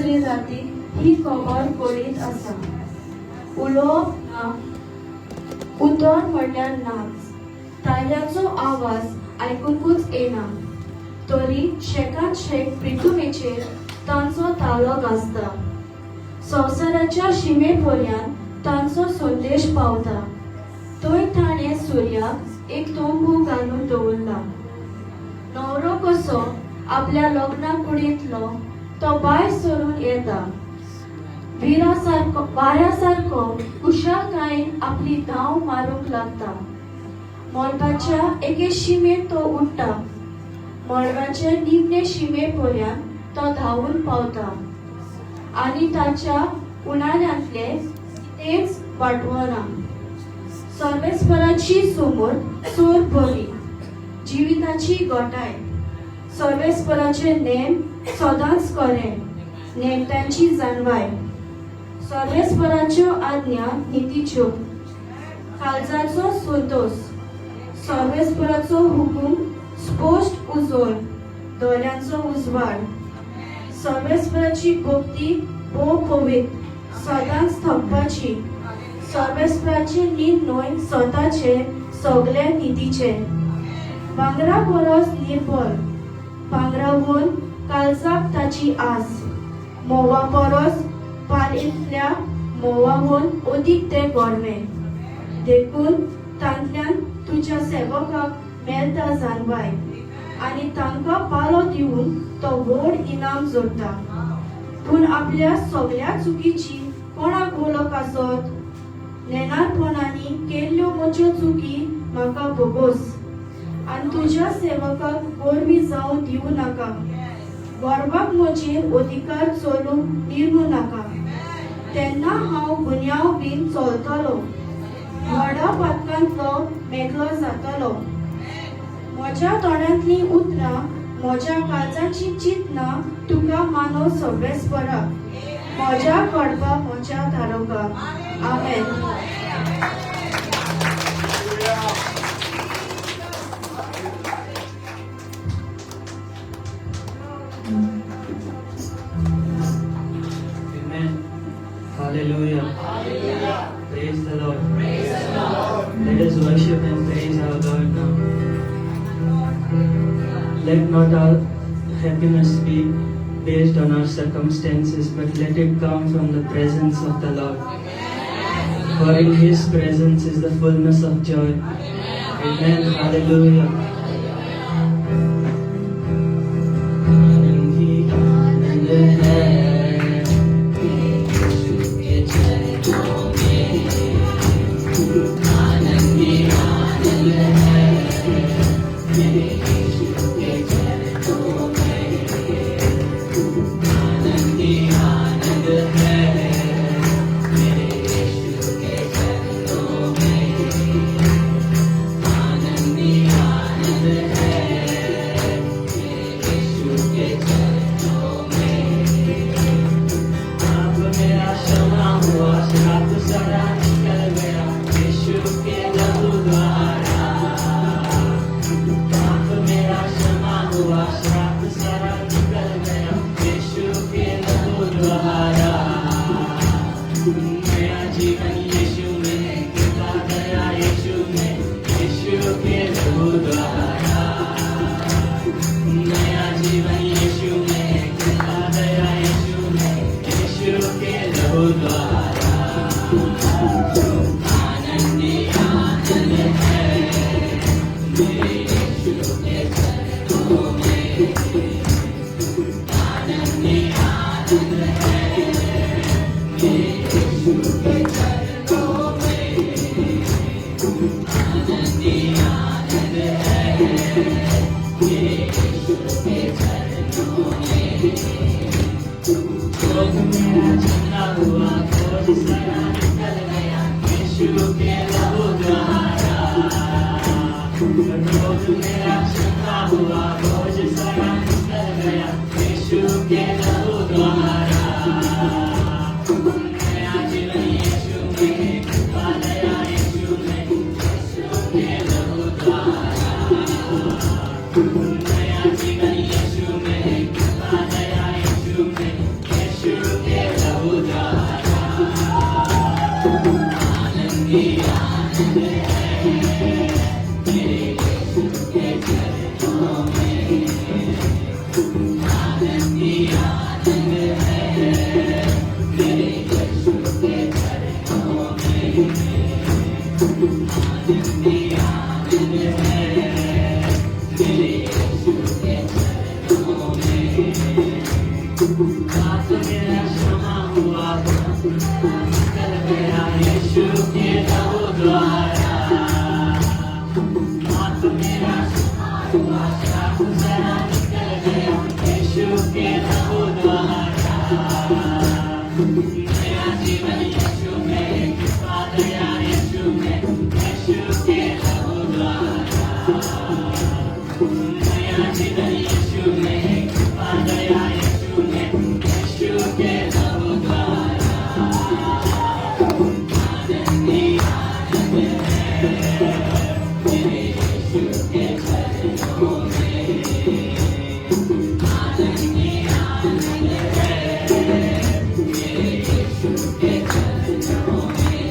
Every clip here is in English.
दुसरी जाती ही खबर करीत आसा. उलोवप ना, उतर म्हणल्यार नाच. ताल्यांचो आवाज आयकुंकूच येना, तरी शेकात शेक प्रितुमेचेर तांचो ताळो गाजता. संवसाराच्या शिमेपर्यंत तांचो संदेश पावता. थंय ताणें सुर्याक एक तोंबू घालून दवरला. न्हवरो कसो आपल्या लग्ना कुडींतलो तो भायर सरून येता. वाऱ्यासारको कुशालकायेन आपली धांव मारूंक लागता. मळबाच्या एके शिमेर तो उडटा. मळबाचे निमणे शिमेपर्यंत तो धांवून पावता. आनी ताच्या उणाल्यांतले तेच वाटवना. सर्वेस्पराची समोर चोर बरी, जिविताची गोटाय. सर्वेस्पराचे नेम सदांच खरे, नेमत्यांची जाणवाय. सर्वेस्पराच्यो आज्ञा नितीच्यो, काळजाचो संतोष. सर्वेस्पराचो हुकूम स्पश्ट उजोळ, दोळ्यांचो उजवाड. सर्वेस्पराची भक्ती भोव पवित्र, सदांच थकपाची. सर्वेस्पराचे निर्णय स्वताचे सगळे नितीचे. भांगरा परस निर्बळ, भांगरावून काळजाक ताची आस. मोवा परस पालयेंतल्या मोवावून अदीक ते गोडवे. देखून तांतल्यान तुज्या सेवकाक मेळटा जाणवाय, आनी तांकां पालो दिवन तो व्हड इनाम जोडटा. पूण आपल्या सगळ्या चुकीची कोणाक वळख आसत? नेनारपणांनी केल्ल्यो म्हज्यो चुकी म्हाका भोगोस, आनी तुज्या सेवकाक गोरवी जावं दिवं नाका. गोरवाक म्हजेर अधिकार चलूंक दिवं नाका. तेन्ना हांव गुन्यांव बीन चलतलो, व्हडा पातकांतलो मेकळो जातलो. म्हज्या तोंडांतलीं उतरां म्हज्या काळजाची चिंतना तुका मानो सर्वेस्परा. म्हज्या कडबा म्हज्या धारोका. आमेन. Hallelujah. Praise the Lord. Let us worship and praise our God now. Let not our happiness be based on our circumstances, but let it come from the presence of the Lord. For in His presence is the fullness of joy. Amen. Hallelujah. पाप मेरा क्षमा हुआ, निकल गया यीशु के लहू द्वारा। पाप मेरा क्षमा हुआ, शाप सारा निकल गया यीशु के लहू द्वारा। नया जीवन यीशु में, कृपा दया यीशु में, यीशु के लहू द्वारा। नया जीवन यीशु में, कृपा दया यीशु में, यीशु के लहू द्वारा। आनंद ही आनंद है मेरे यीशु के चरणों में। आनंद ही आनंद है मेरे यीशु के चरणों में।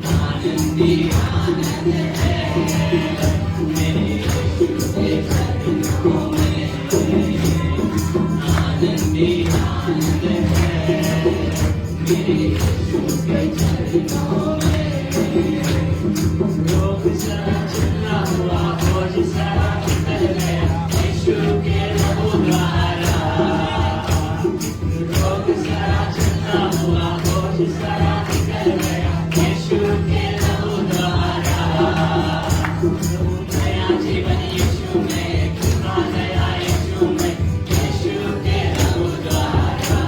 आनंद ही आनंद है मेरे यीशु के चरणों में। आनंद ही आनंद है मेरे यीशु के चरणों में। रोग सारा चला हुआ, बोझ सारा निकल गया यीशु के लहू द्वारा। रोग सारा चला हुआ, बोझ सारा निकल गया यीशु के लहू द्वारा। नया जीवन यीशु में, कृपा दया यीशु में, यीशु के लहू द्वारा।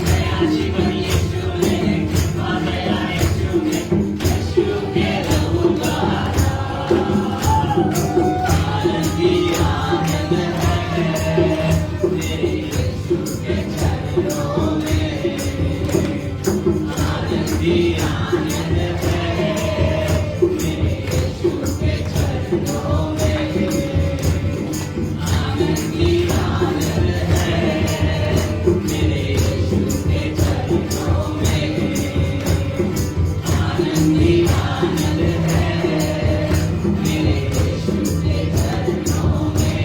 नया जीवन यीशु में, कृपा दया यीशु में, यीशु के लहू द्वारा। आनंद ही आनंद है मेरे यीशु के चरणों में। आनंद ही आनंद है मेरे यीशु के चरणों में। आनंद ही आनंद है मेरे यीशु के चरणों में। आनंद ही आनंद है मेरे यीशु के चरणों में।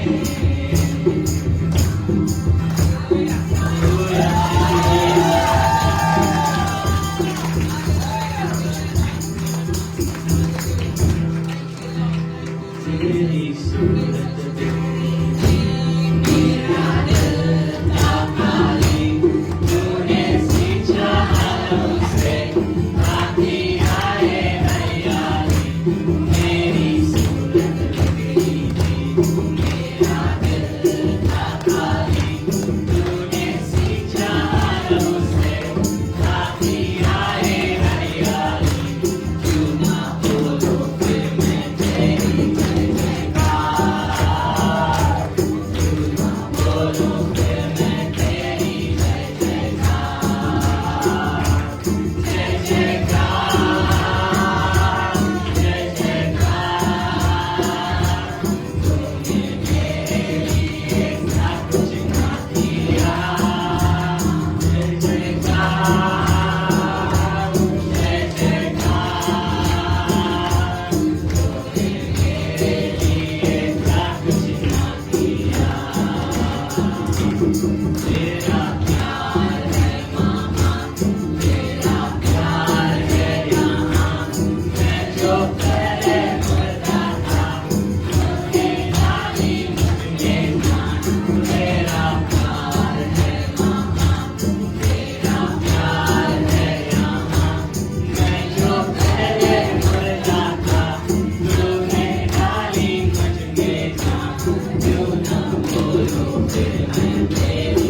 तेरी सूरत देखी मेरा दिल था खाली, तूने सींचा आलों से, आती आए हरियाली। मेरी सूरत देखी मेरा दिल था खाली, तूने सींचा आलों से, आती आए हरियाली। क्यों ना बोलो फिर मैं तेरी जय जयकार, क्यों ना बोलो फिर मैं तेरी जय जयकार। जय जयकार, जय जयकार, तूने मेरे लिए सब कुछ ना किया। जय जयकार, जय जयकार, तूने मेरे लिए सब कुछ ना किया। तेरा प्यार है मामा, तेरा प्यार है यहाँ। मैं जो पहले मरता था, मुझे डाली मुझे जान। तेरा प्यार है मामा, तेरा प्यार है यहाँ। मैं जो पहले मरता था, तूने डाली मुझे जान। क्यों ना बोलो फिर मैं तेरी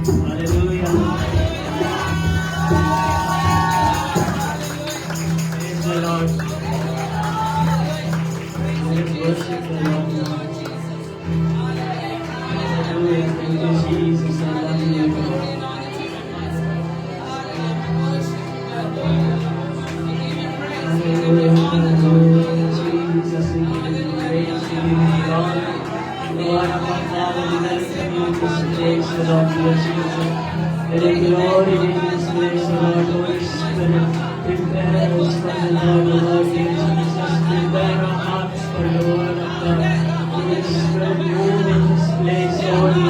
Hallelujah. Praise the Lord. Let us worship the Lord now. Hallelujah. Thank you, Jesus. I love you, Lord. Hallelujah. Hallelujah. Jesus, we give you praise. We give you glory. Lord, our Father, we welcome you in this place, O Lord, dear Jesus. Let your glory be in this place, O Lord, Holy Spirit. Prepare us for the Lord, O Lord, dear Jesus. Prepare our hearts for the word of God. Holy Spirit, move in this place, Holy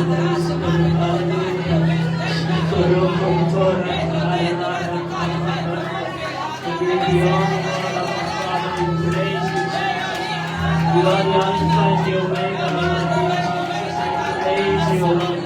Spirit. Hallelujah. We give you honor, Lord, our Father. We praise you, Jesus. You are the Alpha and the Omega, Lord, dear Jesus. I praise you, Lord.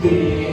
Yeah.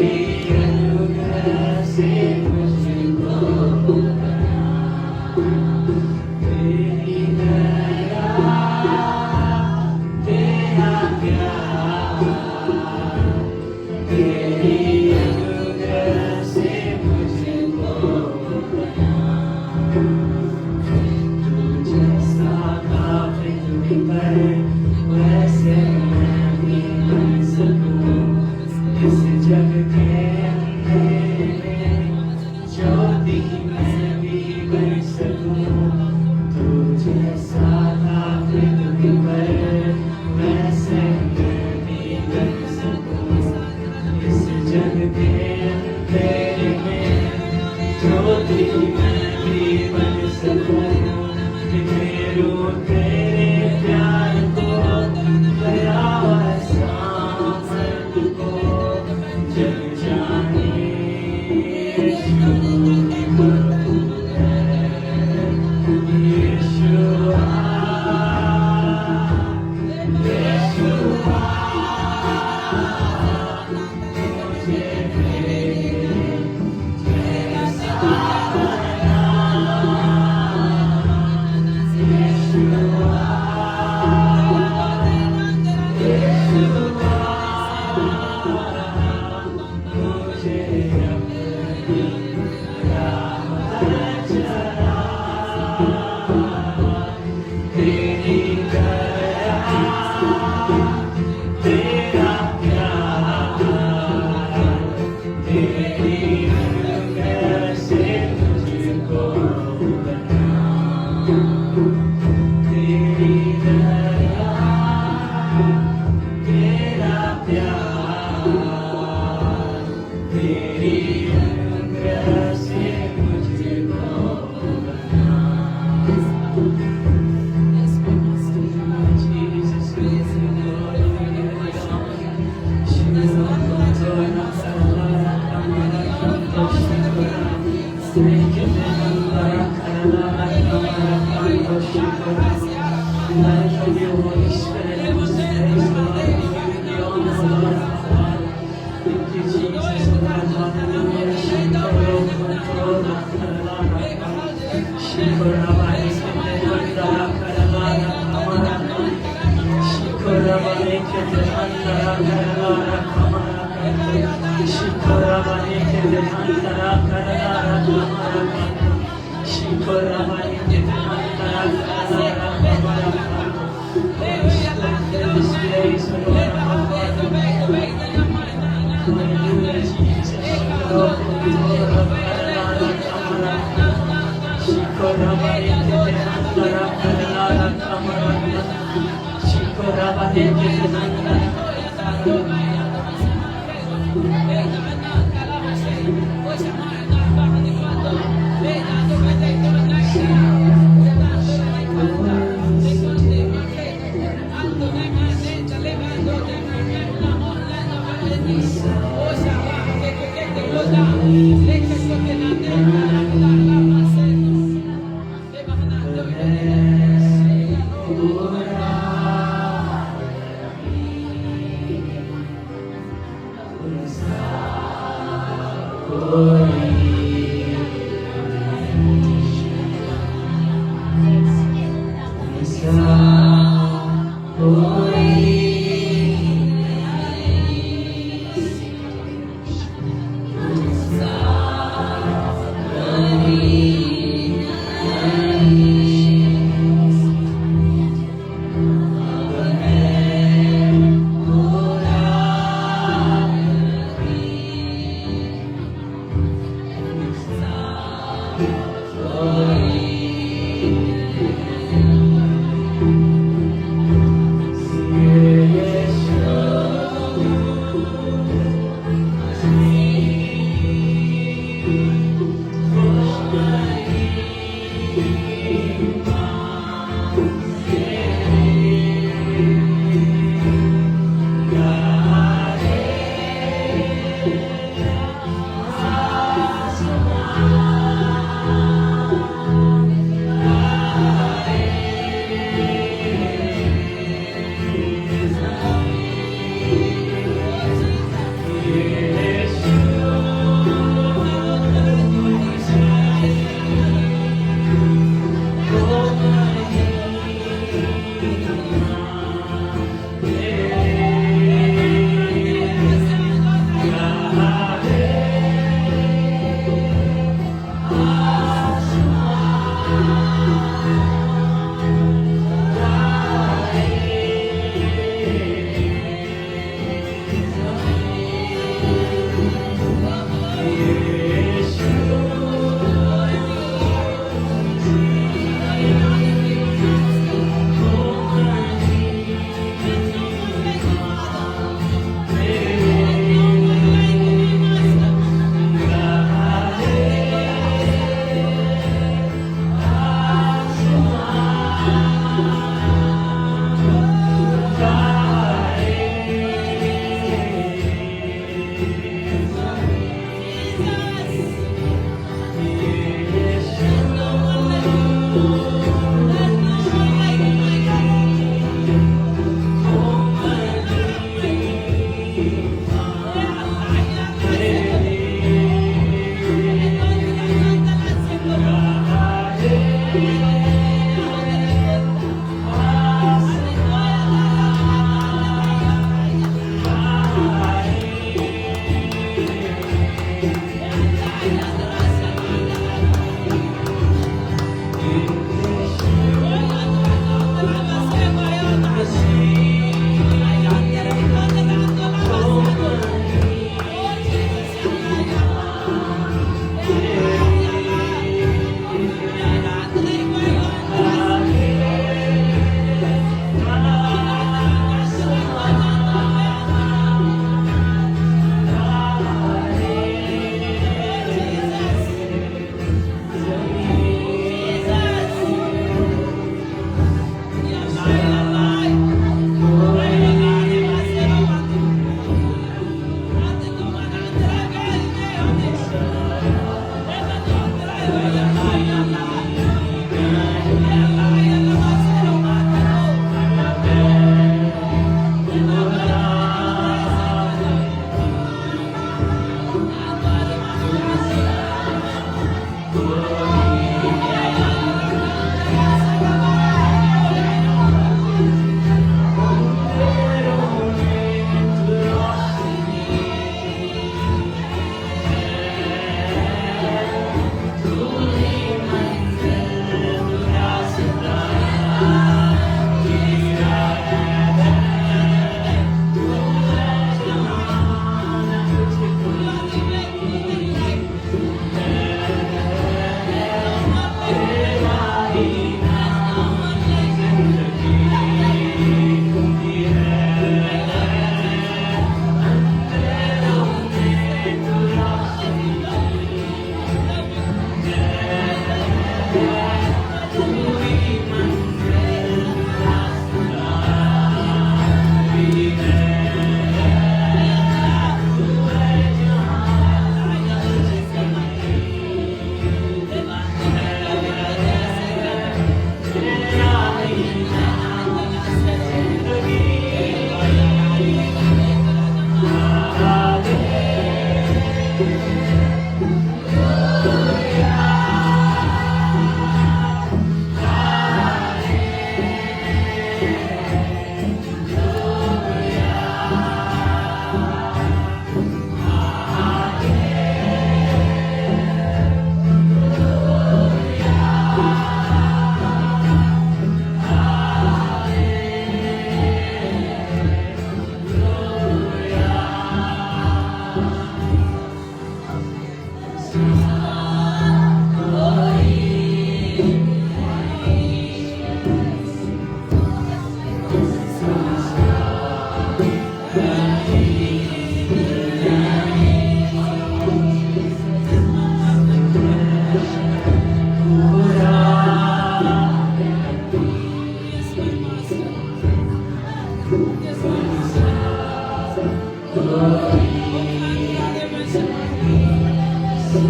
Hands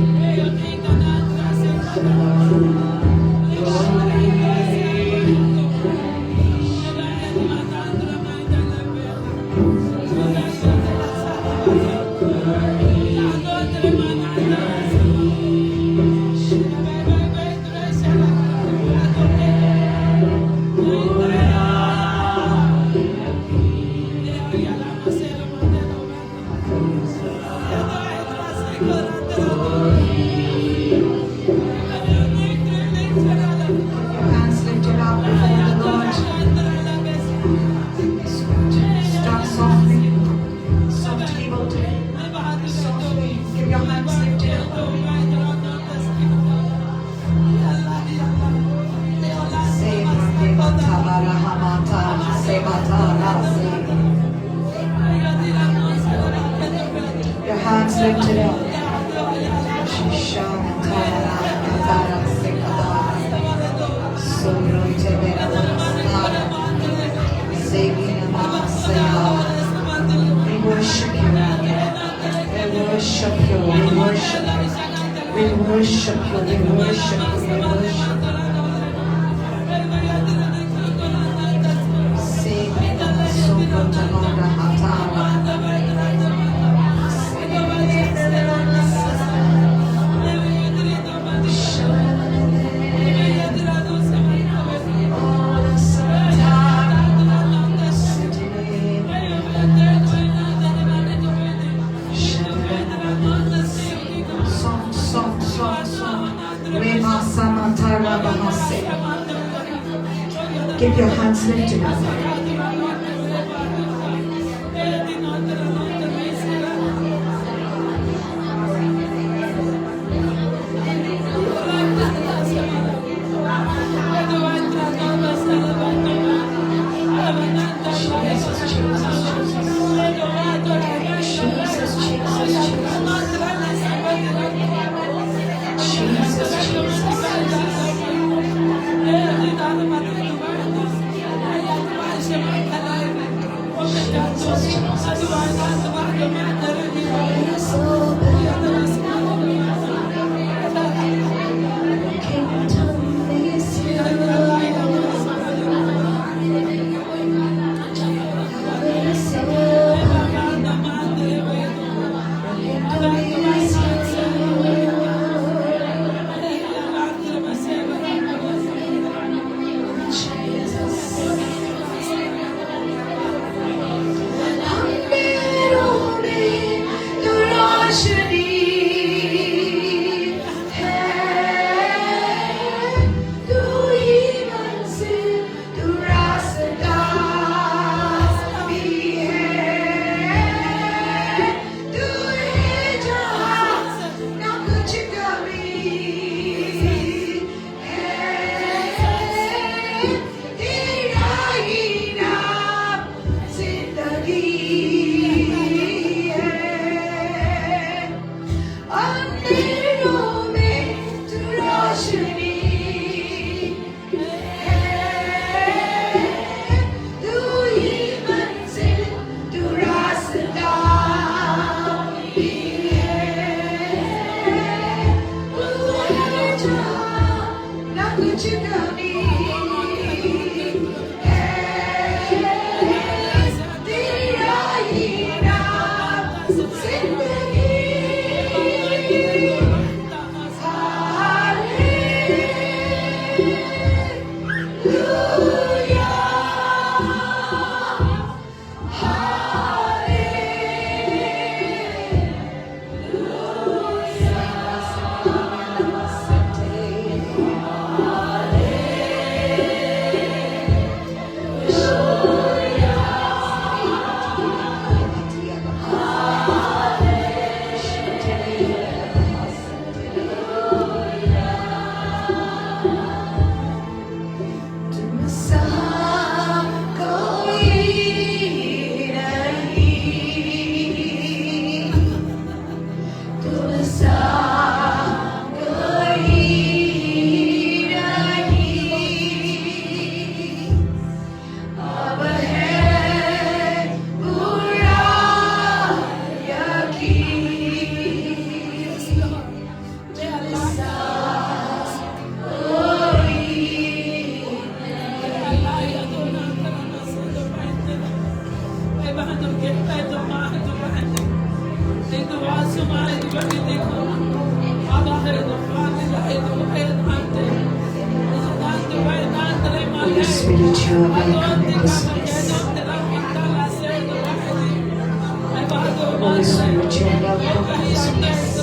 lifted up before the Lord. Start softly. Soft keyboard. Softly. Keep your hands lifted up. Your hands lifted up. We worship you. We worship you. We worship you. We worship you. We worship you. We worship you. Keep your hands lifted up. Spirit, you are welcome in this place. Holy Spirit, you are welcome in this place.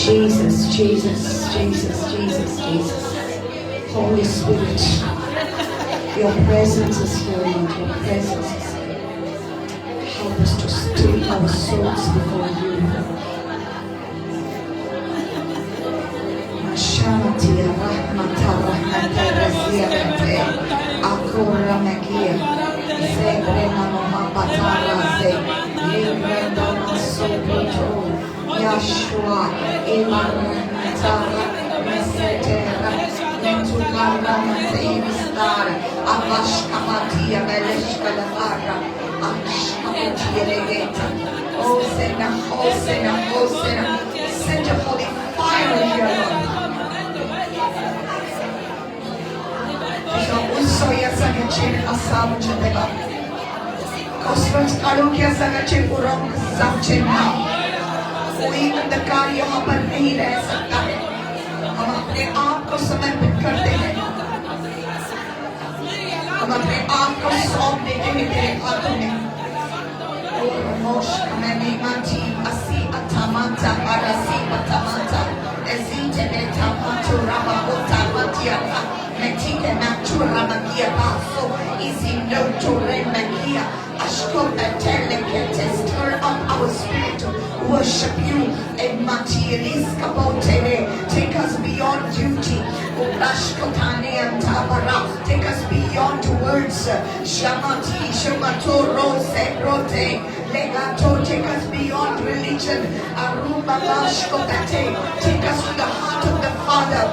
Jesus, Jesus, Jesus, Jesus, Jesus. Holy Spirit, your presence is here, Lord. Your presence is here. Help us to still our souls before you. Shantia Rahmata Rahmata Raziate Akura Magia Zebre Mama Patara Se Libre Dona Sobrito Yashua Imarahmata Mesetera Mentukara Matevistar Avashkamatia Beleshka Lavara Akshkamatia Legeta Osena, Osena, Osena. Send your holy fire here, Lord. Usoya Sagachin Asam Chandeva Cosmos Alukia Sagachin Uram Samchin now. We in the car यहाँ पर नहीं रह सकता है हम अपने आप को समर्पित करते हैं हम अपने आप को सौंप देते हैं तेरे हाथों में और मोश कमेनी माटी असी अतामाता अरसी अतामाता ezite beta matura babota matiata metike natura magia baso easy no to remagia ashkota telekete stir up our spirit to worship you and materialis kabotere take us beyond duty urashkotane and tabara take us beyond words shamati shamatoro seprote legato take us beyond religion aruba bashkotate take us to the heart of the Father.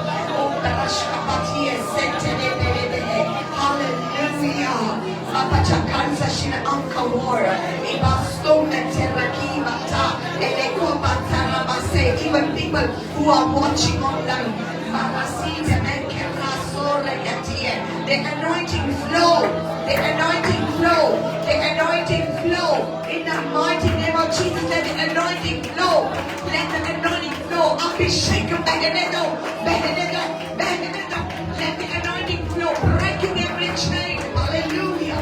Hallelujah. Apachakansa shina ankawara. Ibastone terakimata. Elekobatarabase. Even people who are watching online. The anointing flow. The anointing flow. The anointing flow. In the mighty name of Jesus, let the anointing flow. Let the anointing flow. Abhishek Behenedo. Behenedo. Behenedo. Let the anointing flow. Breaking every chain. Hallelujah.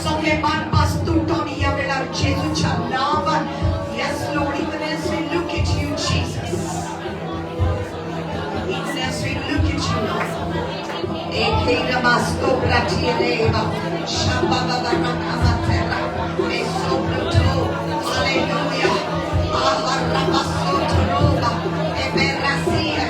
So que man pastu Tony Yavela Jesus Chalava. Yes, Lord, even as we look at you, Jesus. Even as we look at you, Lord. Ekela masto platieleva. Shambaba barakamatera. Esoproto. Hallelujah. Aharabasotoroba. Eberasia.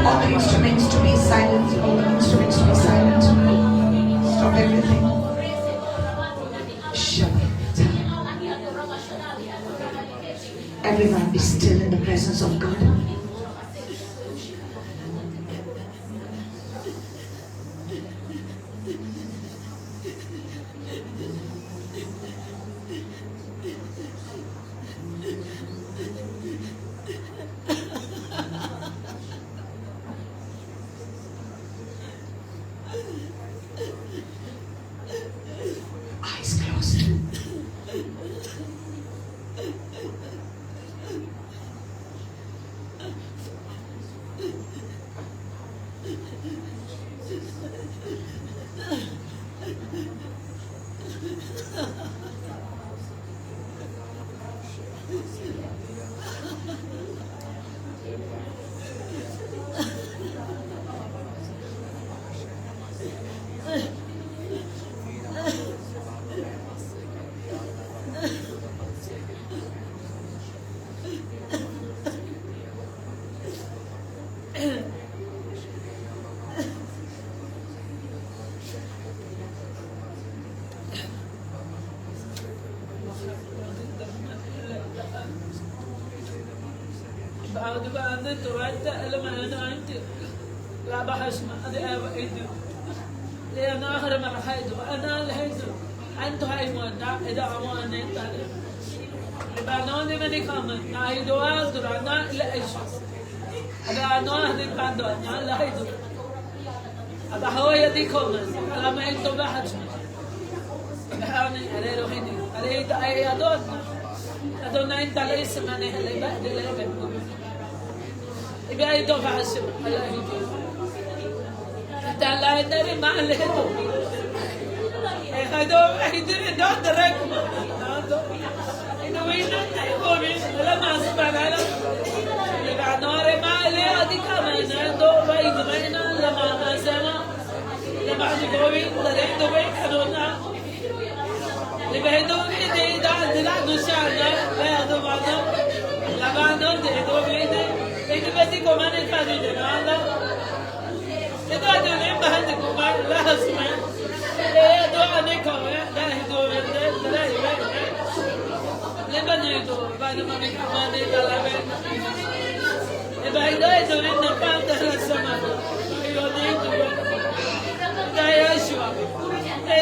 All the instruments to be silent. All the instruments to be silent. Stop everything. Everyone be still in the presence of God. Eyes closed. بعد بعد تودع لما أنا أنت لا بحس ما أدري أبغى لأن آخر مرة هيدو أنا الهيدو أنتو هاي مونا إذا أمانة تاني لبنان مني كمان نايدو أدرى أنا لا إيش أنا هذي بعدو أنا لا هيدو أبغى هو يدي كمان لما أنتو بحث أنا أريد هني أريد أي أدون أنت ليس مني هلا بعد لا بعد إبي أي دفعة شو الله يجيب تعالى إدري ما له هذا إدري ده درك هذا إنه وين يقولي لما أسمع هذا لبعد نور ما له أدي كمان هذا بعيد ما لما أسمع لبعد يقولي درك دبي كذونا لبعدو إدي ده دلع نشانة لا هذا بعده لبعد نور ده دبي ده إدي بدي كمان يفادي ده هذا إذا أدري بهذا كمان لا أسمع لا دعاء نكوي لا يدور لا يبين لما يدور بعد ما نكمل يطلع إذا يدور نفهم ده السماء يودي ده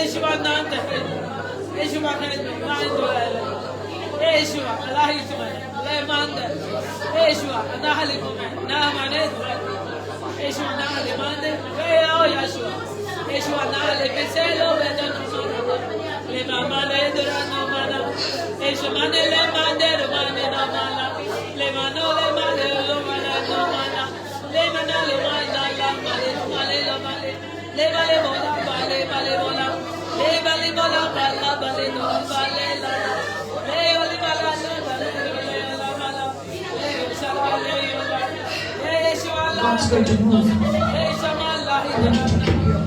يشوى نانته يشوى ما يدور يشوى لا يشوى لا ما عنده يشوى أنا هلكم نعم أنا يشوى نعلي مانده كيا يشوى يشوى نعلي بسلو بدن لما ما لدرا نمانا يشوى مانده لما درمانه نمانا لما نو لما لمانا نمانا لما نالي مانا لما لما لما بالي بالي بولا لي بالي بولا بالا بالي نو بالي لا لي ولي بالا بالي لا بالا لي شلا لي God's going to move. I want you to keep your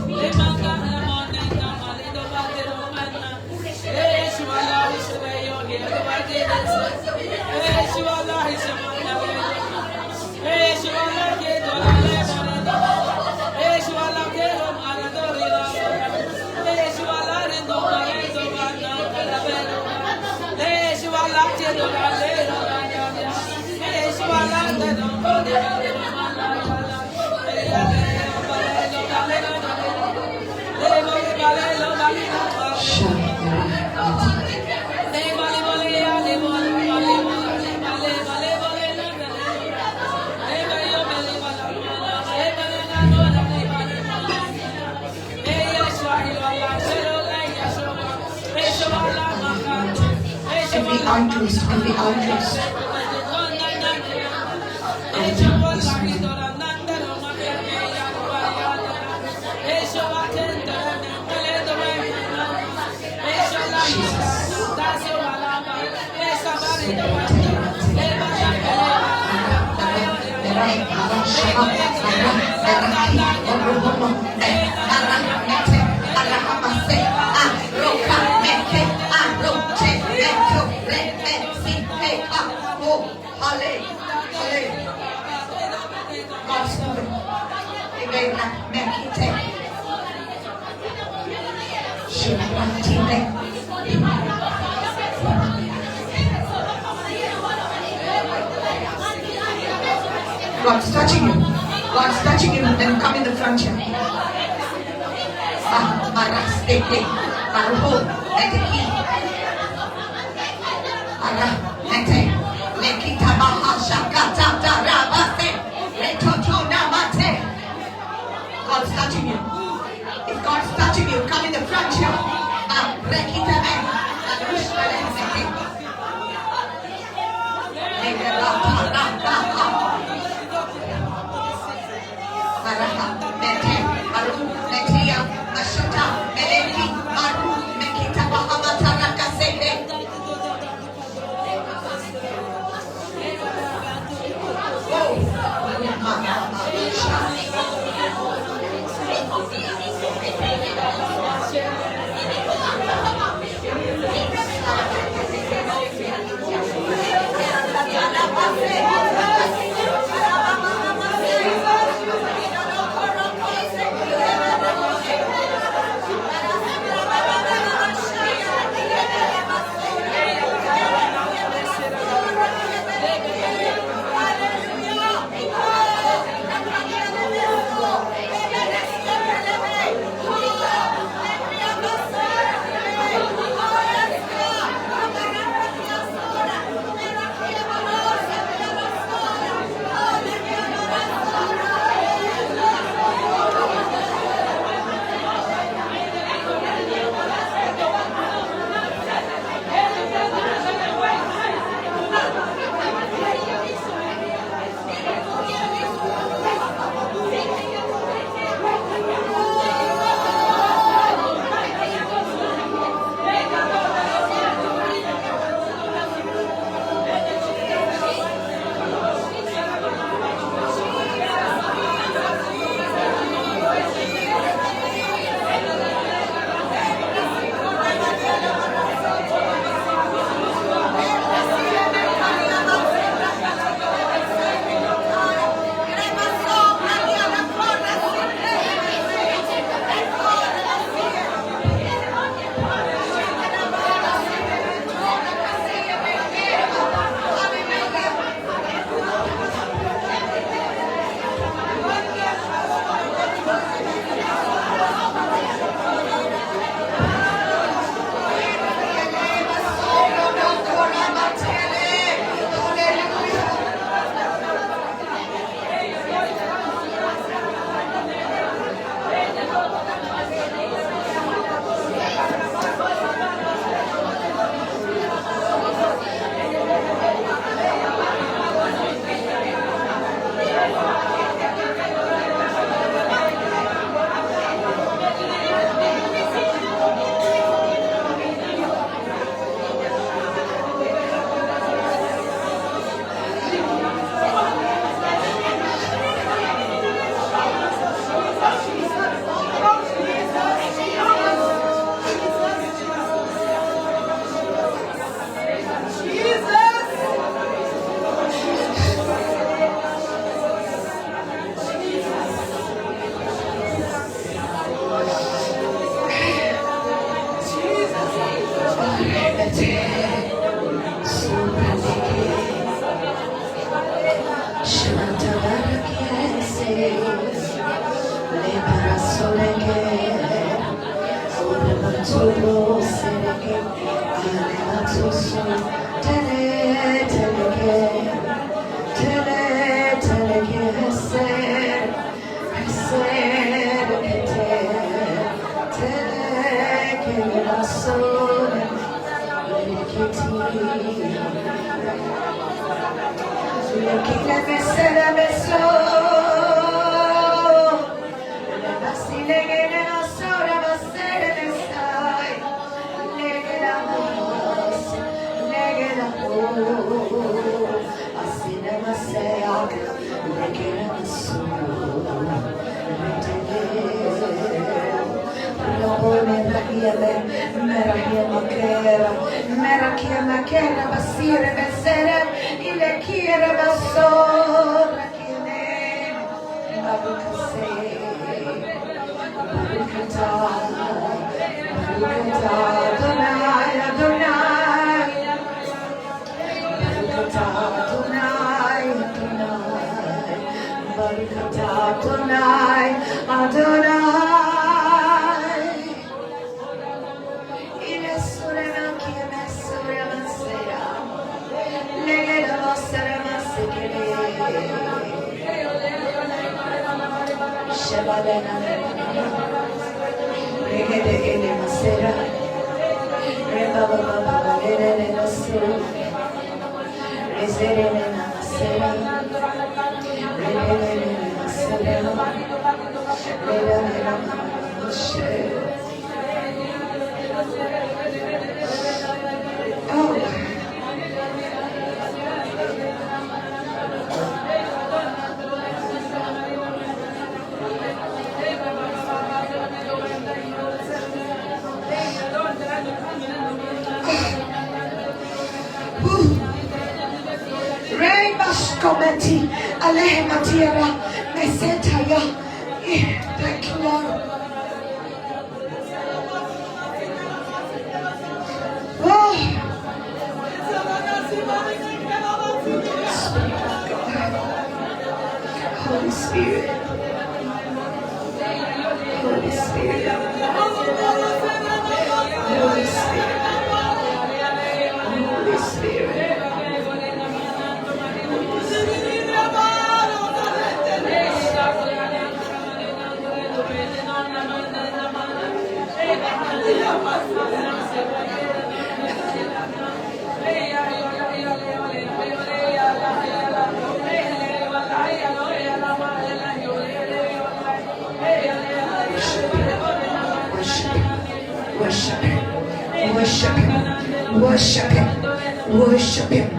Every arteries, every arteries. God's touching you. God's touching you. Then come in the front here. Marastete. Maruho. Eteki. Ara. Ete. Lekita baha shakata darabate. Retoto namate. God's touching you. If God's touching you, come in the front here. Rekita me. Maraha, Mete, Maru, Metia, Mashota, Meleki, Maru, Mekita, Bahamata, Nakasebe. Cometi Alehe Matiera Mesetaya. Thank you, Lord. Oh. Holy Spirit. Holy Spirit. Holy Spirit. Holy Spirit. Worship him. Worship him. Worship him. Worship him.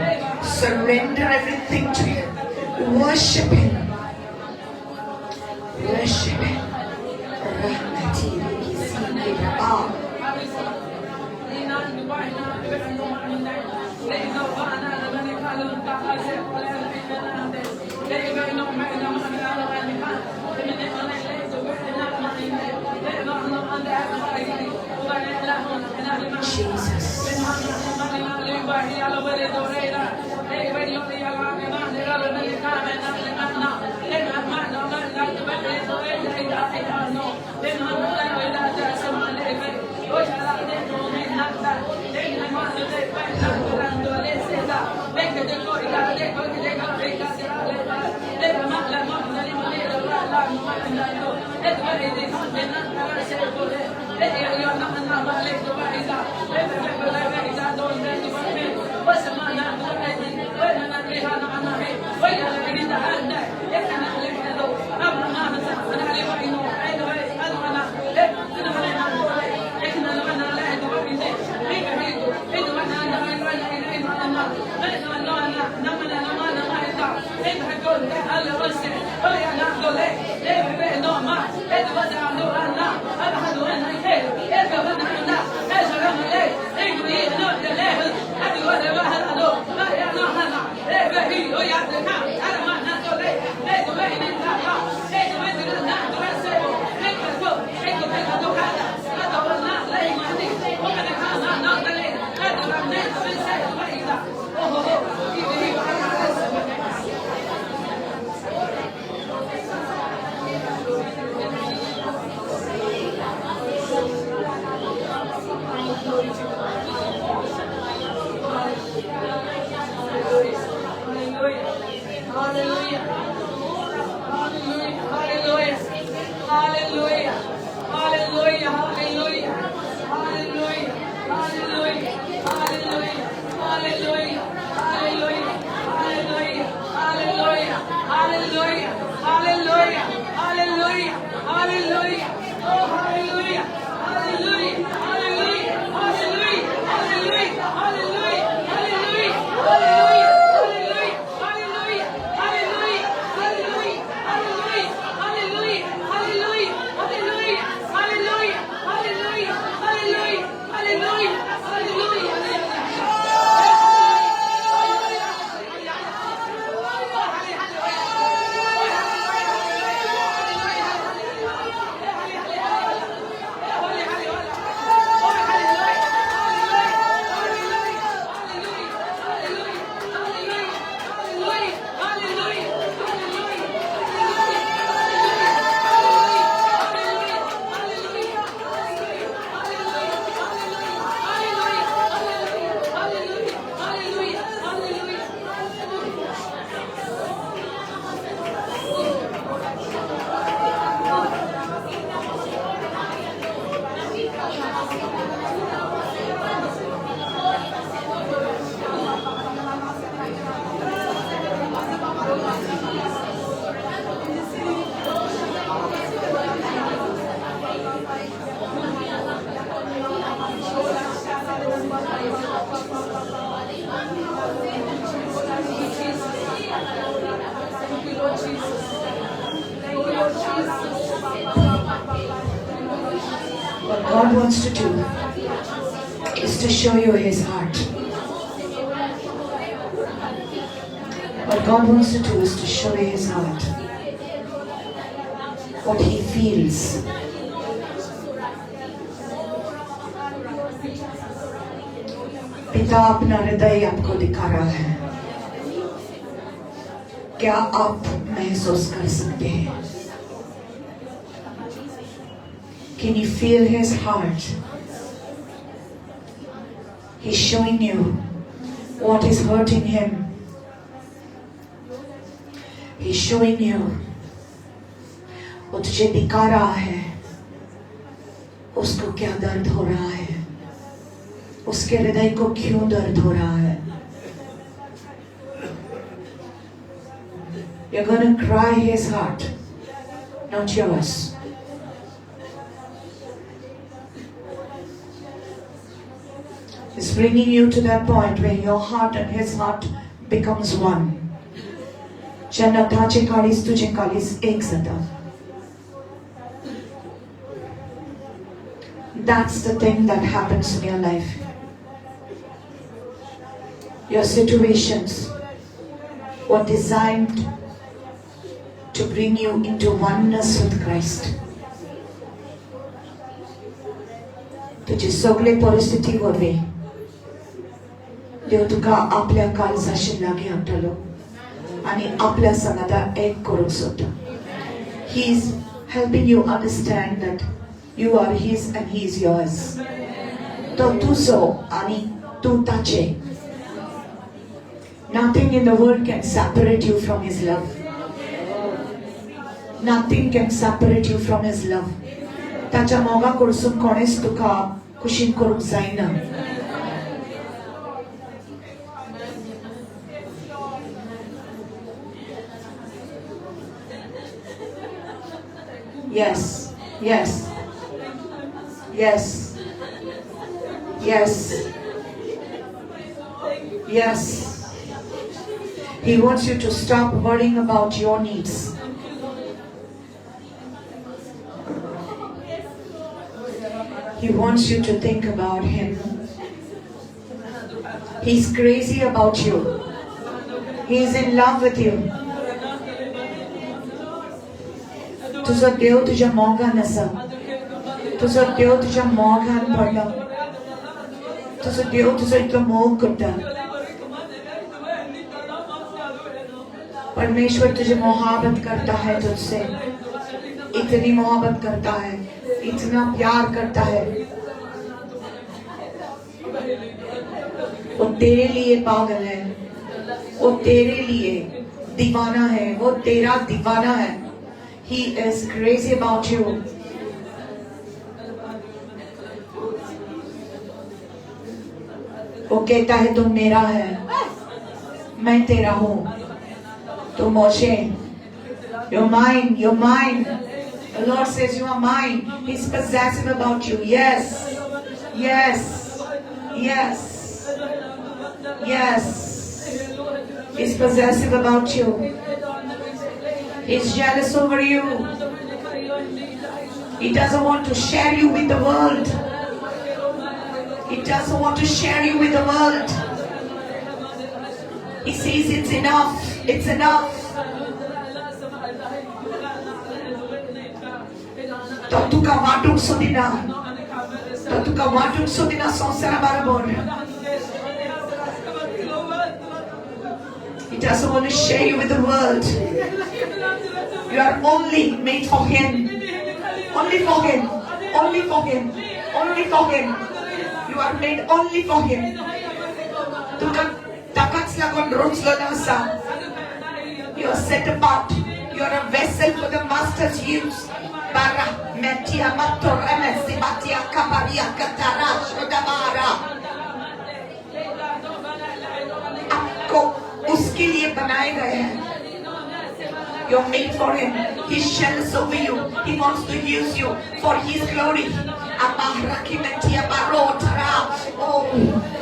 Surrender everything to him. Worship him. Worship him. Jesus. Hey, wants to do is to show you His heart. What God wants to do is to show you His heart. What He feels. पिता अपना हृदय आपको दिखा रहा है. क्या आप महसूस कर सकते हैं? Can you feel His heart? He's showing you what is hurting Him. He's showing you वो तुझे दिखा रहा है उसको क्या दर्द हो रहा है, उसके हृदय को क्यों दर्द हो रहा है. You're going to cry His heart, not yours. It's bringing you to that point where your heart and His heart becomes one. ज्यांना काळीस तुझे काळीस एक जाता. That's the thing that happens in your life. Your situations were designed to bring you into oneness with Christ. तुझे सगळे परिस्थिती वरवे देव तुका आपल्या काळजाशी लागी हाडटलो आणि आपल्या संगता एक करूंक सोदता. He is helping you understand that you are His and He is yours. तो तुझो आणि तू ताचे. Nothing in the world can separate you from His love. Nothing can separate you from His love. ताच्या मोगा कडसून कोणेच तुका कुशीन करूंक जायना. Yes, yes, yes, yes, yes. He wants you to stop worrying about your needs. He wants you to think about Him. He's crazy about you. He's in love with you. तुझो देव तुझ्या मोगान आसा. तुझो देव तुझ्या मोगान पडला. तुझो देव तुझो इतलो मोग करता. परमेश्वर तुझे मोहब्बत करता है तुझसे. इतनी मोहब्बत करता है, इतना प्यार करता है. वो तेरे लिए पागल है, वो तेरे लिए दीवाना है, वो तेरा दीवाना है. He is crazy about you. वो कहता है तुम मेरा है, मैं तेरा हूँ. तुम मुझे. You're mine, you're mine. The Lord says you are mine. He's possessive about you. Yes, yes, yes, yes. He's possessive about you. He's jealous over you. He doesn't want to share you with the world. He doesn't want to share you with the world. He says it's enough. It's enough. To tuka watung sodina. To tuka watung sodina sonsara barabon. He doesn't want to share you with the world. You are only made for Him. Only for Him. Only for Him. Only for Him. You are made only for Him. Tuka takats lagon rutslo nasa. You are set apart. You are a vessel for the Master's use. Bara metia mator emesi batia kaparia katara shodamara. आपको उसके लिए बनाए गए हैं. You're made for Him. He's jealous over you. He wants to use you for His glory. Oh,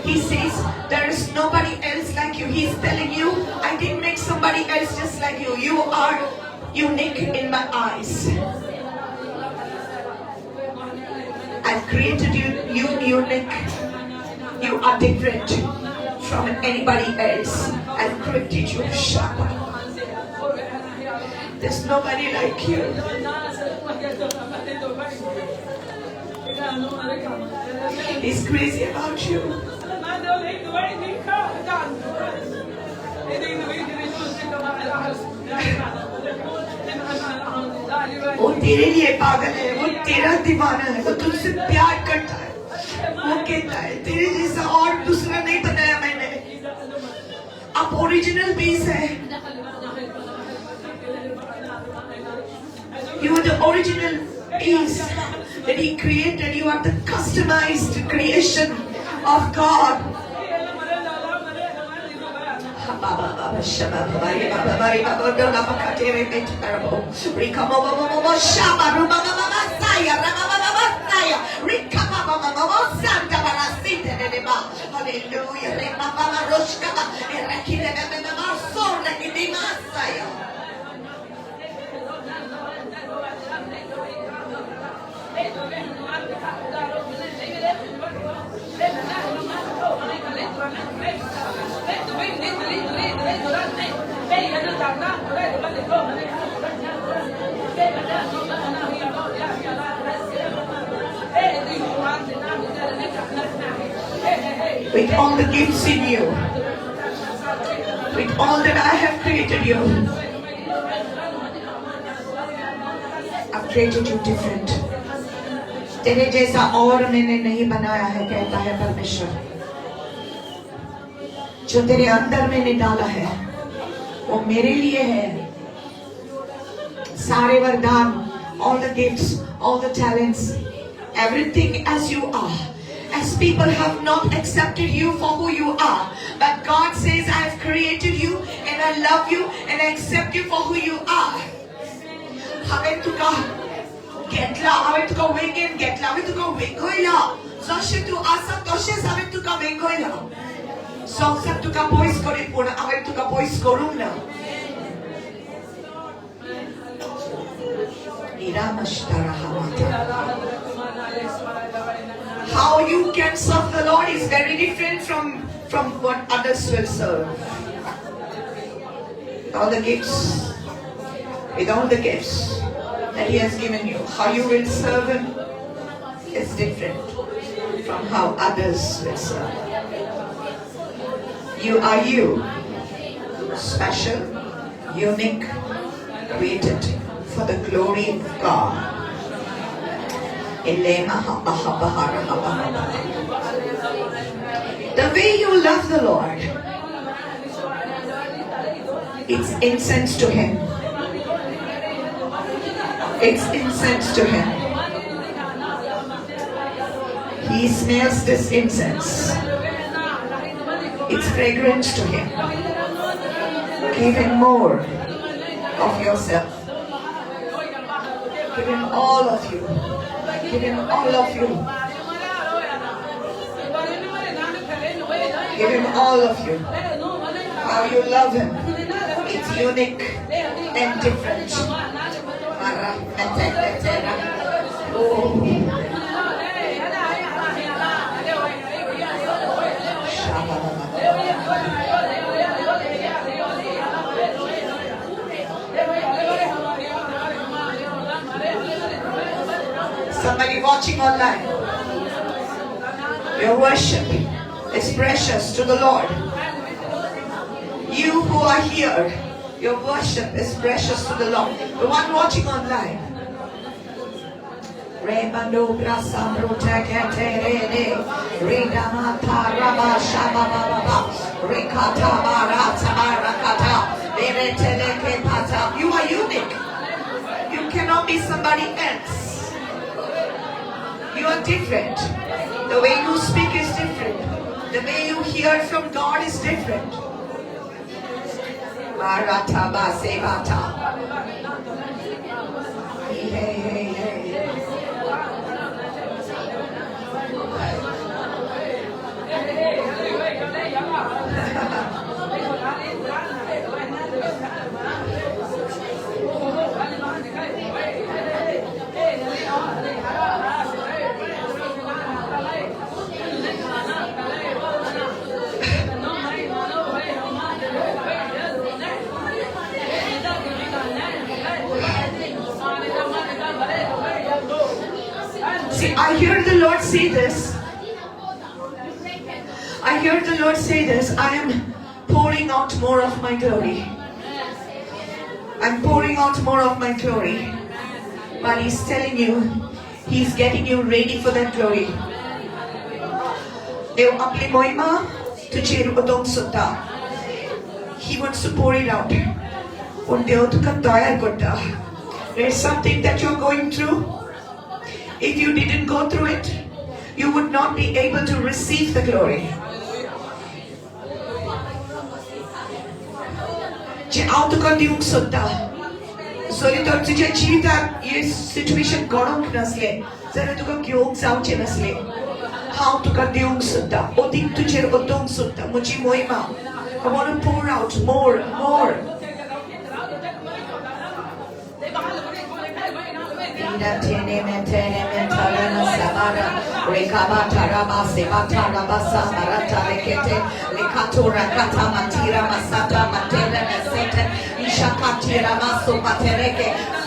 He says there is nobody else like you. He's telling you, I didn't make somebody else just like you. You are unique in my eyes. I've created you unique. You are different from anybody else. I've created you Shabbat. There's nobody like you. He's crazy about you. वो तेरे लिए पागल है, वो तेरा दीवाना है, वो तुझसे प्यार करता है, वो कहता है तेरे जैसा और दूसरा नहीं बनाया मैंने, आप ओरिजिनल पीस है, you are the original piece that He created. You are the customized creation of God. With all the gifts in you, with all that I have created you, I've created you different. तेरे जैसा और मैंने नहीं बनाया है, कहता है परमेश्वर. जो तेरे अंदर मैंने डाला है वो मेरे लिए है. सारे वरदान, all the gifts, all the talents, everything as you are. As people have not accepted you for who you are, but God says, I have created you and I love you and I accept you for who you are. Haven't tuka getla, haven't tuka wegen getla, haven't tuka wengoila. Zawsze tu asa toshe haven't tuka wengoila. Zawsze tuka boys kori puna, haven't tuka boys koruna. Iramashtara hamata. How you can serve the Lord is very different from what others will serve. All the gifts, with all the gifts that He has given you, how you will serve Him is different from how others will serve. You are you, special, unique, created for the glory of God. The way you love the Lord, it's incense to Him. It's incense to Him. He smells this incense. It's fragrance to Him. Give Him more of yourself. Give Him all of you. Give Him all of you. Give Him all of you. How you love Him. It's unique and different. Somebody watching online, your worship is precious to the Lord. You who are here, your worship is precious to the Lord. The one watching online, you are unique. You cannot be somebody else. You are different. The way you speak is different. The way you hear from God is different. Maratha Basevata. Hey, hey, hey. I hear the Lord say this. I hear the Lord say this. I am pouring out more of my glory. I'm pouring out more of my glory. But He's telling you, He's getting you ready for that glory. He wants to pour it out. There's something that you're going through. If you didn't go through it, you would not be able to receive the glory. Sorry, तुझ्या जीवितात हे situation घडोवंक नसले जाल्यार तुका घेवंक जावचें नसलें. हांव तुका दिवंक सोदता, ओदीक तुजेर ओतोवंक सोदता म्हजी मोहिमा. I want to pour out more.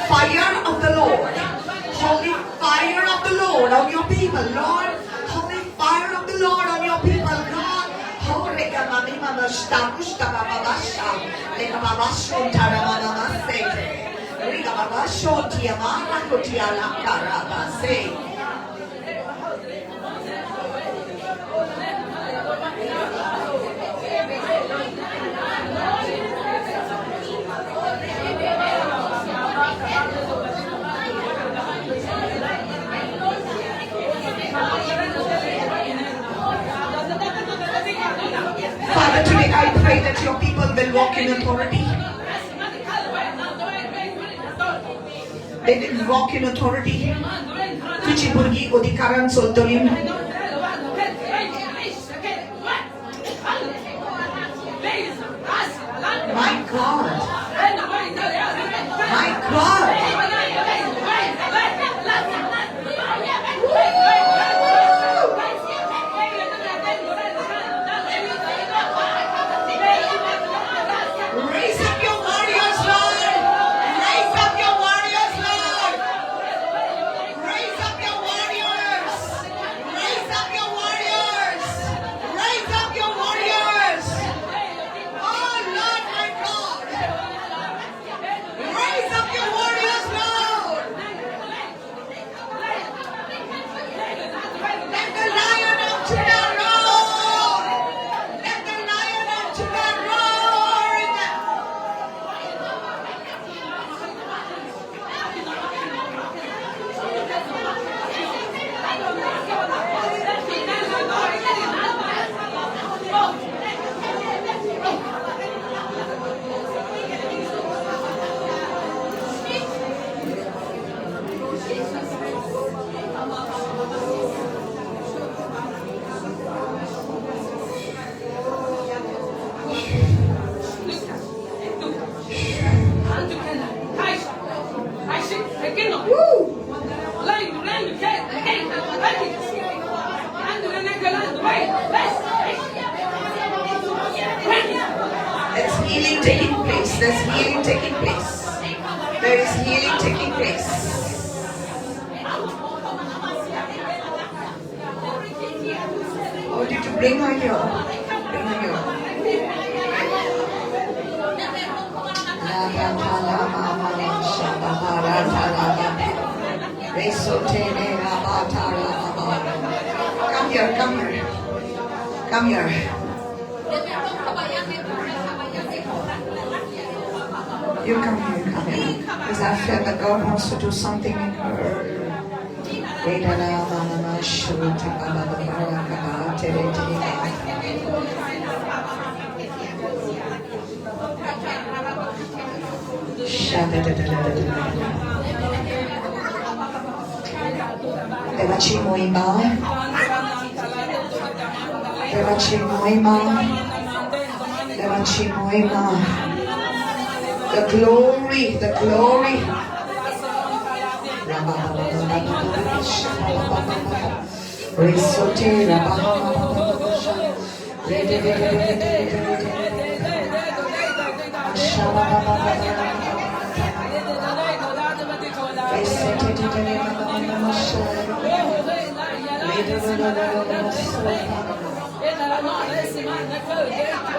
Fire of the Lord, holy fire of the Lord on your people, Lord. Holy fire of the Lord on your people, God. Father, today I pray that your people will walk in authority. They will walk in authority. तुझी भुरगी अधिकारान चलतली. My God. My God. Raise up your warriors, Lord. Raise up your warriors, Lord. Raise up your warriors. Raise up your warriors. Raise up your warriors. Oh Lord, my God. Raise up your warriors, Lord. Let the lion of Judah roar. Let the lion of Judah roar. There's healing taking place. There's healing taking place. There is healing taking place. Oh, did you bring her here? Bring her here. Come here, come here. Come here. You come here, because I feel that God wants to do something in her. Devaci moima. The glory.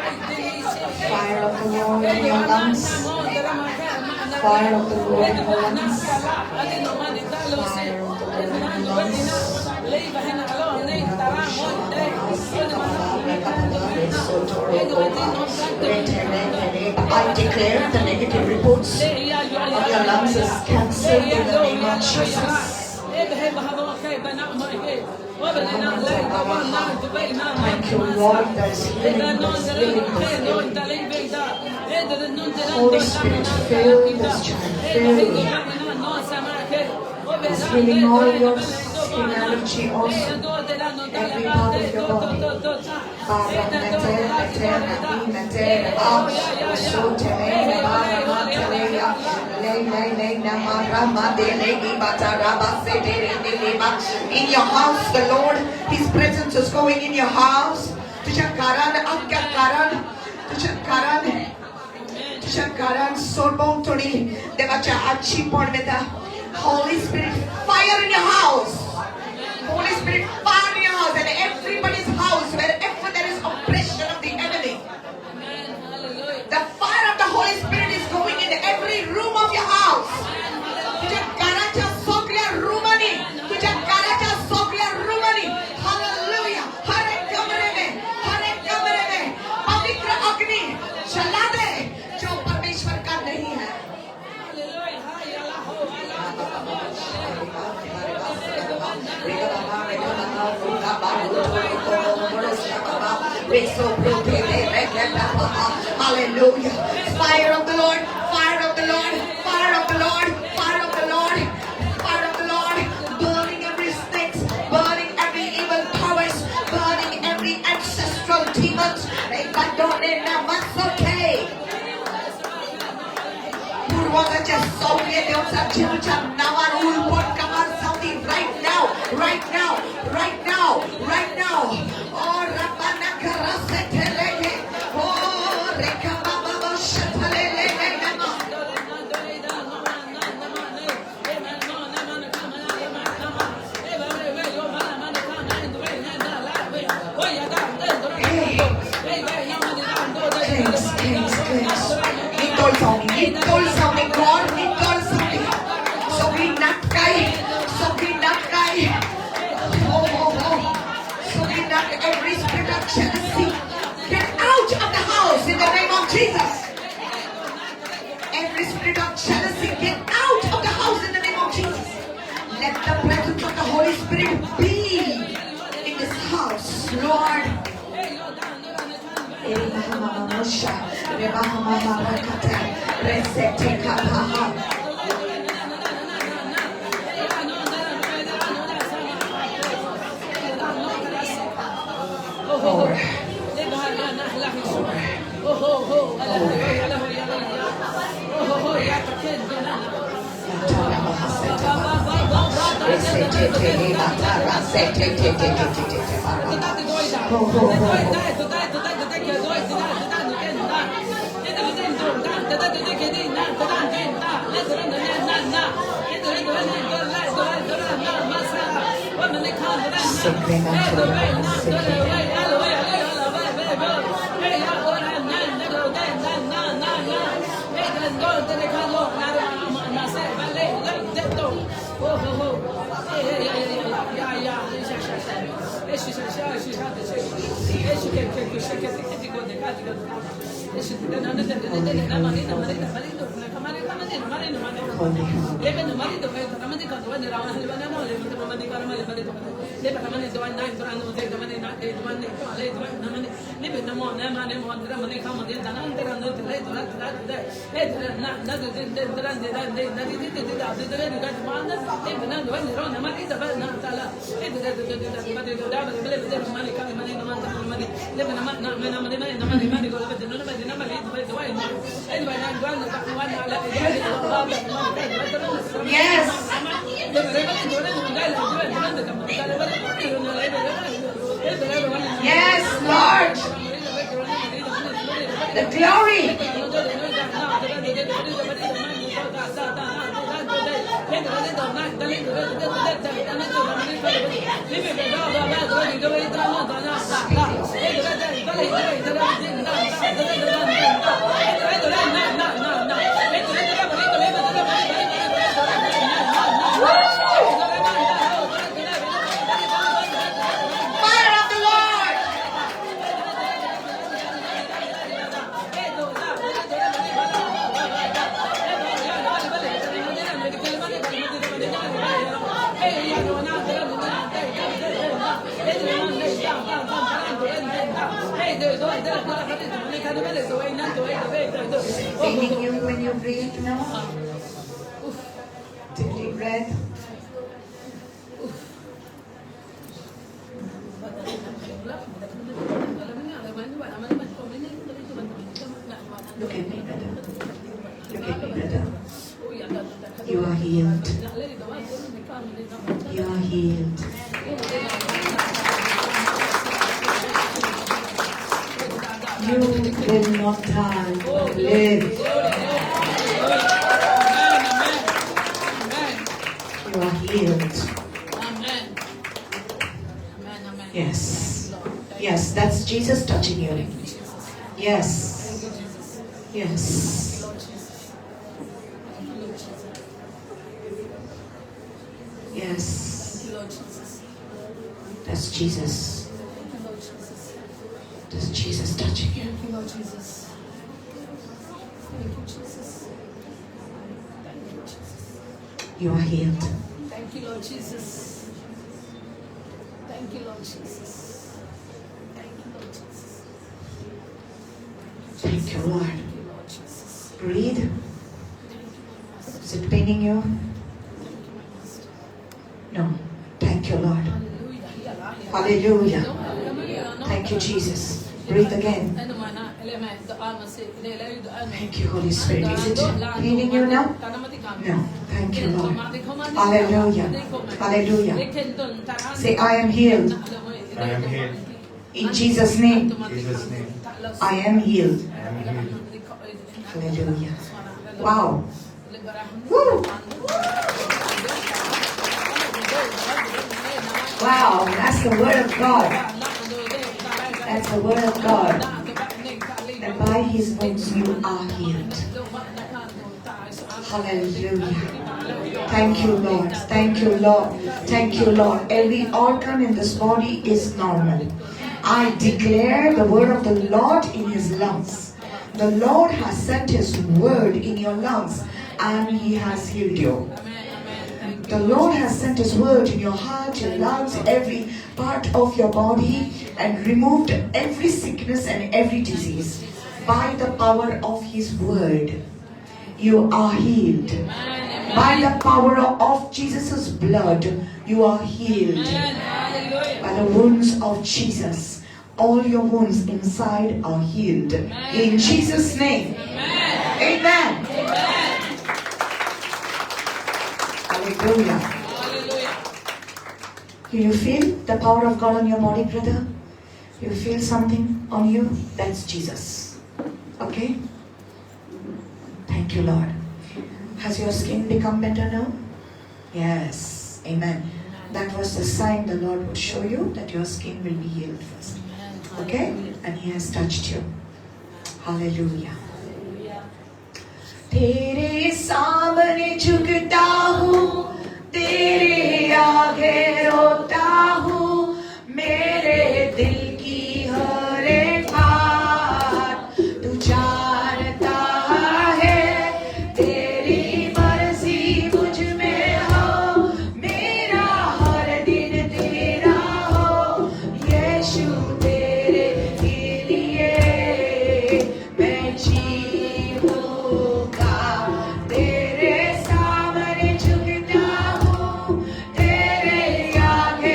Fire of the Lord in your lungs. Fire of the Lord in your lungs. Fire of the Lord in your lungs. I declare the negative reports of your lungs is cancelled in the name of Jesus. Thank you, Lord. There's healing, there's healing, there's healing. Holy Spirit, fill this child, fill. He's healing all your skin allergy also, every part of your body. In your house, the Lord, His presence is going in your house. Holy Spirit, fire in your house. Holy Spirit, fire in your house, and everybody's house, wherever there is oppression of the enemy. The fire of the Holy Spirit is going in every room of your house. Hallelujah. Hare Kamareme, Hare Kamareme, Pavitra Agni, Chalade, जो परमेश्वर का नहीं है. Hallelujah. Fire of the Lord, fire of the Lord, fire of the Lord, fire of the Lord, fire of the Lord, burning every snake, burning every evil powers, burning every ancestral demons. Right now, right now, right now, right now. Oh, Rabana Karasetelege. Oh, Rekababa Shatalele Nama. Every spirit of jealousy, get out of the house in the name of Jesus. Every spirit of jealousy, get out of the house in the name of Jesus. Let the presence of the Holy Spirit be in this house, Lord. Yes, Lord. The glory. Fire of the Lord. Paining you when you breathe now. Take deep breath. Look at me, brother. Look at me, brother. You are healed. You are healed. You will not die, but live. You are healed. Yes. Yes, that's Jesus touching you. Yes. Yes. Yes. That's Jesus. That's Jesus touching you. Thank you, Lord Jesus. Thank you, Jesus. Thank you, Jesus. You are healed. Thank you, Lord Jesus. Thank you, Lord Jesus. Thank you, Lord Jesus. Thank you, Lord. Thank you, Lord Jesus. Breathe. Thank you, my Master. Is it paining you? Thank you, my Master. No. Thank you, Lord. Hallelujah. Hallelujah. Thank you, Jesus. Breathe again. Thank you, Holy Spirit. Is it paining you now? No. Thank you, Lord. Hallelujah. Hallelujah. Say, I am healed. I am healed. In Jesus' name, In Jesus' name. I am healed. I am healed. Hallelujah. Wow. Woo. Wow, that's the word of God. That's the word of God. That by his wounds you are healed. Hallelujah. Thank you, Lord. Thank you, Lord. Thank you, Lord. Every organ in this body is normal. I declare the word of the Lord in his lungs. The Lord has sent his word in your lungs and he has healed you. The Lord has sent his word in your heart, your lungs, every part of your body and removed every sickness and every disease. By the power of his word, you are healed. By the power of Jesus' blood, you are healed. By the wounds of Jesus, all your wounds inside are healed. In Jesus' name. Amen. Hallelujah. Do you feel the power of God on your body, brother? You feel something on you? That's Jesus. Okay? Thank you, Lord. Has your skin become better now? Yes. Amen. That was the sign the Lord would show you that your skin will be healed first. Okay? And he has touched you. Hallelujah. तेरे सामने झुकता हूँ, तेरे आगे रोता हूँ, मेरे दिल की हर एक बात तू जानता है, तेरी मर्जी मुझ में हो, मेरा हर दिन तेरा हो, यीशु तेरे लिए मैं जीऊँगा। तेरे सामने झुकता हूँ, तेरे आगे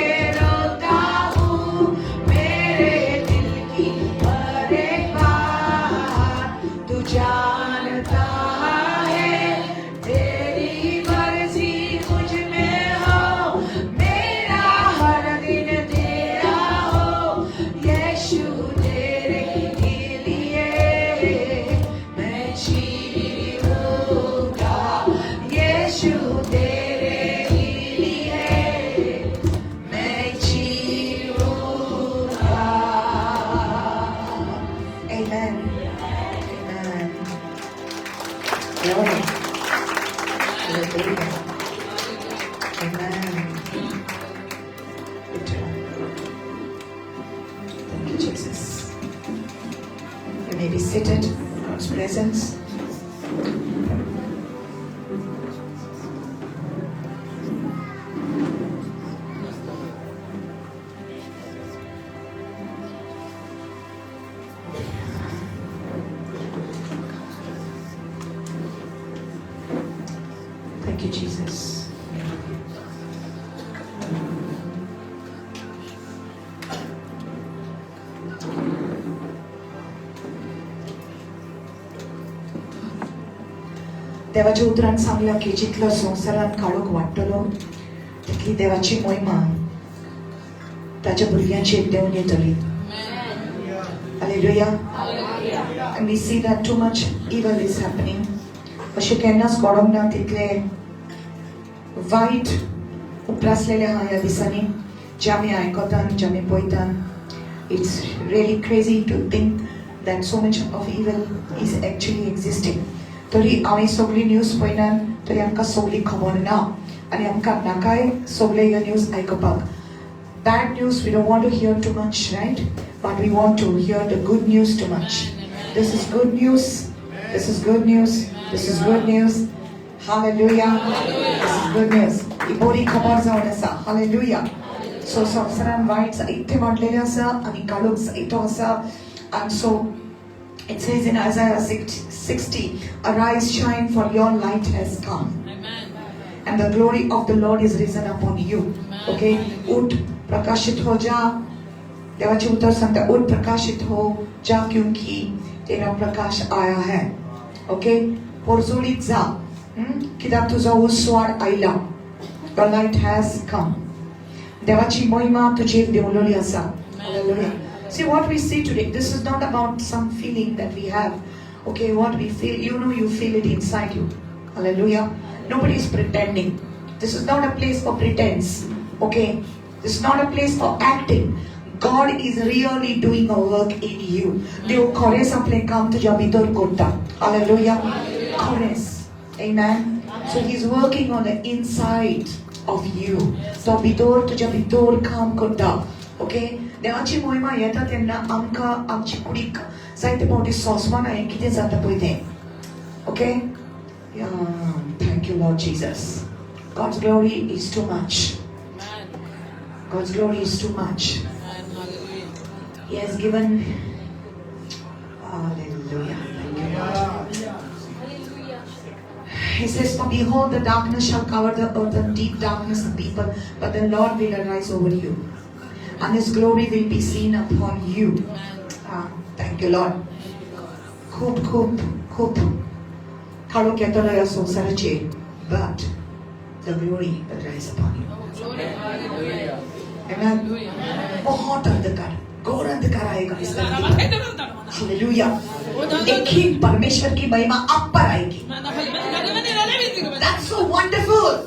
Amen. Amen. Glory. Hallelujah. Amen. Thank you, Jesus. You may be seated in God's presence. Thank you, Jesus. देवाच्या उतरान सांगला की जितलो संवसारान काळोख वाडटलो तितली देवाची मोहिमा ताच्या भुरग्यांचेर देऊन येतली. Hallelujah. And we see that too much evil is happening. अशें केन्नाच घडोंक ना तितले वायट उप्रासलेले आहा ह्या दिसांनी जे आमी आयकतात जे आमी पळयतात. It's really crazy to think that so much of evil is actually existing. तरी आमी सगळी न्यूज पळयनात तरी आमकां सगळी खबर ना आनी आमकां नाकाय सगळे ह्यो न्यूज आयकपाक. Bad news we don't want to hear too much, right? But we want to hear the good news too much. This is good news. This is good news. This is good news. Hallelujah. This is good news. ही बरी खबर जावन आसा. Hallelujah. So संवसारान वायट जायते वाडलेले आसा आनी काळोख जायतो आसा. And so it says in Isaiah 60, arise, shine, for your light has come. And the glory of the Lord is risen upon you. Okay? उठ प्रकाशित हो जा. देवाचे उतर सांगता उठ प्रकाशित हो जा क्योंकि तेरा प्रकाश आया है. ओके? पोरजोळीत जा. कित्याक तुजो उसवाड आयला. Your light has come. देवाची महिमा तुजेर देवलेली आसा. Hallelujah. See what we see today. This is not about some feeling that we have. Okay, what we feel, you feel it inside you. Hallelujah. Nobody is pretending. This is not a place for pretense. Okay? This is not a place for acting. God is really doing a work in you. देव खरेच आपले काम तुझ्या भितर करता. Hallelujah. खरेच. Amen. So He's working on the inside of you. तो भितर तुझ्या भितर काम करता. Okay? देवाची महिमा येता तेन्ना आमकां आमची कुडीक जायते फावटी सोसवान हांवें कितें जाता पळय तें. Okay? Yeah. Thank you, Lord Jesus. God's glory is too much. God's glory is too much. He has given. Hallelujah. Thank you, Lord. He says, for behold, the darkness shall cover the earth and deep darkness the people, but the Lord will arise over you. And His glory will be seen upon you. Thank you, Lord. खूप काळोख येतलो ह्या संवसाराचेर, but the glory will rise upon you. Amen. बहुत अंधकार, घोर अंधकार आएगा इस धरती पर. Hallelujah. लेकिन परमेश्वर की महिमा आप पर आएगी. That's so wonderful.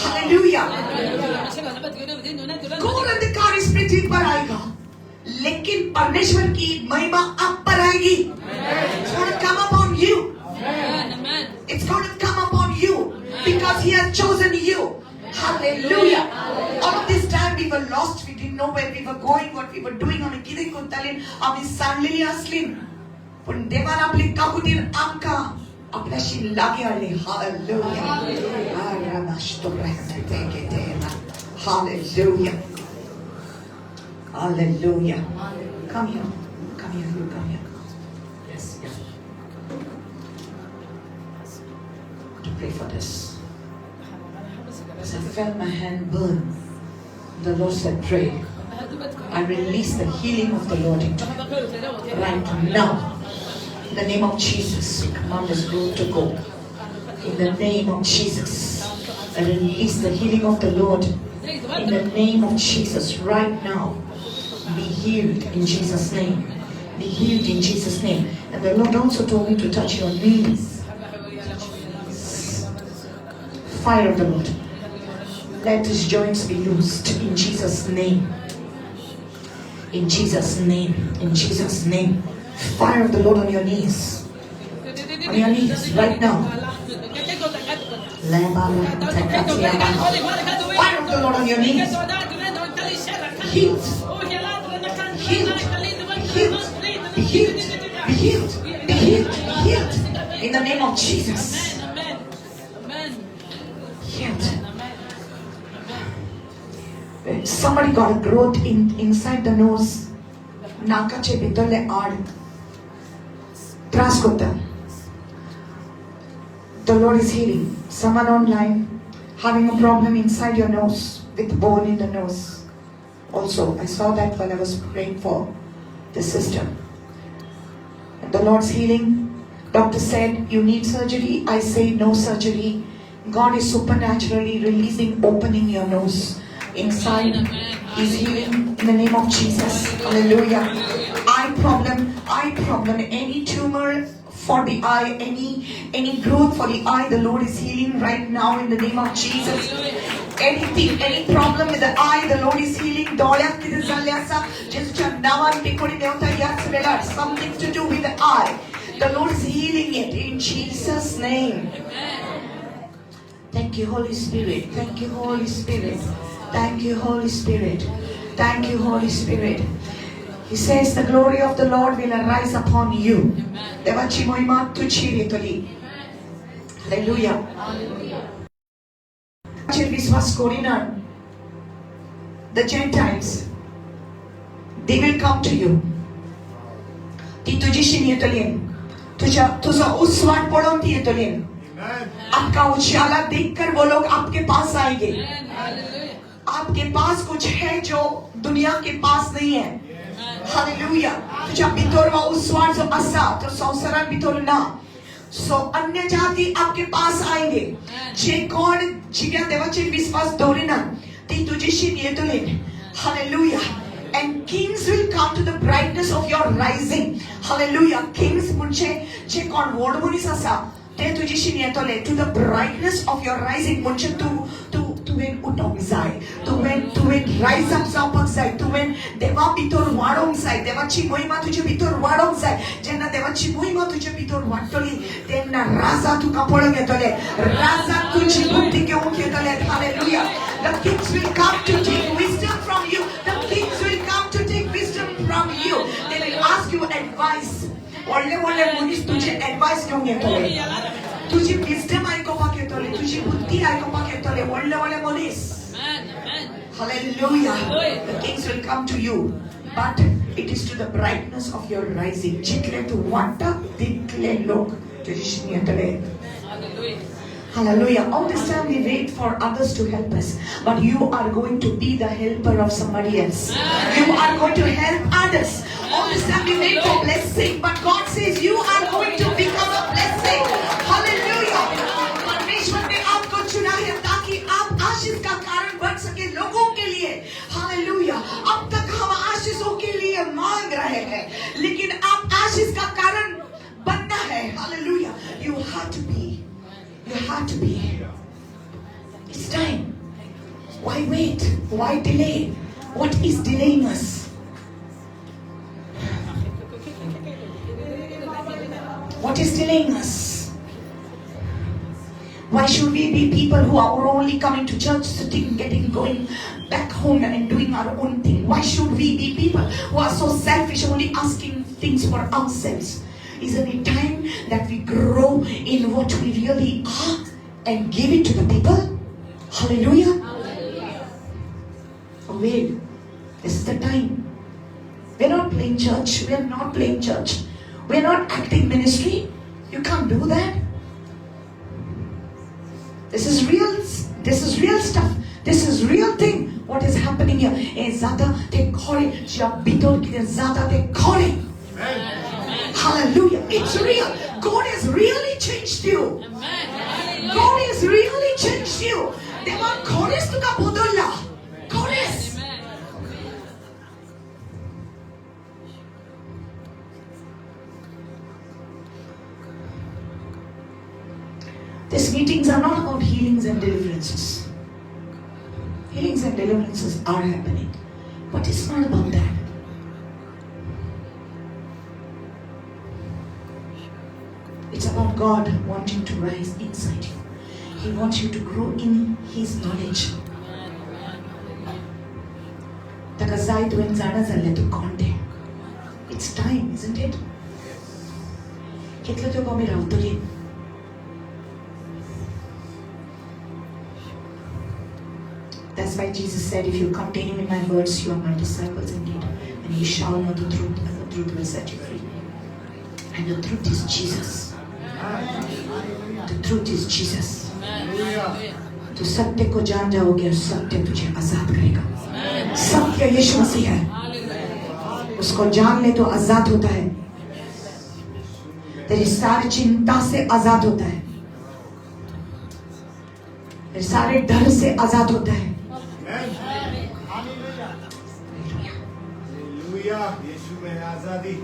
Hallelujah. घोर अंधकार इस पृथ्वी पर आएगा, लेकिन परमेश्वर की महिमा आप पर आएगी. It's going to come upon you. It's going to come upon you because He has chosen you. Hallelujah. All of this time we were lost. We didn't know where we were going, what we were doing. आम्ही कितें करतालीं, आम्ही सांडलेली आसलीं. पण देवान आपली काकुतीन आमकां आपल्याशी लागी हाडली. Hallelujah. Hallelujah. Hallelujah. Come here. Come here. You come here. Yes. Yeah. To pray for this. As I felt my hand burn, the Lord said, pray. I release the healing of the Lord into you right now. In the name of Jesus, we command this room to go. In the name of Jesus, I release the healing of the Lord. In the name of Jesus, right now, be healed in Jesus' name. Be healed in Jesus' name. And the Lord also told me to touch your knees. Fire of the Lord. Let His joints be loosed in Jesus' name. In Jesus' name. In Jesus' name. fire of the Lord on your knees. On your knees right now. Fire of the Lord on your knees. Healed. Healed. Healed. Be healed. Be healed. Be healed. Be healed. In the name of Jesus. Healed. Somebody got a growth inside the nose. Nakache bitole aad. Traskota. The Lord is healing. Someone online having a problem inside your nose with bone in the nose. Also, I saw that while I was praying for the sister. And the Lord's healing. Doctor said, you need surgery. I say no surgery. God is supernaturally releasing, opening your nose. Inside is healing in the name of Jesus. Hallelujah. Eye problem, any tumor for the eye, any growth for the eye, the Lord is healing right now in the name of Jesus. Anything, any problem with the eye, the Lord is healing. Something to do with the eye. The Lord is healing it in Jesus' name. Thank you, Holy Spirit. Thank you, Holy Spirit. Thank you, Holy Spirit. Thank you, Holy Spirit. He says the glory of the Lord will arise upon you. Hallelujah. The Gentiles, they will come to you. आपका उजाला देखकर वो लोग आपके पास आएंगे. आपके पास कुछ है जो दुनिया के पास नहीं है. हालेलुया. तुझा बितोरवा उस्वार जो असा तो संसारान बितोरना. सो अन्य जाति आपके पास आएंगे. जे कोण जिग्या देवाचे विश्वास दोरीना ती तुझीशी नियतुलेन. Hallelujah. And kings will come to the brightness of your rising. Hallelujah. Kings munche je kon word munis asa te tujishi nietole to the brightness of your rising munche to when utong zai to when rise up zapang zai to when deva bitor wadong zai deva chi moima tuje bitor wadong zai jenna deva chi moima tuje bitor watoli tenna raza tu kapolong etole raza tu chi buddhi ke unke etole. Hallelujah. The kings will come to take wisdom from you. The kings will come to take wisdom from you. They will ask you advice. Olle munis tujhe advice kyun घेतले? तुझी wisdom ऐकपा घेतले, तुझी बुद्धी ऐकपा घेतले. ओlle munis. Hallelujah. The kings will come to you, but it is to the brightness of your rising. जितले तू वाटा तितले लोक तुझी घेतले. Hallelujah. All this time we wait for others to help us, but you are going to be the helper of somebody else. You are going to help others. All this time we wait for blessing, but God says you are going to become a blessing. Hallelujah. परमेश्वर ने आपको चुना है ताकि आप आशीष का कारण बन सके लोगों के लिए. Hallelujah. अब तक हम आशीषों के लिए मांग रहे हैं, लेकिन आप आशीष का कारण बनना है. Hallelujah. You have to be. You have to be. It's time. Why wait? Why delay? What is delaying us? What is delaying us? Why should we be people who are only coming to church, sitting, going back home and doing our own thing? Why should we be people who are so selfish, only asking things for ourselves? Isn't it time that we grow in what we really are and give it to the people? Hallelujah. Oh wait, this is the time. We're not playing church. We're not playing church. We're not acting ministry. You can't do that. This is real. This is real stuff. This is real thing. What is happening here? Zada te kore, bitor ki zada te kore. Hallelujah. It's real. God has really changed you. God has really changed you. They want chorus to ka bodolla. Chorus. These meetings are not about healings and deliverances. Healings and deliverances are happening, but it's not about that. It's about God wanting to rise inside you. He wants you to grow in His knowledge. It's time, isn't it? That's why Jesus said, if you continue in my words, you are my disciples indeed. And you shall know the truth, and the truth will set you free. And the truth is Jesus. The truth is Jesus. तो सत्य को जान जाओगे और सत्य तुझे आजाद करेगा. सत्य यीशु मसीह है. उसको जान ले तो आजाद होता है. तेरी सारी चिंता से आजाद होता है. तेरे सारे डर से आजाद होता है. यीशु में आजादी.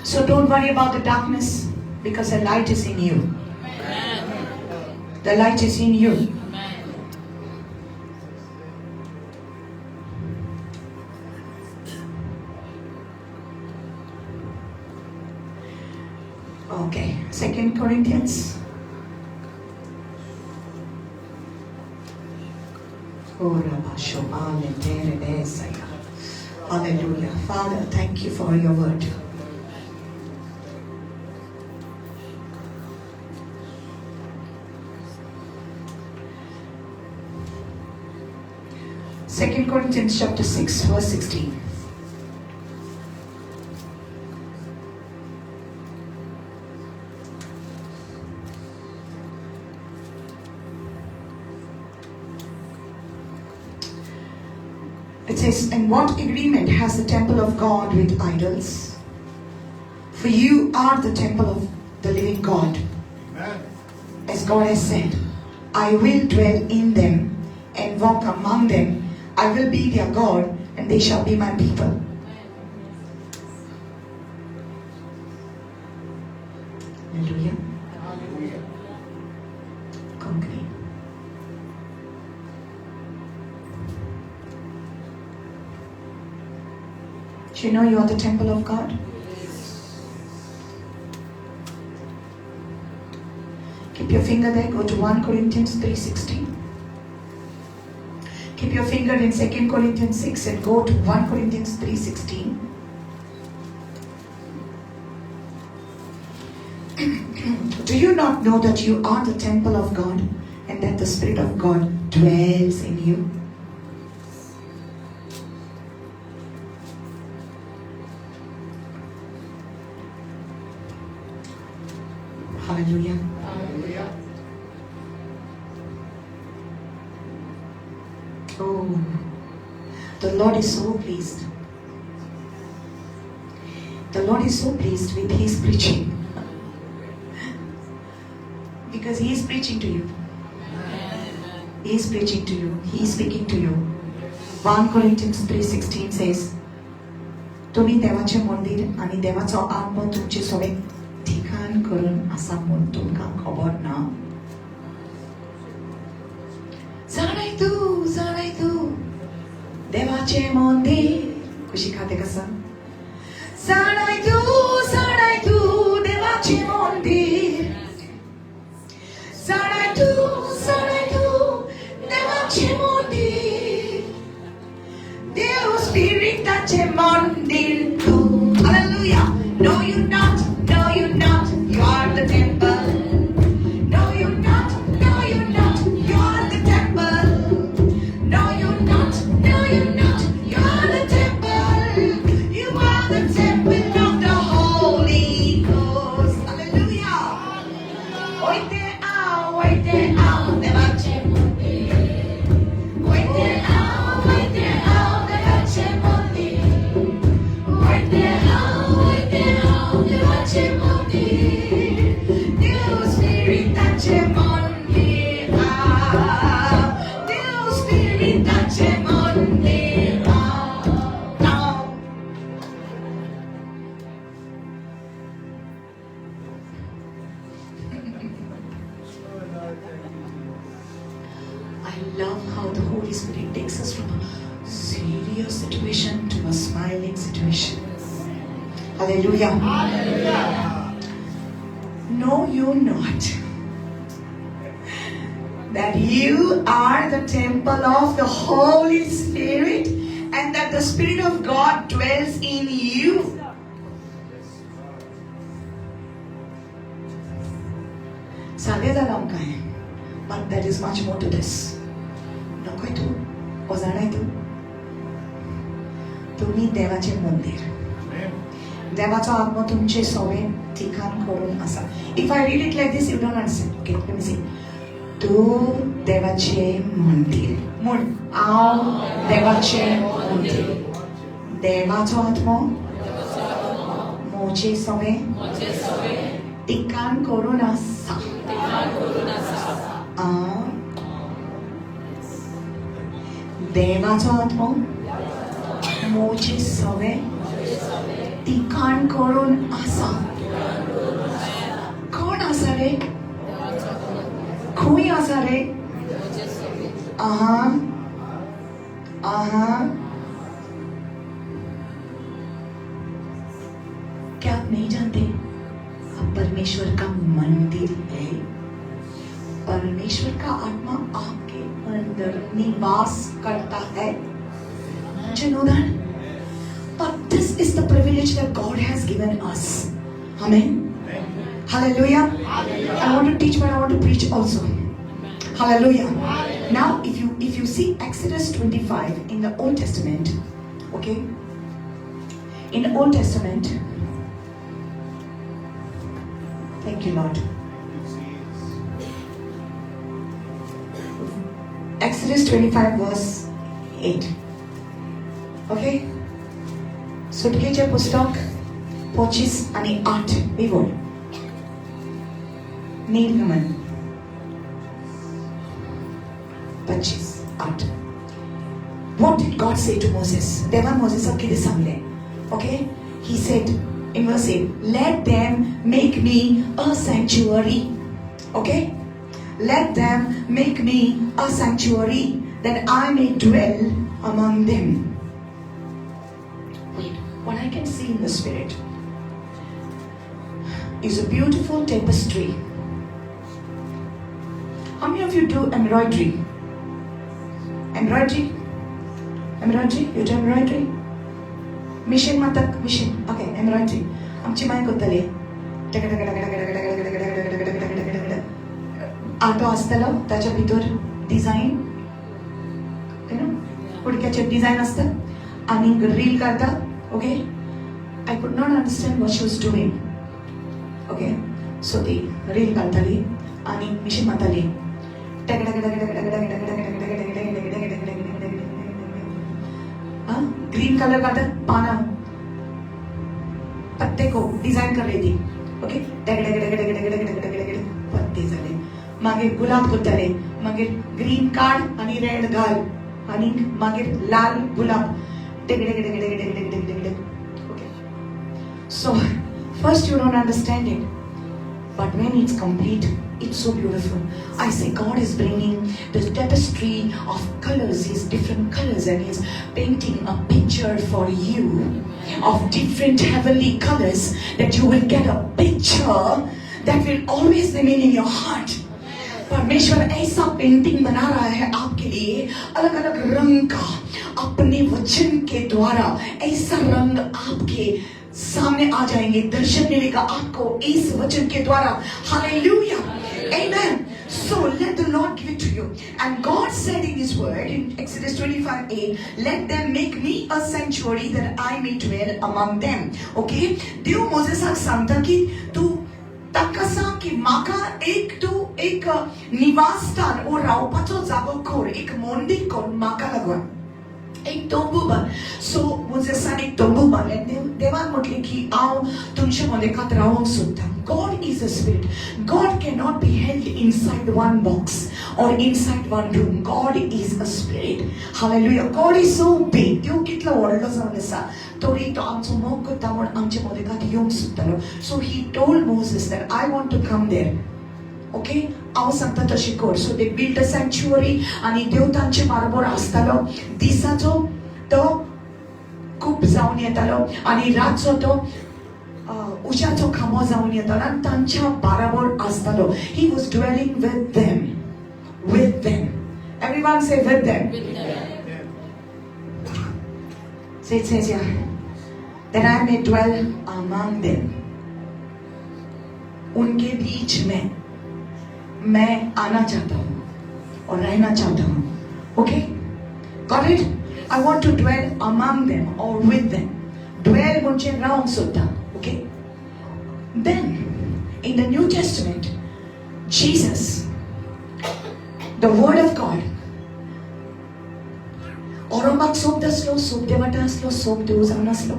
So don't worry about the darkness, because the light is in you. The light is in you. Okay, 2 Corinthians. Hallelujah. Father, thank you for your word. Second Corinthians chapter 6, verse 16. It says, and what agreement has the temple of God with idols? For you are the temple of the living God. Amen. As God has said, I will dwell in them and walk among them. I will be their God, and they shall be my people. Hallelujah. Concrete. Do you know you are the temple of God? Keep your finger there. Go to 1 Corinthians 3:16. Keep your finger in 2 Corinthians 6 and go to 1 Corinthians 3:16. Do you not know that you are the temple of God and that the Spirit of God dwells in you? Hallelujah. Hallelujah. Oh, the Lord is so pleased. The Lord is so pleased with His preaching. Because He is preaching to you. He is preaching to you. He is speaking to you. 1 Corinthians 3:16 says, तुम्ही देवाचे मंदिर आणि देवाचो आत्मा तुमचे सगळे ठिकाण करून असा म्हूण तुमकां खबर ना. जाणाय तू देवाचे मंदिर कशी खाते कसा. जाणाय तू देवाचे मंदिर. जाणाय तू देवाचे मंदिर. देव स्पिरिटाचे मंदिर तू. Hallelujah. No, you're not. You are the temple. No, you're not. You are the temple. No, you're not. You are the temple. You are the temple of the Holy Ghost. Hallelujah. Oite ao, devache mundir. Oite ao, devache mundir. I love how the Holy Spirit takes us from a serious situation to a smiling situation. Hallelujah. Know you not that you are the temple of the Holy Spirit and that the Spirit of God dwells in you. साधेदा नाम काय आहे, but there is much more to this. नकोय तू, ओझाडाय तू. तुम्ही देवाचे मंदिर. देवाचा आत्मा तुमचे सवय ठिकाण करून असा. If I read it like this, you don't understand. Okay, let me see. तू देवाचे मंदिर. म्हण, आव देवाचे मंदिर. देवाचा आत्मा मोचे सवय ठिकाण करून असा. देवाचा आत्मा मोचे सवय ठिकाण करून असा. कोण असा रे? कोई असा रे? क्या आप नहीं जानते आप परमेश्वर का मंदिर है? परमेश्वर का आत्मा आपके अंदर निवास करता है. Do you know that? But this is the privilege that God has given us. Amen. Hallelujah. I want to teach, but I want to preach also. Hallelujah. Now, if you see Exodus 25 in the Old Testament, okay? In the Old Testament, thank you, Lord. Exodus 25 verse 8. Okay? सुटकेचे पुस्तक 25 आणि 8 विवोल. निर्गमन 25 8. What did God say to Moses? देवा मोसेसक किती सांगले? Okay? He said in verse 8, let them make me a sanctuary. Okay? Let them make me a sanctuary that I may dwell among them. Wait, what I can see in the spirit is a beautiful tapestry. How many of you do embroidery? Embroidery? Embroidery? You do embroidery? Machine matak? Machine. Okay, embroidery. आमची माय कोत्तली. आटो असतलो त्याच्या भितर design उडक्याचे design असतात आणि रील करता. Okay, I could not understand what she was doing. Okay, so ती रील काढताली आणि मिशीन मारताली. ग्रीन कलर काढतात पाना पत्ते को डिझाईन कर रही थी. ओके, पत्ते झाले. मागीर गुलाब करताले, मागीर ग्रीन कार्ड आणि रेड घाल आणि मागीर लाल गुलाब. Okay. So first you don't understand it, but when it's complete, it's so beautiful. I say God is bringing the tapestry of colors, His different colors, and He's painting a picture for you of different heavenly colors, that you will get a picture that will always remain in your heart. परमेश्वर ऐसा painting बना रहा है आपके लिए, अलग अलग रंग का, अपने वचन के द्वारा ऐसा रंग आपके सामने आ जाएंगे. दर्शन मिलेगा आपको इस वचन के द्वारा. Hallelujah, amen. So let the Lord give it to you. And God said in His word in Exodus 25:8, let them make me a sanctuary that I may dwell among them. Okay, देव मोसेसाक सांगता की तू ताकसा की माका एक निवासस्थान ओ रावपाचो जागो खोर, एक मंदिर कोर माका लागून. एक तंबू बांद. सो मोसेसान एक तंबू बांदले. देवान म्हटले की हांव तुमचे मदेकात रावंक सोदता. God is a spirit. God cannot be held inside one box or inside one room. God is a spirit. Hallelujah. God is so big. देव कितलो व्हडलो जावन आसा. तरी तो आमचो मोग करता म्हूण आमचे मदेकात येवंक सोदतालो. So he told Moses that I want to come there. Okay? हांव सांगता तशें कर. सो दे बिल्ड अ सॅंक्च्युअरी आनी देव तांचे बरोबर आसतालो. दिसाचो तो खूब जावन येतालो आनी रातचो तो उज्याचो खांबो जावन येतालो आनी तांच्या बरोबर आसतालो. He was dwelling with them. With them. Everyone say with them. So it says here, that I may dwell among them. उनके बीच में मैं आना चाहता हूँ और रहना चाहता हूँ. Okay? Got it? I want to dwell among them or with them. Dwell म्हणजे रावंक सोदता. Okay? Then, in the New Testament, Jesus, the word of God, Oromak sobdaslo, sobdevataslo, sobdeuzanaslo.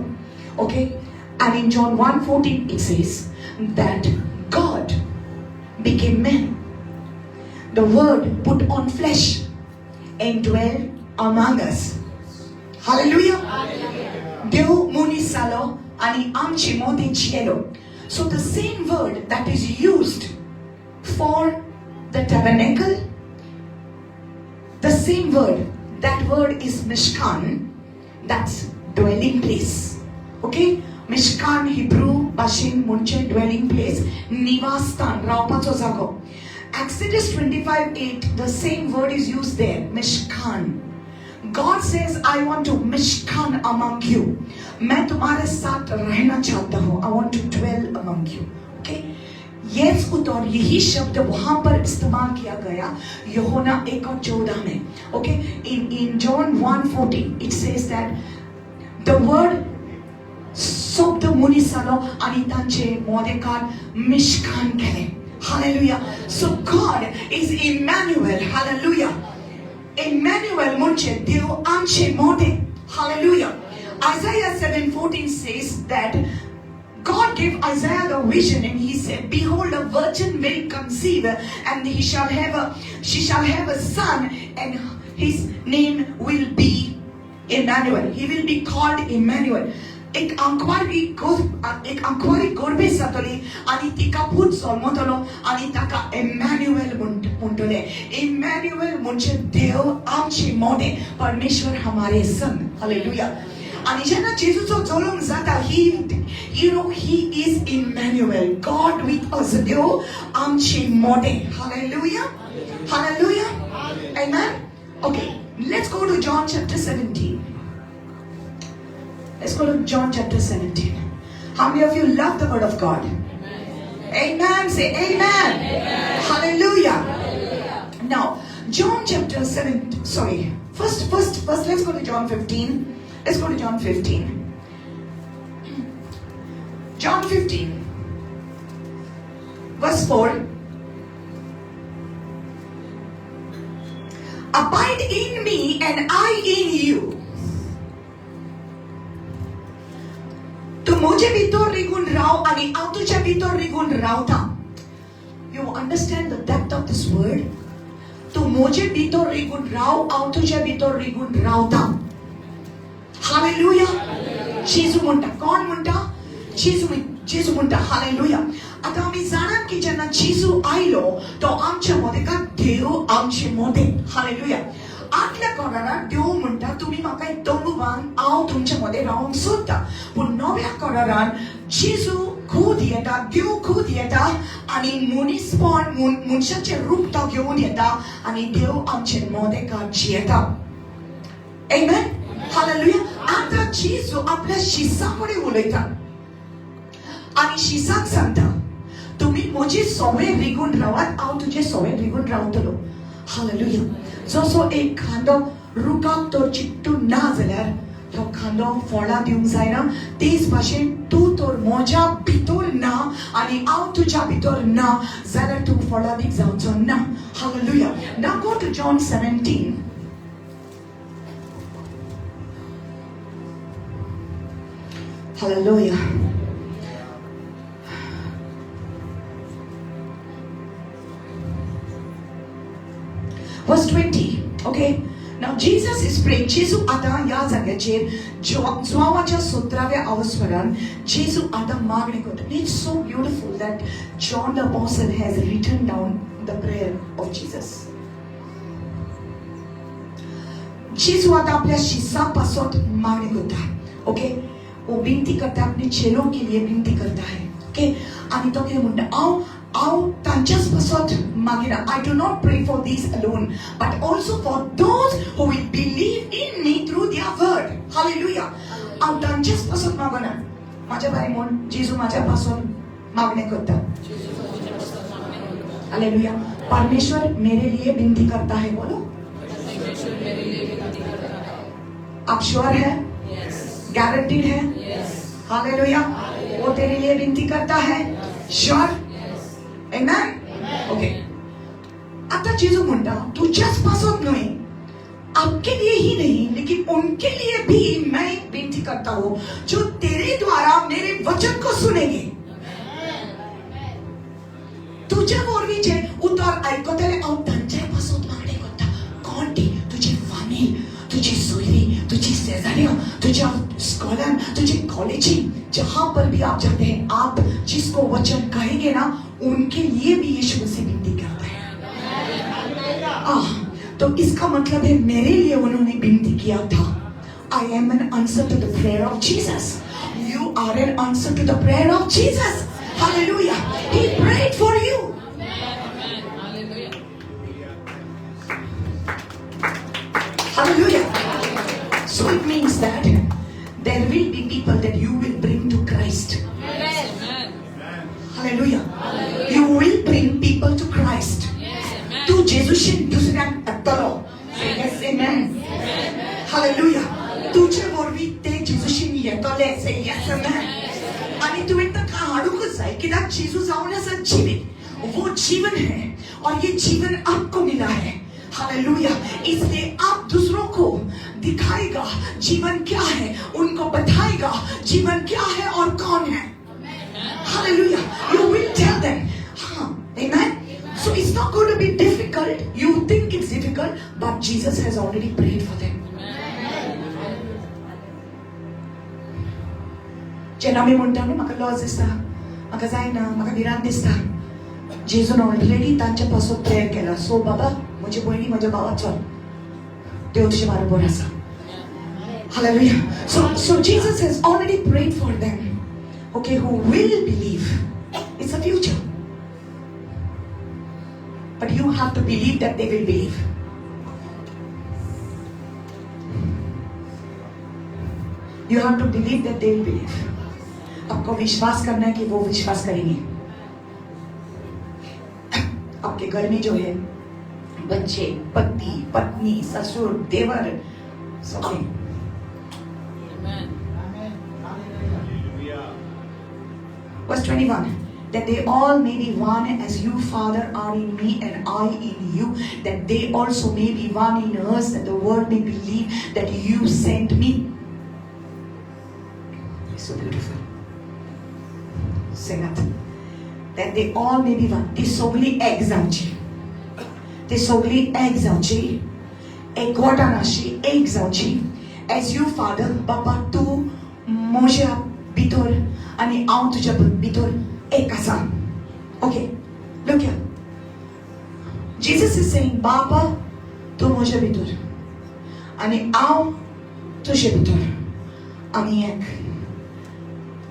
Okay? And in John 1:14 it says that God became man. The word put on flesh and dwelt among us. Hallelujah. Dev muni salo ani amchi modi chielo. So the same word that is used for the tabernacle, the same word, that word is Mishkan, that's dwelling place. Okay? Mishkan Hebrew Bashin Munche dwelling place, Nivastan, Raupacho Zago. Exodus 25:8, the same word is used there, Mishkan. God says, I want to Mishkan among you. मैं तुम्हारे साथ रहना चाहता हूँ. I want to dwell among you. Okay? Yes और यही शब्द वहां पर इस्तेमाल किया गया यूहन्ना 1:14 में. Okay, in John 1:14 it says that the word शब्द मुनिसालो आणि तांचे मोदेकार मिशकान केले. Hallelujah. So God is Emanuel. Hallelujah. Emanuel म्हणजे देव आमचे मोदे. Hallelujah. Isaiah 7:14 says that God gave Isaiah the vision and he said, behold, a virgin will conceive and she shall have a son and his name will be Emmanuel. He will be called Emmanuel. एक अंक्वारी गोरबे सातली आणि तिका पूत जल्मतलो आणि ताका Emanuel म्हणटले. Emanuel म्हणजे देव आमचे मोदे, परमेश्वर हमारे संग. हालेलुया. आणि जेन्ना जेजूचो जल्म जाता, he is Emmanuel, God with us. देव आमचे मोदे. Hallelujah. Hallelujah. Amen. Okay, let's go to John chapter 17. Let's go to John chapter 17. How many of you love the word of God? Amen. Say amen. Amen. Hallelujah. Hallelujah. Now, John chapter 7. Sorry. First, let's go to John 15. Let's go to John 15. John 15, verse 4. Abide in me and I in you. तू मुझे भीतर निघून राव आणि आव तुझ्या भीतर निघून रावता. You understand the depth of this word? तू मुझे भीतर निघून राव, आव तुझ्या भीतर निघून रावता. हालेलुया. जेजू म्हणटा. कोण म्हणटा? जेजू म्हणटा. हालेलुया. आता आम्ही जाणात की जेन्ना जेजू आयलो तो आमच्या मध्ये का देव आमचे मध्ये. हालेलुया. आतल्या करारात देव म्हणटा तुम्ही म्हाका तोंडुवान हांव तुमच्या मध्ये रावंक सोदता. पूण नव्या करारान जेजू खुद येता, देव खुद येता आणि मनीसपण मनशाचे रूप तो घेऊन येता आणि देव आमचे मध्ये का जियेता. आमेन. हालेलुया. आता जेजू आपल्या शिसाकडे उलयता आणि शिसाक सांगता तुम्ही म्हजी सवय रिगून रावात, हांव तुजे सवय रिगून रावतलो. हालेलुया. जसो एक खांदो रुखाक तो चिकटून ना जाल्यार तो खांदो फळां दिवंक जायना, तेच भाशेन तूं तर म्हज्या भितर ना आणि हांव तुज्या भितर ना जाल्यार तूं फळां दीक जावचो ना. Hallelujah. Now go to John 17. Hallelujah. Verse 20. Okay. Now Jesus is praying. जेजू आता या जाग्याचेर जोवाच्या 17व्या अवस्वरान जेजू आता मागणी करता. It's so beautiful that John the Apostle has written down the prayer of Jesus. जेजू आता आपल्या शिसापासून मागणे करता. ओके, वो विनती करता, अपने चेलों के लिए विनती करता है. ओके, आणि तो कितें म्हणटा, हांव तांच्याच पासून मागिना. I do not pray for these alone, but also for those who will believe in me through their word. Hallelujah. हांव तांच्याच पासून मागना. माझ्या बारे म्हण, जेजू माझ्या पासून मागणे करता. हालेलुया. परमेश्वर मेरे लिए विनती करता है. बोलो, आप श्योर है? गारंटीड है? हालेलुया. वो तेरे लिए विनती करता है. श्योर? आमेन. ओके, आता जेजू म्हणता तुझ्याच पासून नाही, आपके लिए ही नहीं लेकिन उनके लिए भी मैं विनती करता हूं जो तेरे द्वारा मेरे वचन को सुनेंगे. तुझ्या वरवीचे उतर ऐकतले हांव तांच्या पासून मागणे करता. कोण ती? तुझे फामील, तुझी सोयरी, तुझी शेजाऱ्या, तुझ्या स्कॉलर, तुझे कॉलेजी, जहां पर भी आप जाते हैं, आप जिसको वचन कहेंगे ना, उनके लिए भी यीशु से विनती करता है. तो इसका मतलब है मेरे लिए उन्होंने विनती किया था. I am an answer to the prayer of Jesus. You are an answer to the prayer of Jesus. Hallelujah. He prayed for you. Hallelujah. So it means that there will be people that you will bring to Christ. Hallelujah. You will bring people to Christ. तू जेजूशी दुसऱ्यांक हाडटलो. Yes, amen. Hallelujah. तुझे वरवीं ते जेजूशी येतले. Say yes, amen. आणि तू एक तक हाडूकच जाय, कित्याक जेजू जावन आसा जीवित. वो जीवन है और ये जीवन आपको मिला है. हालेलुया. इसलिए आप दूसरों को दिखाएगा जीवन क्या है, उनको बताएगा जीवन क्या है और कौन है. Hallelujah. You will tell them. हाँ, amen. So it's not going to be difficult. You think it's difficult, but Jesus has already prayed for them. जेन्ना आमी म्हणटा न्हू, म्हाका लॉस दिसता, म्हाका जायना, म्हाका भिरांत दिसता, जेजून ऑलरेडी तांच्या पासून प्रेयर केला. सो बाबा, म्हजी भयणी, म्हज्या भावा, चल, देव तुजे बरोबर आसा. Hallelujah. So Jesus has already prayed for them. Okay, who will believe. It's a future. But you have to believe that they will believe. You have to believe that they will believe. आपको विश्वास करना है कि वो विश्वास करेंगे. आपके घर में जो है, बच्चे, पति, पत्नी, ससुर, देवर, सब हैं. Verse 21. That they all may be one as you, Father, are in me and I in you, that they also may be one in us, that the world may believe that you sent me. It's so beautiful. Sing it. That they all may be one. They sogli exalci. They sogli exalci. Ekotanashi exalci. As you, Father, Papa, tu moja bitor ani out tuja bitor. Ekasa. Okay, look here. Jesus is saying, Baba, tu moja bitor. Ani ao tuja bitor. Ami ek.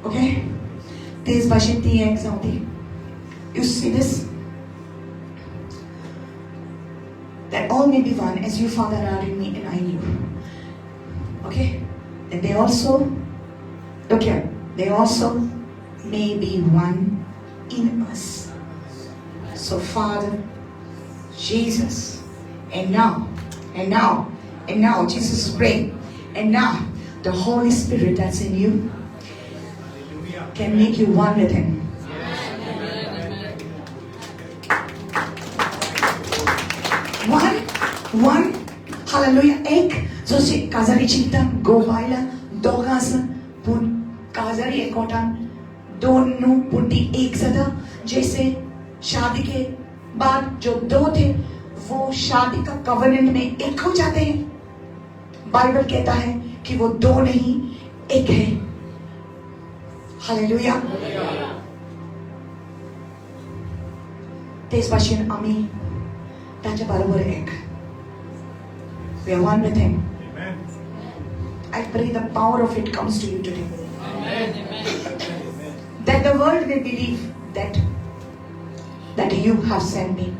Okay? This bashin ti ek zaudi. You see this? That all may be one as you, Father, are in me and I in you. Okay? And they also, look here, they also may be one in us. So Father, Jesus, and now, Jesus is praying, and now the Holy Spirit that's in you can make you one with Him. One, hallelujah, एक, जसे काजारी चिंतन गोवायला दोघांचं पण काजारी एकोटान दोन नु पुंडी एक सदा. जैसे शादी के बाद जो दो थे वो शादी का कवनेंट में एक हो जाते हैं. बाइबल कहता है कि वो दो नहीं एक है. हालेलुया. तेच भाशेन आम्ही त्याच्या बरोबर एक. We are one with him. Amen. I pray the power of it comes to you today. Amen. That the world may believe that you have sent me.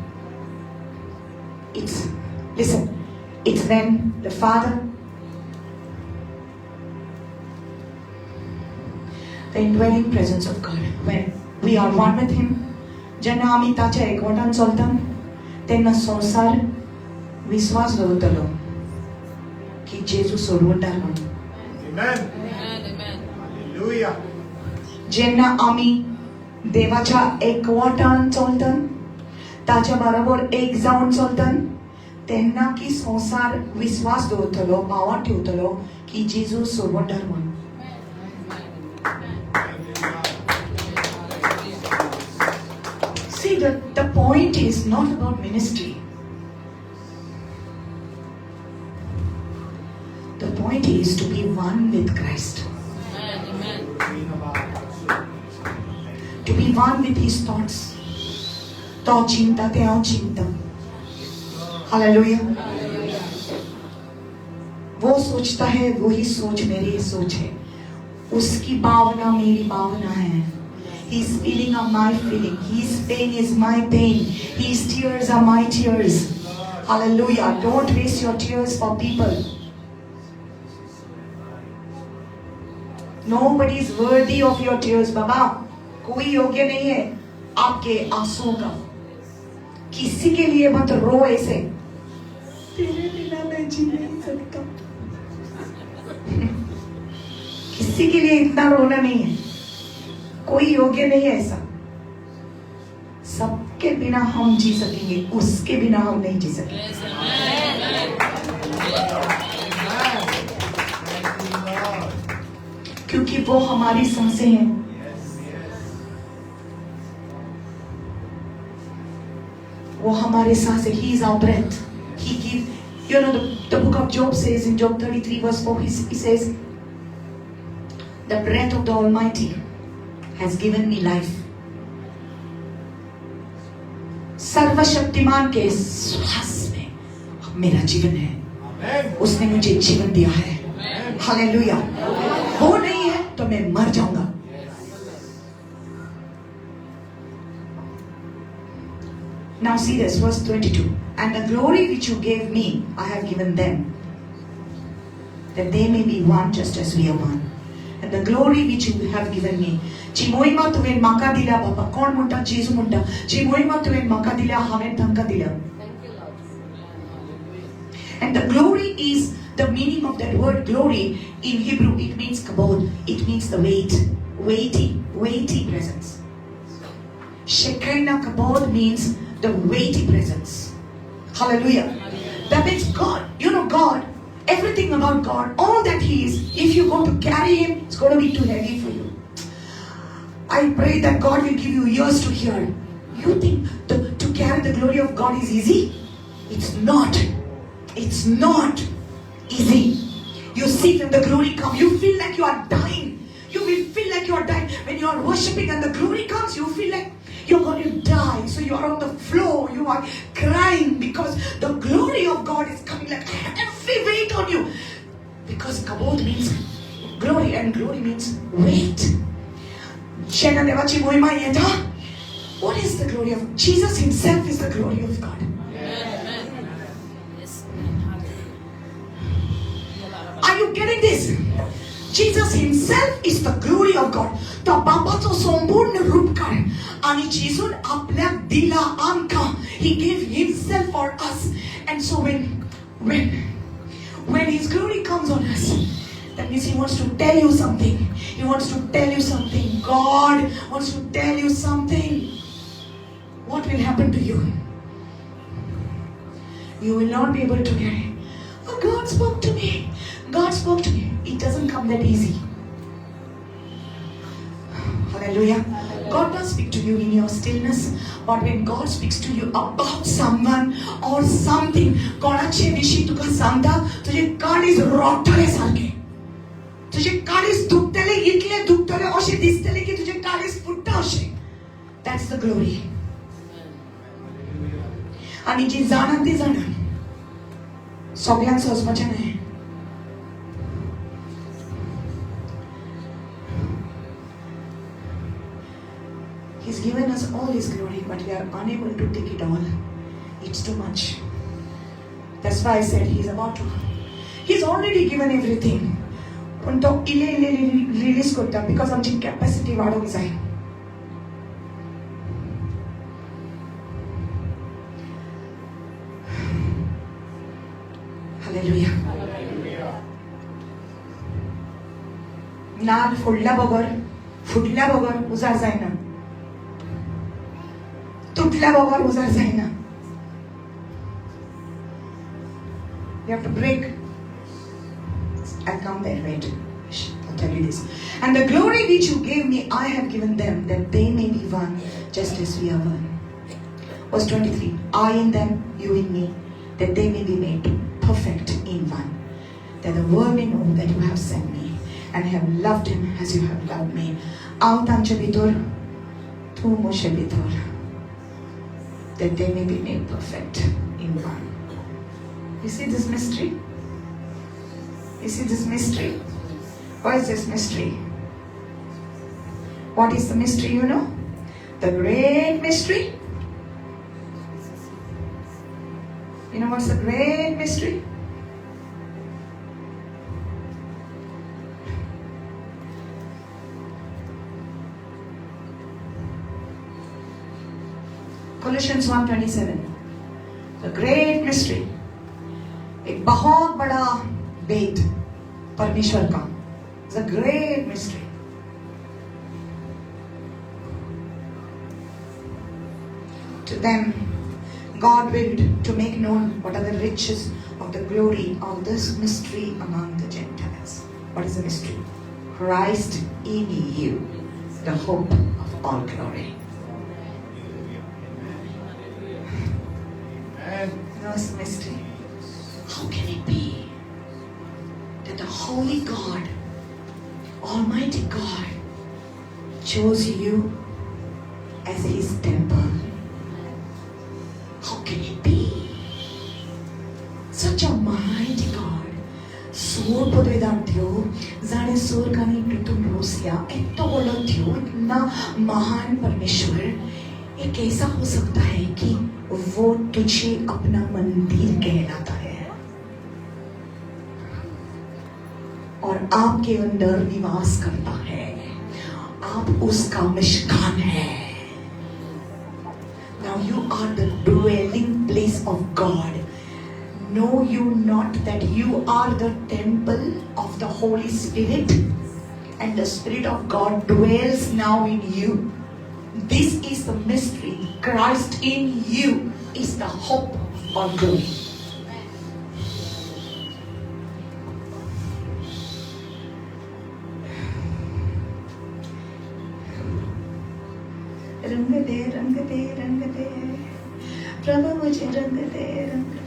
It's when the Father, the indwelling presence of God, when we are one with him, जेन्ना आम्ही ताच्या एकवटान चलतात तेन्ना संसार विश्वास दवरतलो की जेजू सोडवणार म्हणून. Amen. Hallelujah. जेन्ना आम्ही देवाच्या एकवटान चलतात ताच्या बरोबर एक जावन चलतात तेन्ना की संसार विश्वास दवरतलो भावान ठेवतलो की जेजू सोडवणार म्हणून. See, the point is not about ministry. The point is to be one with Christ. To be one with his thoughts. तो चिंता ते आओ चिंता. Hallelujah. वो सोचता है वही सोच मेरी सोच है. उसकी भावना मेरी भावना है. His feeling are my feeling. His pain is my pain. His tears are my tears. Hallelujah. Don't waste your tears for people. Nobody is worthy of your tears, Baba. कोई योग्य नहीं है आपके आंसुओं का. किसी के लिए मत रो ऐसे. तेरे बिना मैं जी नहीं सकता. किसी के लिए इतना रोना नहीं है. कोई योग्य नहीं है ऐसा. सबके बिना हम जी सकेंगे, उसके बिना हम नहीं जी सकेंगे. क्योंकि वो हमारी सांसें हैं. वो हमारे सांसें. He is our breath. He gives. You know the book of Job says in Job 33 verse 4. He says, "The breath of the Almighty has given me life." सर्वशक्तिमान के श्वास में मेरा जीवन है. Amen. उसने मुझे जीवन दिया है. हालेलुया. वो नहीं है तो मैं मर जाऊंगा. Now see this, verse 22. And the glory which you gave me, I have given them, that they may be one just as we are one. And the glory which you have given me. जी मोहिमा तुवें म्हाका दिल्या बाबा. कोण म्हणटा? जेजू म्हणटा जी मोहिमा तुवें म्हाका दिल्या हांवें तांकां दिल्या. And the glory is the meaning of that word glory in Hebrew. It means kabod. It means the weighty presence. Shekinah kabod means the weighty presence. Hallelujah. That means God. You know God. Everything about God, all that He is, if you go to carry Him, it's going to be too heavy for you. I pray that God will give you ears to hear. You think to carry the glory of God is easy? It's not. It's not easy. You see, when the glory comes, you feel like you are dying. You will feel like you are dying. When you are worshiping and the glory comes, you feel like you're going to die. So you are on the floor. You are crying because the glory of God is coming like heavy weight on you. Because kabod means glory and glory means weight. What is the glory of Jesus Himself? Is the glory of God. Are you getting this? Jesus Himself is the glory of God. तो बापाचो संपूर्ण रूप काढ आणि जेजून आपल्या दिला आमका. He gave Himself for us. And so when His glory comes on us, that means He wants to tell you something. He wants to tell you something. God wants to tell you something. What will happen to you? You will not be able to get it. Oh, God spoke to me. God spoke to me. It doesn't come that easy. Hallelujah. God does speak to you in your stillness, but when God speaks to you about someone or something, कोणाचे विषयी तुका सांगता, तुझे काळीज रोखतले सारखे. तुझे काळीज दुखतले इतले दुखतले अशे दिसतले की तुझे काळीज फुटता अशे. That's the glory. आणि जी जाणार ती जाणार. सगळ्यांक सोंसपाचें न्हय. He's given us all His glory, but we are unable to take it all. It's too much. That's why I said He's already given everything. पण तो इले रिलीज करता बिकॉज आमची कॅपॅसिटी वाढवूंक जाय. हालेलुया. नाल फोडल्या बगर फुटल्या बगर उजार जायना. तुटल्या बगर उजार जायना. You have to break. I'll come there, wait. I'll tell you this. And the glory which you gave me, I have given them, that they may be one, just as we are one. Verse 23. I in them, you in me, that they may be made perfect in one. That the world may know that you have sent me, and have loved him as you have loved me. Out तांचे भितर, तू मोशे भितर. That they may be made perfect in one. You see this mystery? You see this mystery? What is this mystery? What is the mystery, you know? The great mystery? You know what's the great mystery? Colossians 1:27. The great mystery. एक बहुत बड़ा भेद परमेश्वर का. It's a great mystery. To them, God willed to make known what are the riches of the glory of this mystery among the Gentiles. What is the mystery? Christ in you, the hope of all glory. No mystery. How can it be that the Holy God, Almighty God, chose you as His temple? How can it be? Such a mighty God. सोर पदवीदार थियो, जाने सोर कानी पृथुम रोसिया, इतना बड़ा थियो, इतना महान परमेश्वर, ये कैसा हो सकता है कि वो तुझे अपना मंदिर कहलाता है और आपके अंदर निवास करता है. आप उसका मिशकान है. Now you are the dwelling place of God. Know you not that you are the temple of the Holy Spirit, and the Spirit of God dwells now in you. This is the mystery. Christ in you is the hope of glory. रंग दे रंग दे रंग दे प्रभु मुझे रंग दे रंग दे.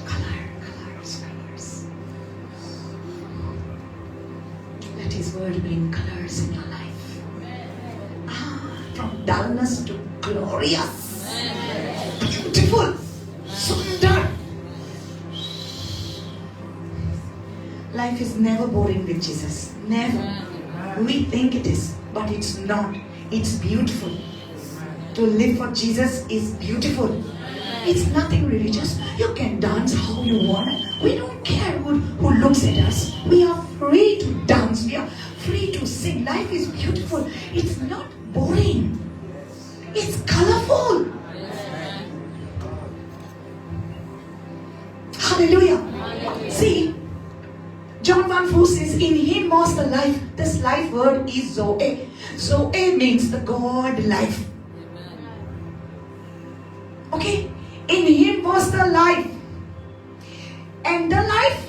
Colors. Let His word bring colors in your life. From dullness to glorious, beautiful, sundar. Life is never boring with Jesus. Never. We think it is, but it's not. It's beautiful. To live for Jesus is beautiful. It's nothing religious. You can dance how you want. We don't care who looks at us. We are free to dance. We are free to sing. Life is beautiful. It's not boring. It's colorful. Hallelujah. See, John 1:4 says, in Him was the life. This life word is Zoe. Zoe means the God life. Okay? In Him was the life. And the life,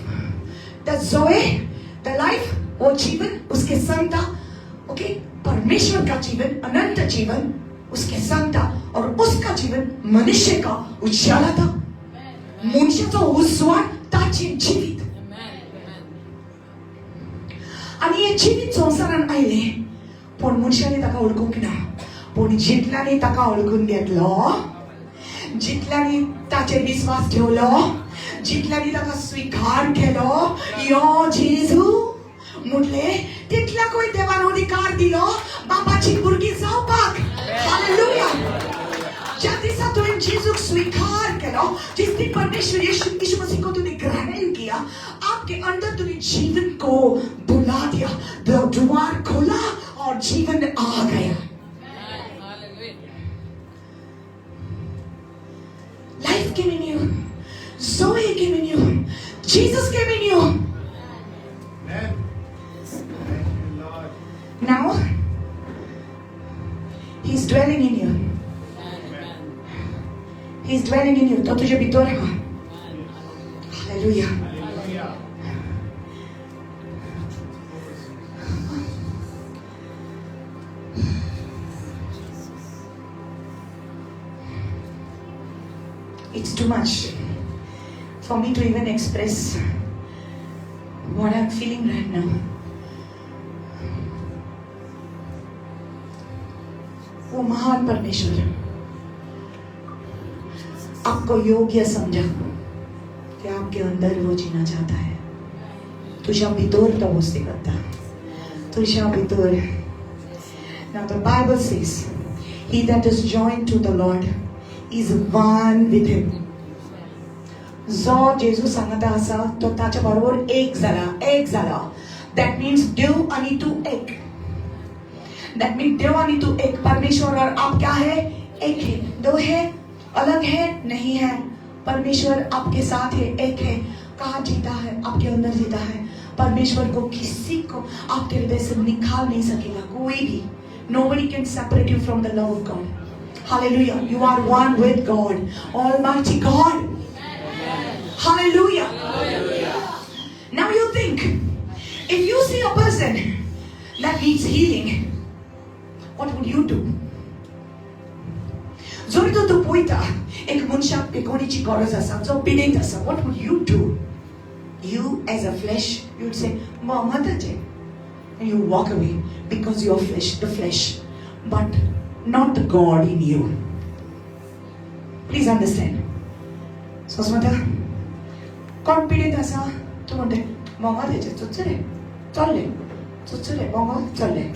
the Zoe, the life, वो जीवन उसके संग था. Okay? परमेश्वर का जीवन, अनंत जीवन उसके संग था. और उसका जीवन मनुष्य का उजाला था. मनुष्याचा उज्ज्वल ताचे जीवित. आणि हे जीवित संसारान आयले पण मनशाने ताका ओळखूंक ना. पण जितल्यानी ताका ओळखून घेतलो, जितल्यानी ताचेर विश्वास ठेवलो, जितल्यानी ताका स्वीकार केलो, यो जेजू म्हटले तितल्याकूय देवान अधिकार दिलो बापाची भुरगीं जावपाक. हालेलुया. ज्या दिसा तुवें जेजूक स्वीकार केलो, जिस दिन परमेश्वर यीशु मसीह को तूने ग्रहण किया, आपके अंदर तूने जीवन को बुला दिया, द्वार खोला और जीवन आ गया. Life came in you, Zoe came in you, Jesus came in you. Amen. Thank you, Lord. Now He's dwelling in you. He's dwelling in you. तो तुझे भीतर है. Hallelujah. Hallelujah. It's too much for me to even express what I'm feeling right now. वो महान परमेश्वर आपको योग्य समझा कि आपके अंदर वो जीना चाहता है. तुझ्या भितर तो वस्ती करता. तुझ्या भितर. Now the Bible says, he that is joined to the Lord is one with him. जो जेजू सांगता आसा तो ताच्या बरोबर एक जाला. That means देव आणि तू एक. That means देव आणि तू एक. परमेश्वर और आप क्या है? एक है. दो है, अलग है, नहीं है. परमेश्वर आपके साथ है, एक है. कहाँ जीता है? आपके अंदर जीता है. परमेश्वर को किसी को आपके हृदय से निकाल नहीं सकेगा, कोई भी. Nobody can separate you from the love of God. Hallelujah. You are one with God, Almighty God. Hallelujah. Now you think, if you see a person that needs healing, what would you do? जर तो तू पळयता एक मनशाक पेकोणीची गरज आसा, जो पिडेत आसा, what would you do? You as a flesh, you would say, "Mamaje," and you walk away because you are the flesh, but not the God in you. Please understand. So समजा कोण पिडेत आसा, तू म्हणते "ममाजे चुचरे चलले, चुचरे ममा चलले."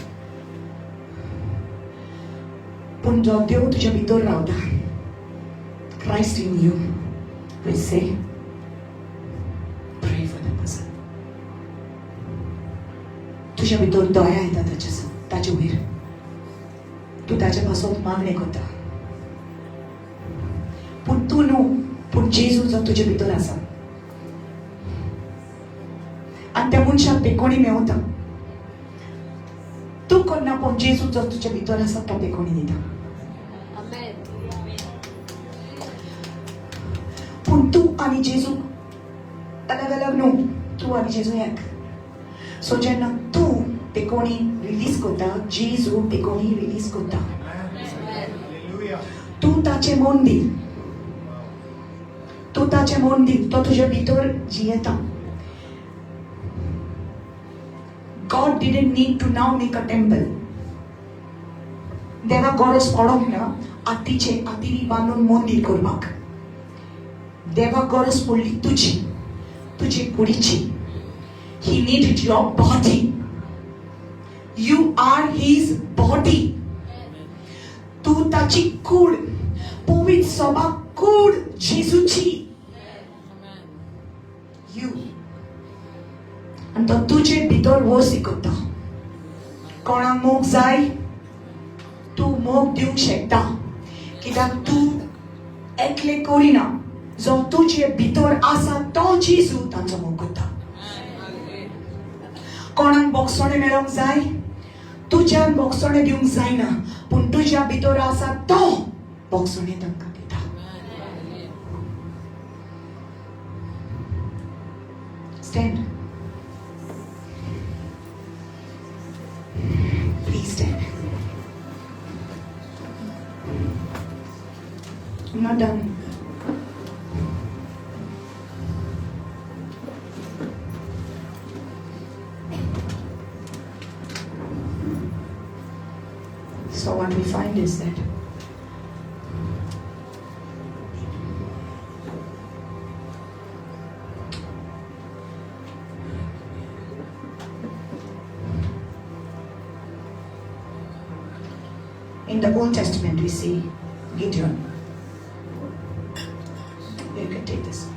पण जो देव तुझ्या भितर रावता, Christ in you will say, pray for that person. तुझ्या भितर दया येता ताचे वयर. तू ताचे पासून मागणे करता. पण तू न्हू, पण जेजू जो तुझे भितर आसा. आनी त्या मनशाक पेकोणी मेवता. तू करना, पण जेजू जो तुझे भितर आसा तो पेकोणी दिता. पण तू आणि जेजू अलग अलग न्हू. तू आणि जेजू एक. सो जेन्ना तू पेकोणी रिलीज करता, जेजू पेकोणी रिलीज करता. Hallelujah. तू ताचे मन दी. तू ताचे मन दी. तो तुझ्या भितर जियेता. God didn't need to now make a temple. देवा गरज पडोंक ना आतीनी बांदून मंदिर करपाक. देवा गरज पडली तुझी कुडीची. He needed your body. You are his body. तू ताची कूड, पवित्र सभा कूड जेजूची. You. आणि तो तुझे भितर वसी करता. कोणाक मोग जाय, तू मोग दिवंक शकता. कित्याक तू एकले करिना. जो तुझे भितर आसा तो जेजू तांचो मोग करता. कोणाक बोगसोणे मेळोंक जाय, तुज्यान बोगसोणे दिवंक जायना, पूण तुज्या भितर आसा तो बोगसोणे तांकां दिता. Stand. Please stand. I'm not done. So what we find point is that in the Old Testament we see Gideon. You can take this.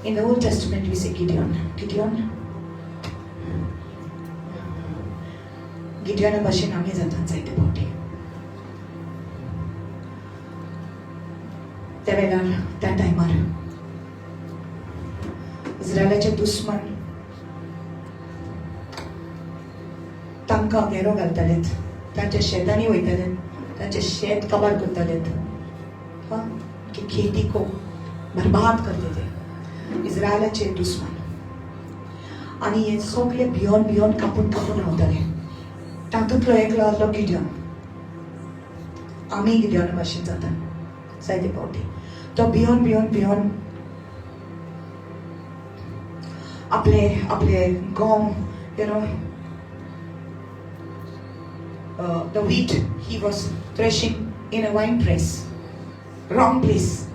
In the Old Testament we see Gideon. Gideon भाशेन आम्ही जातात जायते फावटी. त्या वेळार त्या टायमार इस्रायलाचे दुश्मन तांकां घेरो घालतालेत, तांच्या शेतांनी वयताले, तांचे शेत काबार करतालेत, की खेती को बर्बाद करते थे इस्रायलाचे दुश्मन. आणि हे सगळे भियोन कापून रावताले. तातूंतलो एकलो आसलो गिडियोन. आमी गिडियोना भाशेन जातात जायते फावटी. तो भियोन आपले गॉम, the wheat he was threshing in a wine press. Wrong place.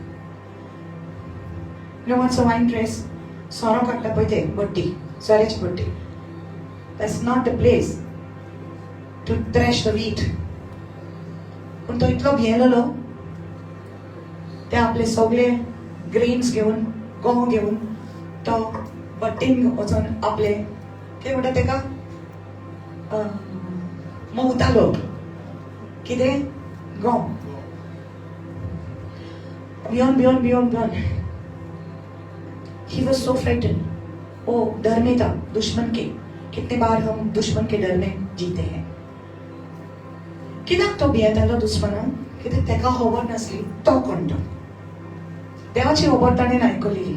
You know what's a wine press? Soro katta poite botti, sorachi botti. That's not the place to thresh the wheat. पण तो इतलो भियेलो ते आपले सगळे grains घेवन, गहू घेवन तो बट्टीन वचून आपले कितें म्हणटा तेका मवतालो. कितें गहू भियोन. He was so frightened. वो डर में था दुश्मन के. कितने बार हम दुश्मन के डर में जीते हैं. कित्याक तो भियेतालो दुश्मनाक? कित्याक तेका खबर नासली तो कोण तो. देवाची खबर ताणें आयकलेली,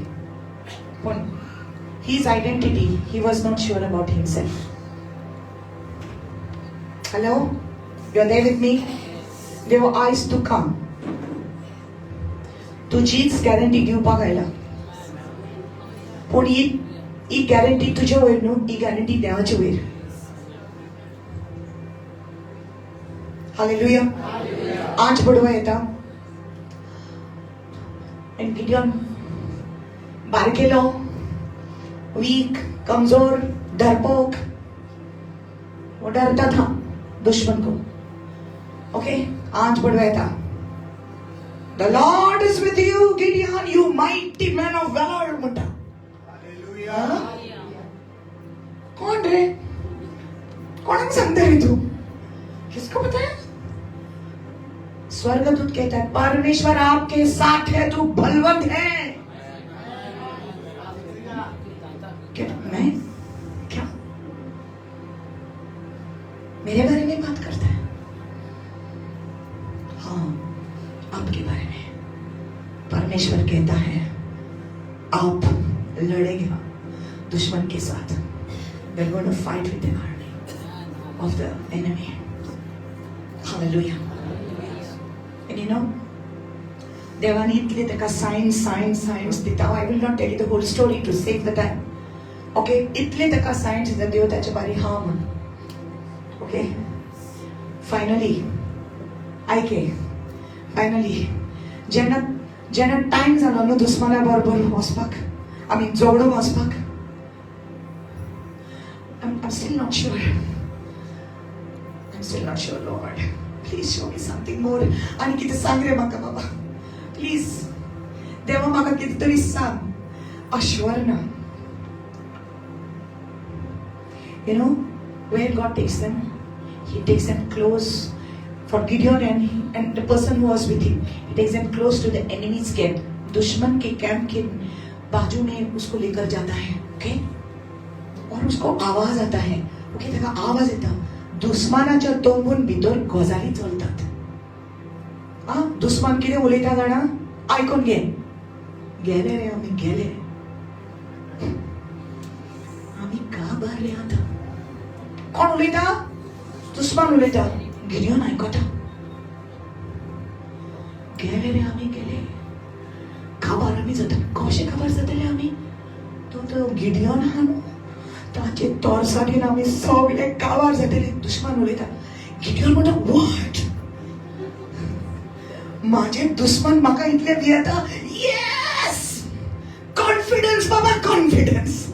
पूण his identity he was not sure about himself. Hello? You are there with me? There were eyes to come. तुझीच गॅरंटी दिवपाक आयला. पूण ही गॅरंटी तुजे वयर न्हू, ही गॅरंटी देवाचे वयर. हालेलुया. आंच बडवा येता. एंड गिडियोन बारकेलो, वीक, कमजोर, डरपोक, वो डरता था दुश्मन को. ओके, आंच बडवा येता. The Lord is with you, Gideon, you mighty man of valor. म्हणटा. Hallelujah. कौन रे? कौन सांगता रे तू? किसको पता है? स्वर्गदूत कहता है परमेश्वर आपके साथ है, तू बलवंत है. क्या मैं क्या मेरे बारे में बात करता है? हाँ, आपके बारे में. परमेश्वर कहता है आप लड़ेंगे दुश्मन के साथ. We're going to fight with the army of the enemy. Hallelujah. And you know, देवानी इतले तेका signs दिता. I will not tell you the whole story to save the time. Okay, इतले तेका signs दिता देव त्याच्या बारी हा म्हण. Okay, finally जेन्ना टाइम जालो न्हू दुश्मना बरोबर वचपाक, आमी जोडून वचपाक, I'm still not sure. Lord. Please show me something more. आणि कितें सांग रे म्हाका बाबा. Please. देवा म्हाका कितें तरी सांग. अश्वर ना. You know where God takes them? He takes them close. For Gideon and the person who was with him, he takes them close to the enemy's camp. दुश्मन के कैंप के बाजू में उसको लेकर जाता है. Okay? और उसको आवाज आता है. ओके, तेका आवाज येता. दुश्मनाच्या तोंडून भितर गजाली चलतात. दुश्मन कितें उलयता जाणा? आयकून घे. गेले रे आमी गेले. आमी काबार रे आतां. कोण उलयता? दुश्मन उलयता. गिडियोन आयकता. गेले रे आमी गेले. काबार आमी जाता. कशें काबार जातले आमी? तो गिडियोन आहा न्हू. ताचे तोरसाटीन आमी सगळे काबार जातले दुश्मन उलयता गिडियोन म्हणटा वॉट माझे दुश्मन म्हाका इतले भियेता येस कॉन्फिडन्स बाबा confidence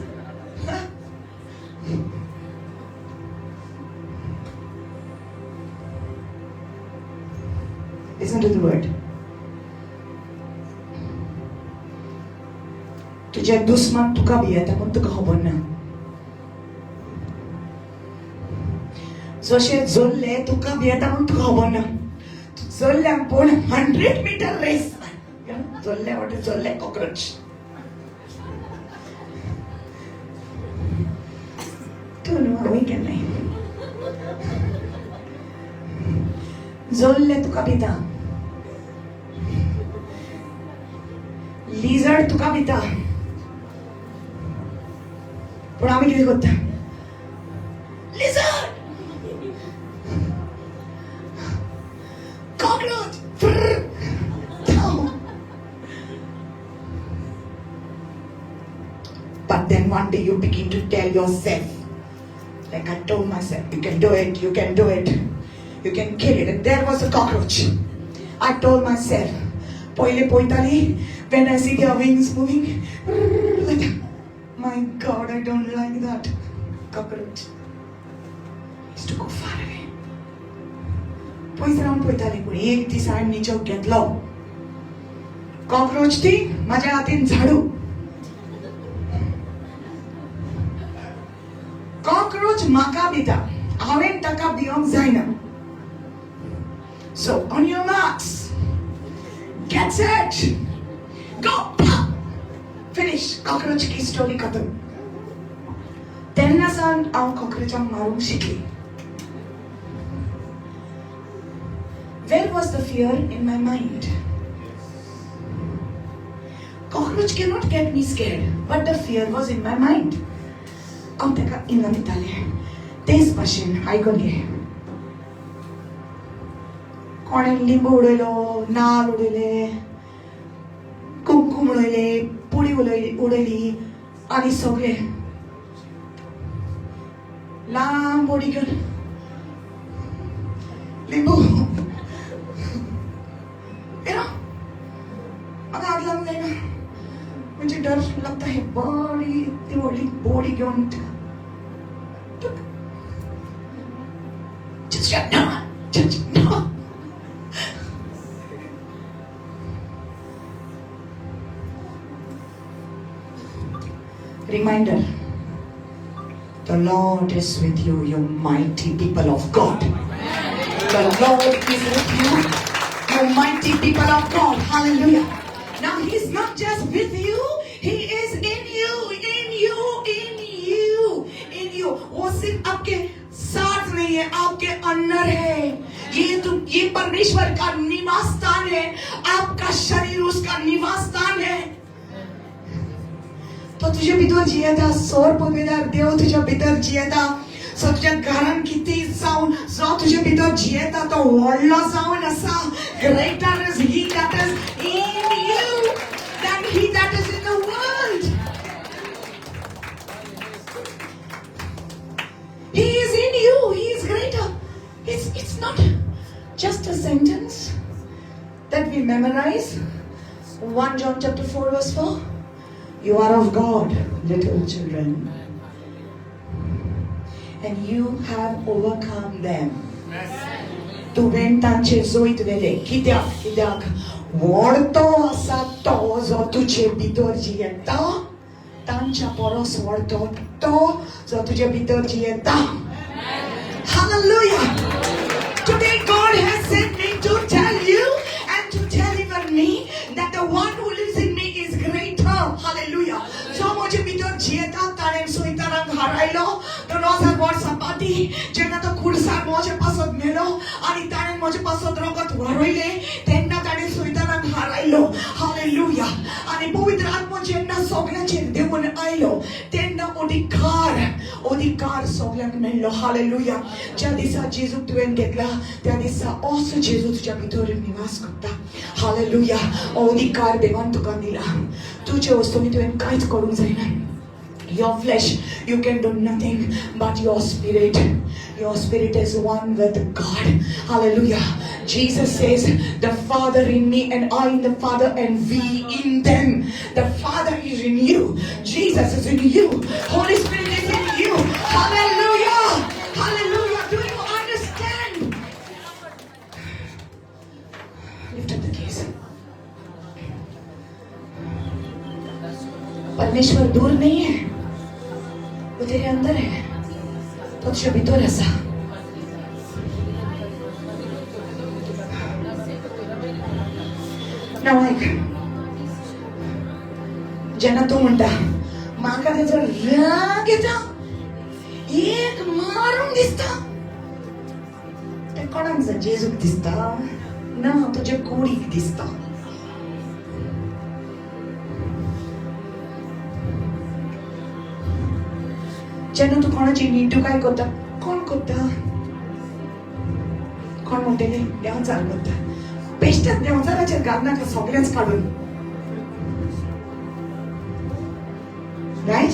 Listen to the word. तुझे दुश्मन तुका भियेता पण तुका खबर ना जशे जोल्ले तुका भियेता पण तुका खबर ना जोल्ल्यांक पण 100 मीटर रेस जोल्ले वाटे जोल्ले कॉकरोच तू न्हू हांवूय केन्नाय जोल्ले तुका भिता लिझर्ड तुका भिता पण आमी कितें करता lizard cockroach but then one day you begin to tell yourself like I told myself you can do it you can do it you can kill it and there was a cockroach I told myself पहिले पोयताली when I see their wings moving like my God I don't like that cockroach used to go far away पयस रावन पयताली पूण एक दीस हांवें निजो घेतलो cockroach ती म्हाज्या हातीन झाडू कॉकरोच म्हाका भिता हांवें ताका भिवंक जायना so on your marks get set go finish cockroach की स्टोरी खत्म तेन्ना सावन हांव कॉकरोचांक मारूंक शिकली where was the fear in my mind cockroach cannot get me scared but the fear was in my mind हांव ताका इंगा दितालें तेच भाशेन आयकून घे कोणें लिंबू उडयलो नाल उडयले कुमकुम उडयले पुडी उडयली आनी सगळे लांब बोडी घेवन लिंबू म्हाका हात लावंक जायना म्हणजे डर लागता हे बरी ती व्हडली बोडी घेवन Reminder, the Lord is with you, you mighty people of God. The Lord is with you, you mighty people of God. Hallelujah. Now He's not just with you, He is in you, in you, in you, in you. वो सिर्फ आपके साथ नहीं है, आपके अंदर है. ये परमेश्वर का निवास स्थान है. आपका शरीर उसका निवास स्थान है. तो तुझ्या भितर जियेता सोर पवित्र देव तुझ्या भितर जियेता सो तुझ्या घरान किती जावन जो तुझ्या भितर जियेता तो व्हडलो जावन आसा greater is he that is in you than he that is in the world he is in you he is greater it's not just a sentence that we memorize 1 John chapter 4 verse 4 You are of God, little children, and you have overcome them. तुवें तांचे जोईत वेले कित्याक व्हडतो आसा तो जो तुजे भितर जियेता तांच्या परस व्हडतो तो जो तुजे भितर जियेता Hallelujah. Today God has sent me to tell you and to tell even me that the one who lives in me is greater. Hallelujah. जो मुझे भितर जियेता ताणें सोयतारांक हारायलो तो 2000 वर्सां जेन्ना तो खुर्सार म्हजे पासत मेलो आनी ताणें म्हजे पासत रगत वारयले तेन्ना ताणें सोयतारांक हारायलो हालेलुया आनी पवित्र आत्मा जेन्ना सगळ्यांचेर देवून आयलो तेन्ना अधिकार सगळ्यांक मेळ्ळो हालेलुया ज्या दिसा जेजूक तुवें घेतला त्या दिसा असो जेजू तुज्या भितर निवास करता हालेलुया अधिकार देवान तुका दिला तुजे वस्तूंनी तुवें कांयच करूंक जायना Your flesh, you can do nothing, but your spirit is one with God. Hallelujah. Jesus says, the Father in me and I in the Father and we in them. The Father is in you. Jesus is in you. Holy Spirit is in you. Hallelujah. Hallelujah. Do you understand? Lift up the case. परमेश्वर दूर नहीं है, वो तेरे अंदर है, तो तुझे भीतर ऐसा. Now ऐक, ज्यांना तू म्हणता माका त्याचा राग येता, एक मारून दिसता, ते कोणाचा जेजूक दिसता ना तुझ्या कुडीक दिसता. जेन्ना तू कोणाची नीटू काय करता, कोण करता, कोण म्हणटले देवचार करता, बेश्टेच देवचाराचेर घालनाका सगळेंच काडून. रायट?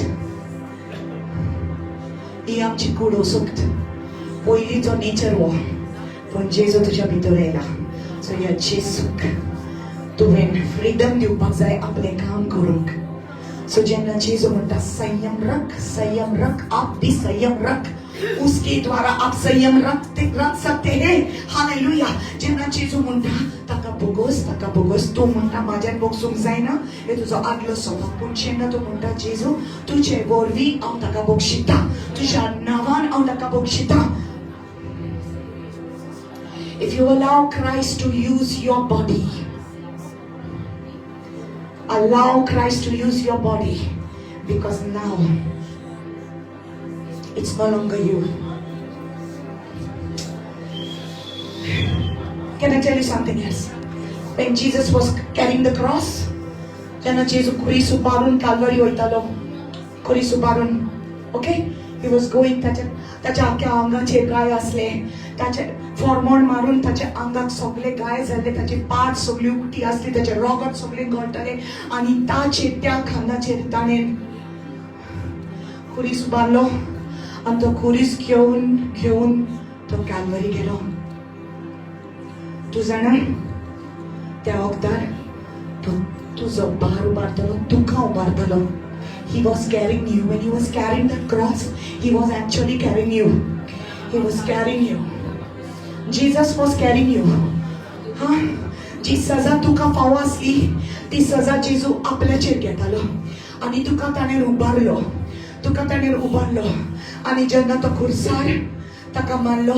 ही आमची कूड वसूंक पयलींचो नेचर हो, पूण जेजू तुज्या भितर येयला. सो ह्या जेजूक तुवें फ्रीडम दिवपाक जाय आपलें काम करूंक. सो जेन्ना जेजू म्हणटा संयम रख, आप भी संयम रख, उसके द्वारा आप संयम रख सकते हैं. हालेलुया. जेन्ना जेजू म्हणटा ताका बोगोस तू म्हणटा म्हाज्यान बोगसूंक जायना, हे तुजो आदलो स्वभाव. पूण जेन्ना तू म्हणटा जेजू तुजे वरवीं हांव ताका बोगशिता, तुज्या नांवान हांव ताका बोगशिता. If you allow Christ to use your body, allow Christ to use your body, because now it's no longer you. Can I tell you something else? When Jesus was carrying the cross, जेन्ना जेजू कुरिसू बारून काल्वरी वयतालो, कुरिसू Barun, okay? He was going, ताच्या आख्या आंगाचेर गाय आसले, ताचे फॉर्मोन मारून ताच्या आंगाक सगळे गाय जाल्ले, ताचे पाट सगळी उक्ती आसली, ताचे रोगट सगळे गळटले, आनी त्या खांदाचेर ताणें खुरीस उबारलो, आनी तो खुरीस घेवन तो कॅल्वरी गेलो. तूं जाणा त्या वखदार तो तुजो भार उबारतलो, तुका उबारतलो. He was carrying you. When he was carrying that cross, he was actually carrying you. He was carrying you. Jesus was carrying you. जी सजा तुका फावो आसली, ती सजा जेजू आपल्याचेर घेतालो, आनी तुका ताणें उबारलो, आनी जेन्ना तो खुर्सार ताका मारलो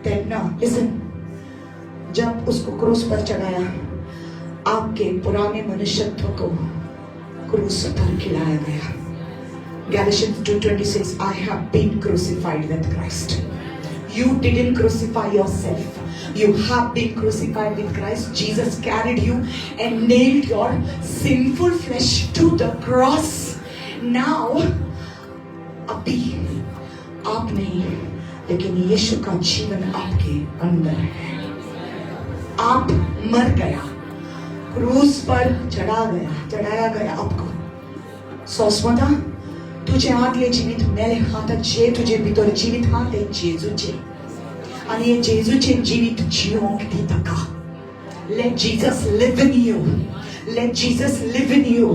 तेन्ना, लिसन, जब उसको क्रूस पर चढ़ाया, आपके पुराने मनुष्यत्व को क्रूस पर खिलाया गया. Galatians 2:26, I have been crucified with Christ. You didn't crucify yourself. You have been crucified with Christ. Jesus carried you and nailed your sinful flesh to the cross. Now, अभी आप नहीं, लेकिन यीशु का जीवन आपके अंदर है. आप मर गया, क्रूस पर चढ़ाया गया आपको. सोस्मता तुझे आतले जिवीत मेले हातात जे तुझे भितर जिवीत हा ते जेजूचे, आणि हे जेजूचे जिवीत जिवंक दी ताका. Let Jesus live in you. Let Jesus live in you.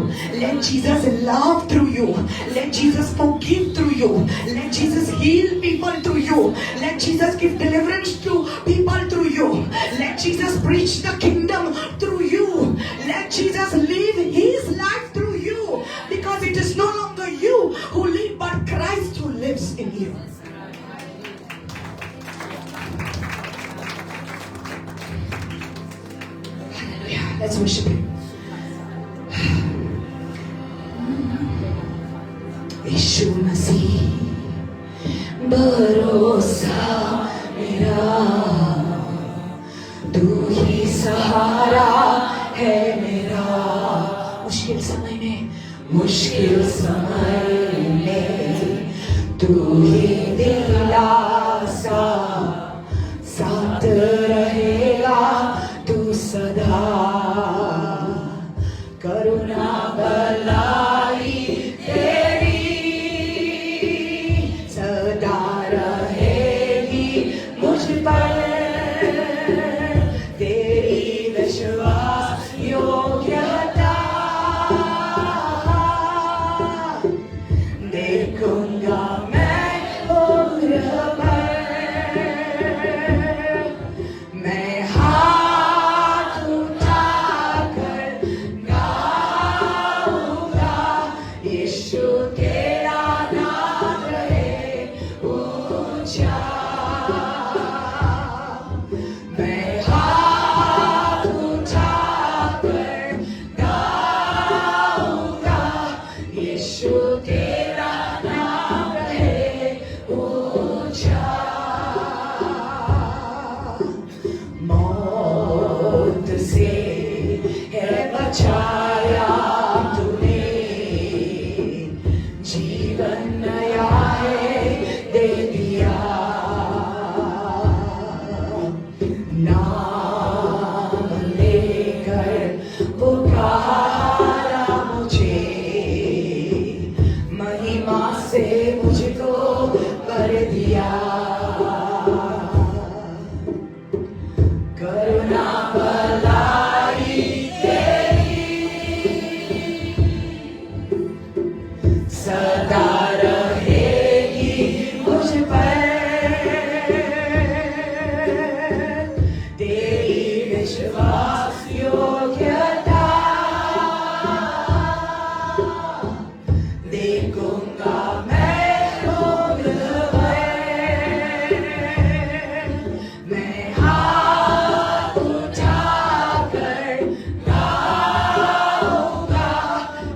Let Jesus love through you. Let Jesus forgive through you. Let Jesus heal people through you. Let Jesus give deliverance to people through you. Let Jesus preach the kingdom through you. Let Jesus live his life through you. Because it is no longer you who live, but Christ who lives in you. Hallelujah. Let's worship him. यीशु मसीह भरोसा मेरा, तू ही सहारा है मेरा. मुश्किल समय में तू ही दिलासा, साथ रहेगा तू सदा. करुणा भलाई तेरी पर तेरी विश्वास योग्यता देखूंगा मैं उम्र भर मैं हाथ उठाकर गाऊंगा यीशु तेरा नाम रहे ऊंचा मैं हाथ उठाकर गाऊंगा यीशु तेरा नाम रहे ऊंचा मौत से है बचाया तूने जीवन नया है दे दिया नाम लेकर पुकारा मुझे महिमा से मुझको कर दिया करुणा भलाई तेरी सदा रहेगी मुझ पर तेरी विश्वास योग्यता देखूंगा मैं उम्र भर मैं हाथ उठाकर गाऊंगा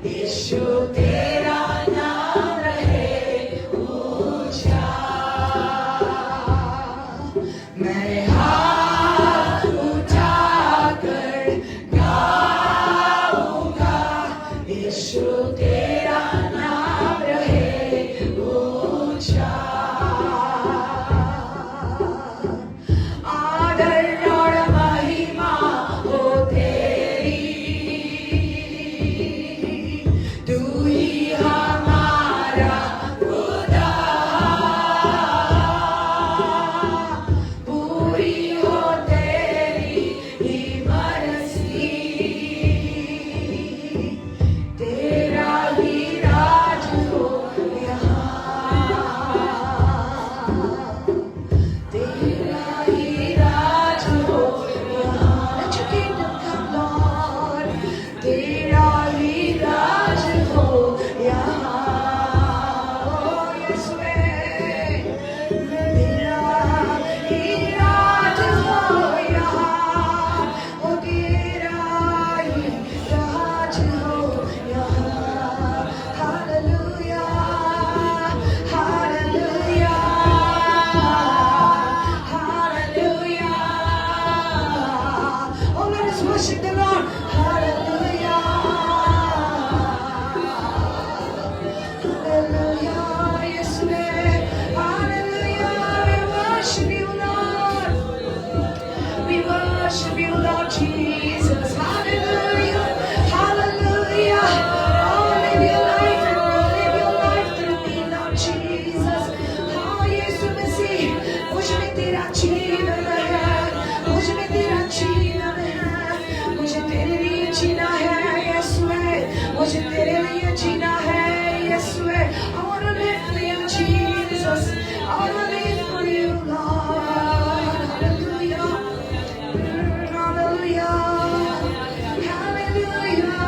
यीशु तेरा नाम रहे ऊंचा मैं हाथ उठाकर गाऊंगा यीशु तेरा नाम रहे ऊंचा आदर और महिमा हो तेरी तू ही हमारा खुदा पूरी हो तेरी ही मर्जी तेरा ही राज हो यहाँ तेरा ही राज हो यहाँ Let your kingdom come, Lord. तेरा ही राज हो यहाँ ओ यीशुए तेरा ही राज हो यहाँ ओ तेरा ही राज हो यहाँ hallelujah hallelujah hallelujah Oh, let us worship the Lord. Hallelujah. Hallelujah. Yes, Lord. Hallelujah. We worship you, Lord. We worship you, Lord Jesus. Hallelujah. Hallelujah. Oh, live your life through me, Lord Jesus. Oh, यीशु मसीह, मुझ में तेरा जीवन है, मुझ में तेरा जीवन है, मुझे तेरे लिए जीना है, यीशुए, मुझे तेरे लिए जीना है, यीशुए. I want to live for you, Jesus. I want to live for you, Lord. Hallelujah. Hallelujah. Hallelujah.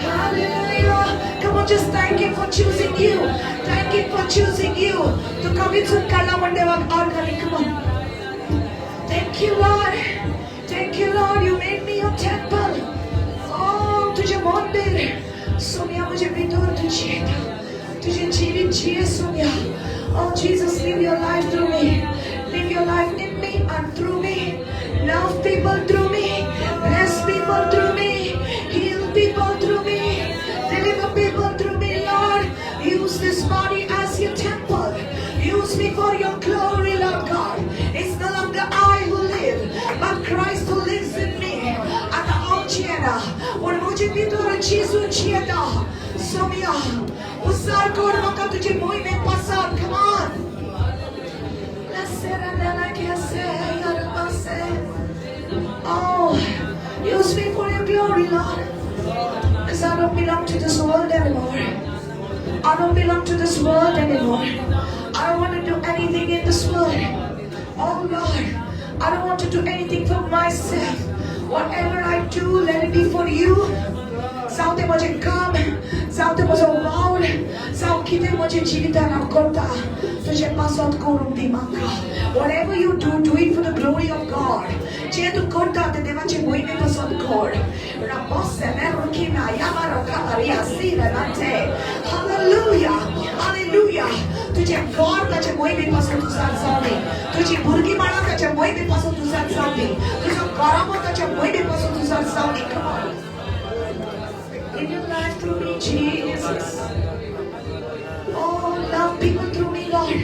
Hallelujah. Come on, just thank Him for choosing you. Thank Him for choosing you. तो कभी तुम काला Monday वक्त और कभी come on. Thank you, Lord. Thank you, Lord. You made me your temple. Oh, तुझे मंदिर. सोनिया मुझे भीतर तुझे था. तुझे जीवित जिए Sonia. Oh, Jesus, live your life through me. Live your life in me and through me. Love people through me. Bless people through me. Heal people through me. Deliver people through me, Lord. Use this body as your temple. Use me for your glory, Lord God. It's no longer I who live, but Christ who lives in me. And और मुझे भी तो Gesù ci ha dato. Somia. Usar corma că tuđe moj me pasat. Come on. La sera Lord. Because I don't belong to this world anymore. I don't belong to this world anymore. I don't want to do anything in this world. Oh Lord, I don't want to do anything for myself. Whatever I do, let it be for you. Saute मुझे काम, saute मुझे vowel, साउकिते मुझे जीविताना करता, तुझे पासोत करूँगी माँगा. Whatever you do it for the glory of God. जे तू करता ते देवाचे मोहिमे पासोत कर. Rabosse merukina yamaro kamaria sira nante. Hallelujah, hallelujah. तुझे God त्याचे मोहिमे पासोत तुझा जाणे. तुझी भुर्गी माणा त्याचे मोहिमे पासोत तुझा जाणे. तुझा करामो त्याचे मोहिमे पासोत तुझा जाणे. Come on. Give your life through me, Jesus. Oh, love people through me, Lord.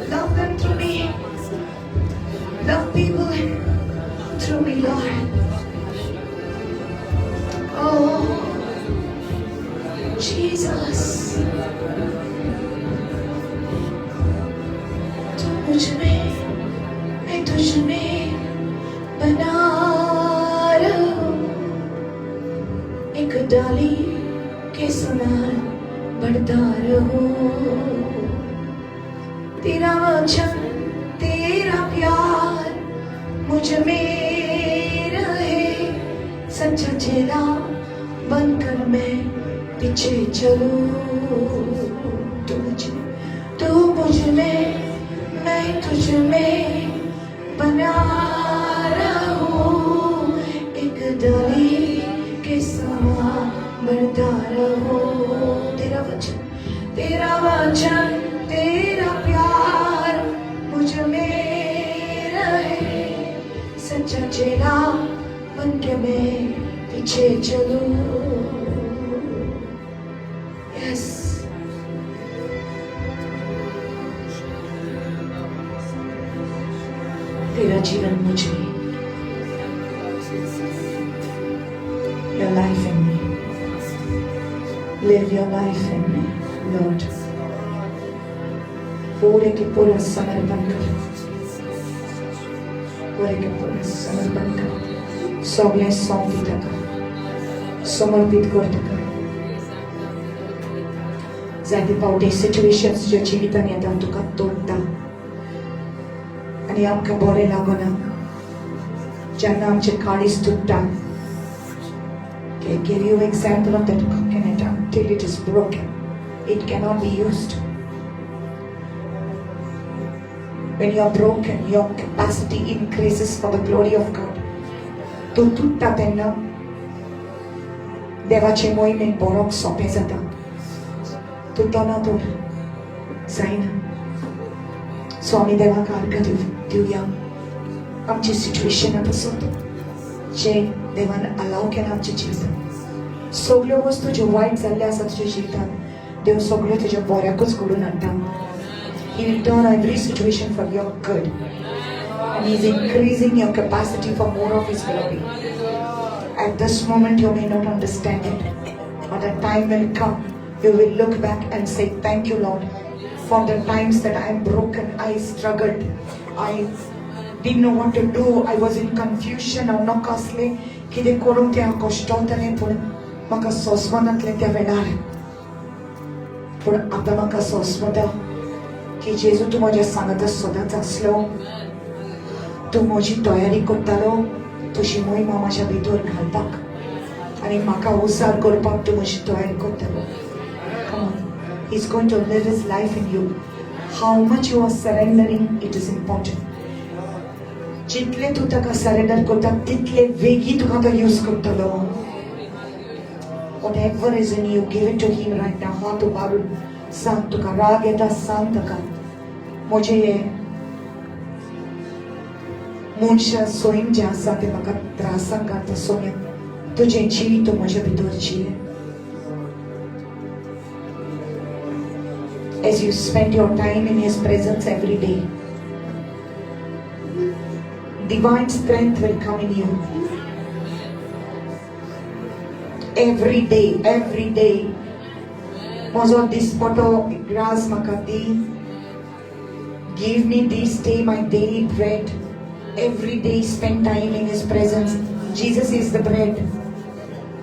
Love them through me. Love people through me, Lord. Oh, Jesus. तू मुझ में, मैं तुझ में बना रहूं. एक डाली के समान बढ़ता रहूं. तेरा वचन, तेरा प्यार मुझ में रहे. सच्चा चेला बनकर मैं पीछे चलूं. तू मुझ में, मैं तुझ में बना रहूं. एक डाली के समान बढ़ता रहूं. तेरा वचन, तेरा प्यार मुझ में रहे. सच्चा चेला बन के मैं पीछे चलूं. Yes. तेरा जीवन मुझ में. Your life in me. Live your life in me, Lord. पूरे के पूरा समर्पण कर. पूरे के पूरा समर्पण कर. सगळे सौंपी टाका. समर्पित कर टाका. जायते पावटे सिच्युएशन्स ज्या जिवितान येता तुका तोडटा आनी आमकां बरें लागना. जेन्ना आमचे काळीज तुट्टा. I give you example of that coconut until it is broken. It cannot be used. When you are broken, your capacity increases for the glory of God. तो तुट्टा तेन्ना देवाचे मोहिमेक बरोक सोंपें जाता. तुटना तो जायना. सो आमी देवाक आर्गां दिवया आमची सिच्युएशना पासून जे देवान अलाव केला आमच्या जिवितांत. सगळ्यो वस्तू ज्यो वायट जाल्ल्यो आसा तुज्या जिवितांत देव सगळ्यो तुज्या बऱ्याकूच घडोवन हाडटा. He will turn every situation for your good. And He is increasing your capacity for more of His glory. At this moment you may not understand it. But a time will come, you will look back and say, thank you Lord for the times that I am broken, I struggled, I didn't know what to do, I was in confusion, हांव नाका आसलें कितें करूंक तें हांव कश्टावतालें पूण म्हाका सोंसवनातलें त्या वेळार. पूण आतां म्हाका सोंसवता की जेजू तूं म्हज्या सांगाता सदांच आसलो. तूं म्हजी तयारी करतालो तुजी मोहिमा म्हाज्या भितर घालपाक आनी म्हाका उजार करपाक तूं म्हजी तयारी करतालो. Come on, He's going to live His life in you. How much you are surrendering, it is important. जितले तू ताका सरेंडर करता तितले वेगी तुका तो यूज करतलो. Whatever is in you, give it to Him right now. हात उबारून सांग. तुका राग येता सांग ताका. म्हजे हे मनशां सोयीम जें आसा तें म्हाका त्रासाक घालता. सोन्या तुजें जीव तूं म्हज्या भितर जिये. As you spend your time in His presence every day, divine strength will come in you. Every day. Mozo dispoto gras makati. Give me this day my daily bread. Every day spend time in His presence. Jesus is the bread.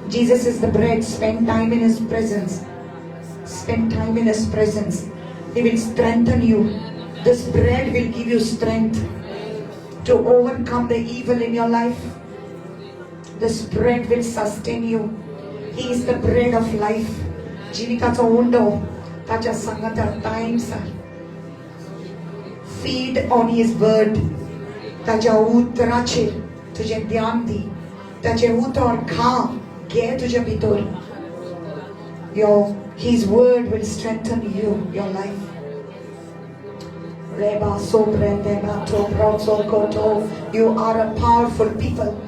Jesus is the bread. Spend time in His presence. Spend time in His presence. He will strengthen you. This bread will give you strength to overcome the evil in your life. This bread will sustain you. He is the bread of life. जीविकाचा उंडो ताच्या संगत times. Feed on His word. ताच्या उतराचे तुझे ध्यान दी. ताचे उतर खा घे तुझ्या भितर. His word will strengthen you, your life. You are a powerful people.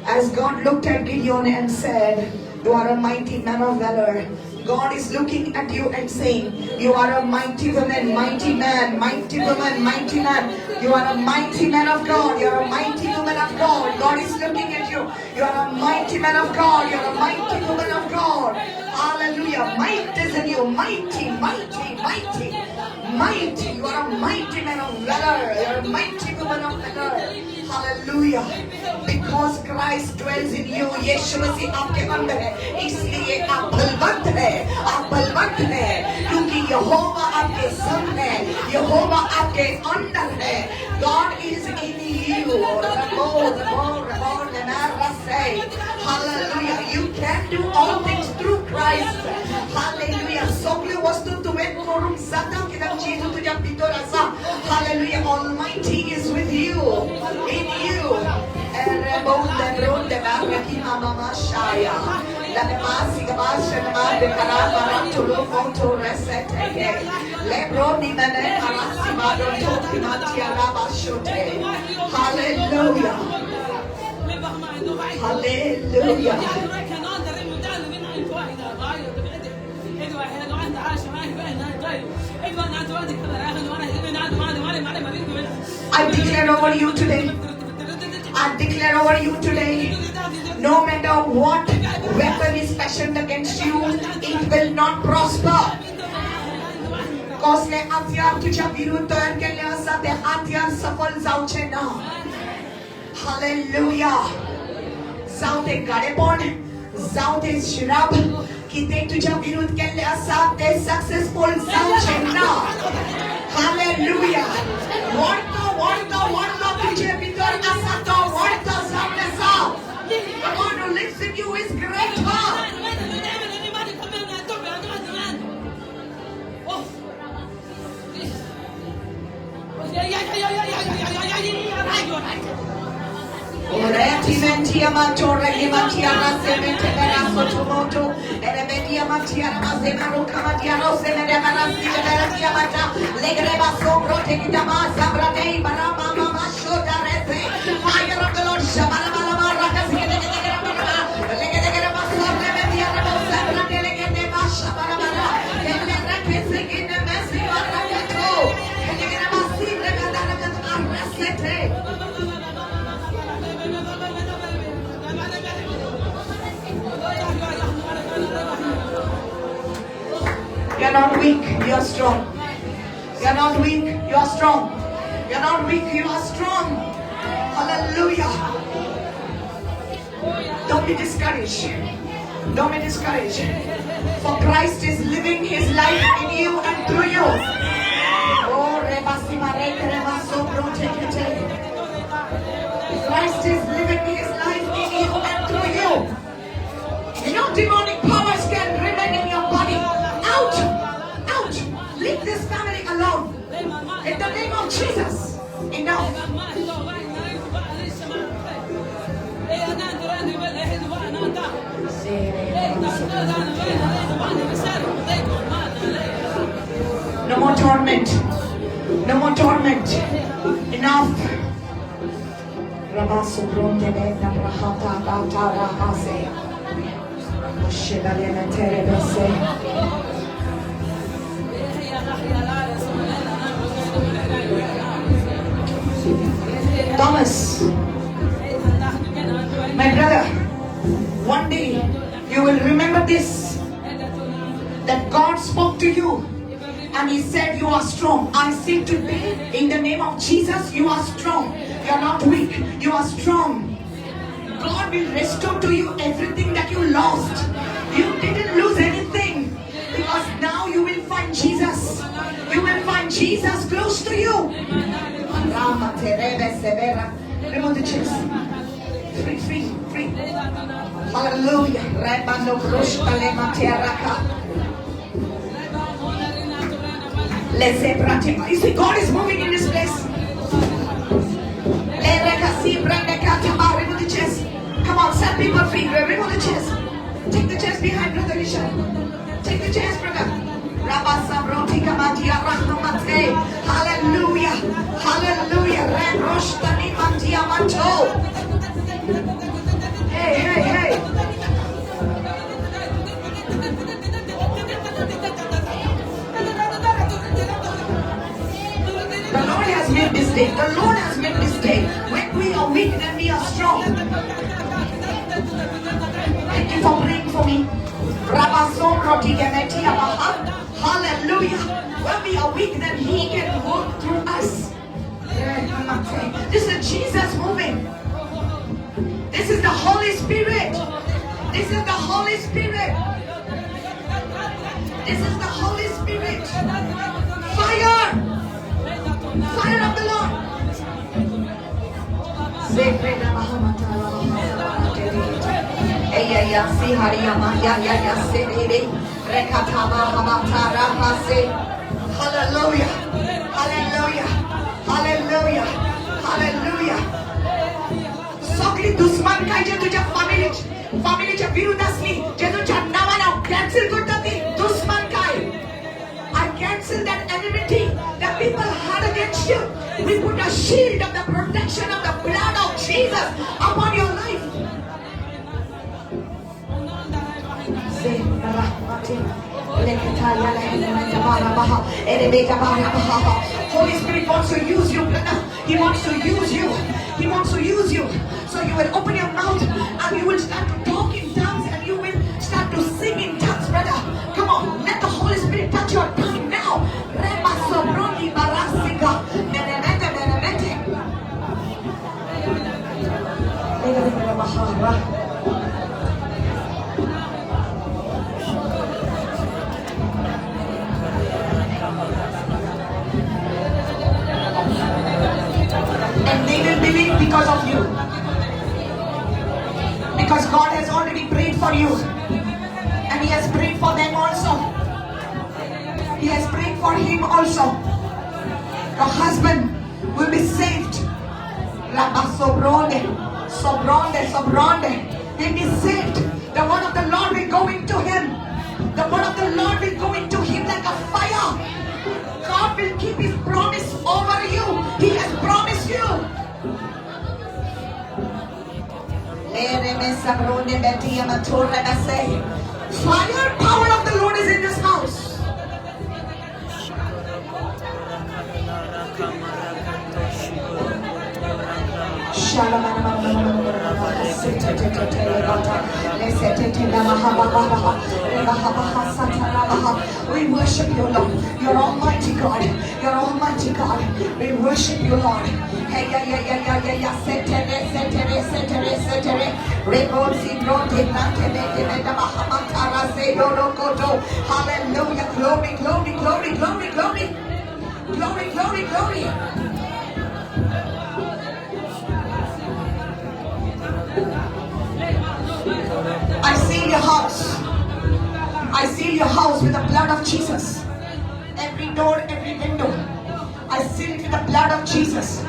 As God looked at Gideon and said, you are a mighty man of valor. God is looking at you and saying, you are a mighty woman, mighty man, mighty woman, mighty man. You are a mighty man of God. You are a mighty woman of God. God is looking at you. You are a mighty man of God. You are a mighty woman of God. Hallelujah. Might is in you. Mighty, mighty, mighty, mighty. You are a mighty man of valor. You are a mighty woman of valor. Hallelujah. Because Christ dwells in you. यीशु मसीह आपके अंदर है, इसलिए आप बलवंत हैं, आप बलवंत हैं, क्योंकि यहोवा आपके संग है, यहोवा आपके अंदर है. God is in you. Hallelujah. You can do all things through Christ. Hallelujah. Sogli wastu tumet korum sata kidam Jesus tuja pitorasa. Hallelujah. Almighty is with you, in you. Hallelujah. Hallelujah. I declare over you today. I declare over you today, no matter what weapon is fashioned against you, it will not prosper. कसले हत्यार तुझ्या विरुद्ध तयार केले आसा ते हत्यार सफल जावचे ना. Hallelujah. जाऊ ते गाडेपण, जाऊ ते श्राप, किते तुझ्या विरुद्ध केले आसा ते सक्सेसफुल जावचे ना. Hallelujah. What तुझे भीतर आसा तो what सामने सा. The one who lives in you is greater. Fire of the Lord. You're not weak, you're strong. You're not weak, you're strong. You're not weak, you are strong. Hallelujah. Don't be discouraged. Don't be discouraged. For Christ is living His life in you and through you. Christ is living His life in you and through you. No demonic powers can remain in your body. Out! Out! Leave this family alone. In the name of Jesus. Enough. No more torment. No more torment. Enough. Thomas, my brother, one day you will remember this, that God spoke to you and He said you are strong. I say today in the name of Jesus, you are strong. You are not weak, you are strong. God will restore to you everything that you lost. You didn't lose anything, because now you will find Jesus. You will find Jesus close to you. Remove the chairs. Free, free, free. Hallelujah. You see, God is moving in this place. Remove the chairs. Come on, set people free. Remove the chairs. Take the chairs behind, Brother Risha. Take the chairs, brother. Hallelujah. Hallelujah. Hey, hey, hey. The Lord has made this day. The Lord has made this day. When we are weak, then we are strong. Thank you for praying for me. Hallelujah. When we are weak, then He can work through us. This is Jesus moving. This is the Holy Spirit. This is the Holy Spirit. This is the Holy Spirit. Fire! Fire of the Lord. Hallelujah. Hallelujah. Hallelujah. Hallelujah. सगळी दुश्मन काय जे तुझ्या फॅमिलीच्या विरुद्ध असली जे तुझ्या नावाला cancel करतात ती दुश्मन काय I cancel that enmity that people had against you. We put a shield of the protection of the blood of Jesus upon your life. Holy Spirit wants to use you, brother. He wants to use you. He wants to use you. So you will open your mouth and you will start to talk in tongues and you will start to sing in tongues, brother. Come on, let the Holy Spirit touch your tongue now. And they will believe because of you. Because God has already prayed for you. And He has prayed for them also. He has prayed for him also. Your husband will be saved. He'll be saved. The word of the Lord will go into him. The word of the Lord will go into him like a fire. God will keep His promise over you. He has promised you. Fire, power of the Lord is in this house. We worship you, Lord. You're Almighty God. You're Almighty God. We worship you, Lord. Hallelujah. Glory, glory, glory, glory, glory. Glory, glory, glory. I seal your house. I seal your house with the blood of Jesus. Every door, every window, I seal it with the blood of Jesus.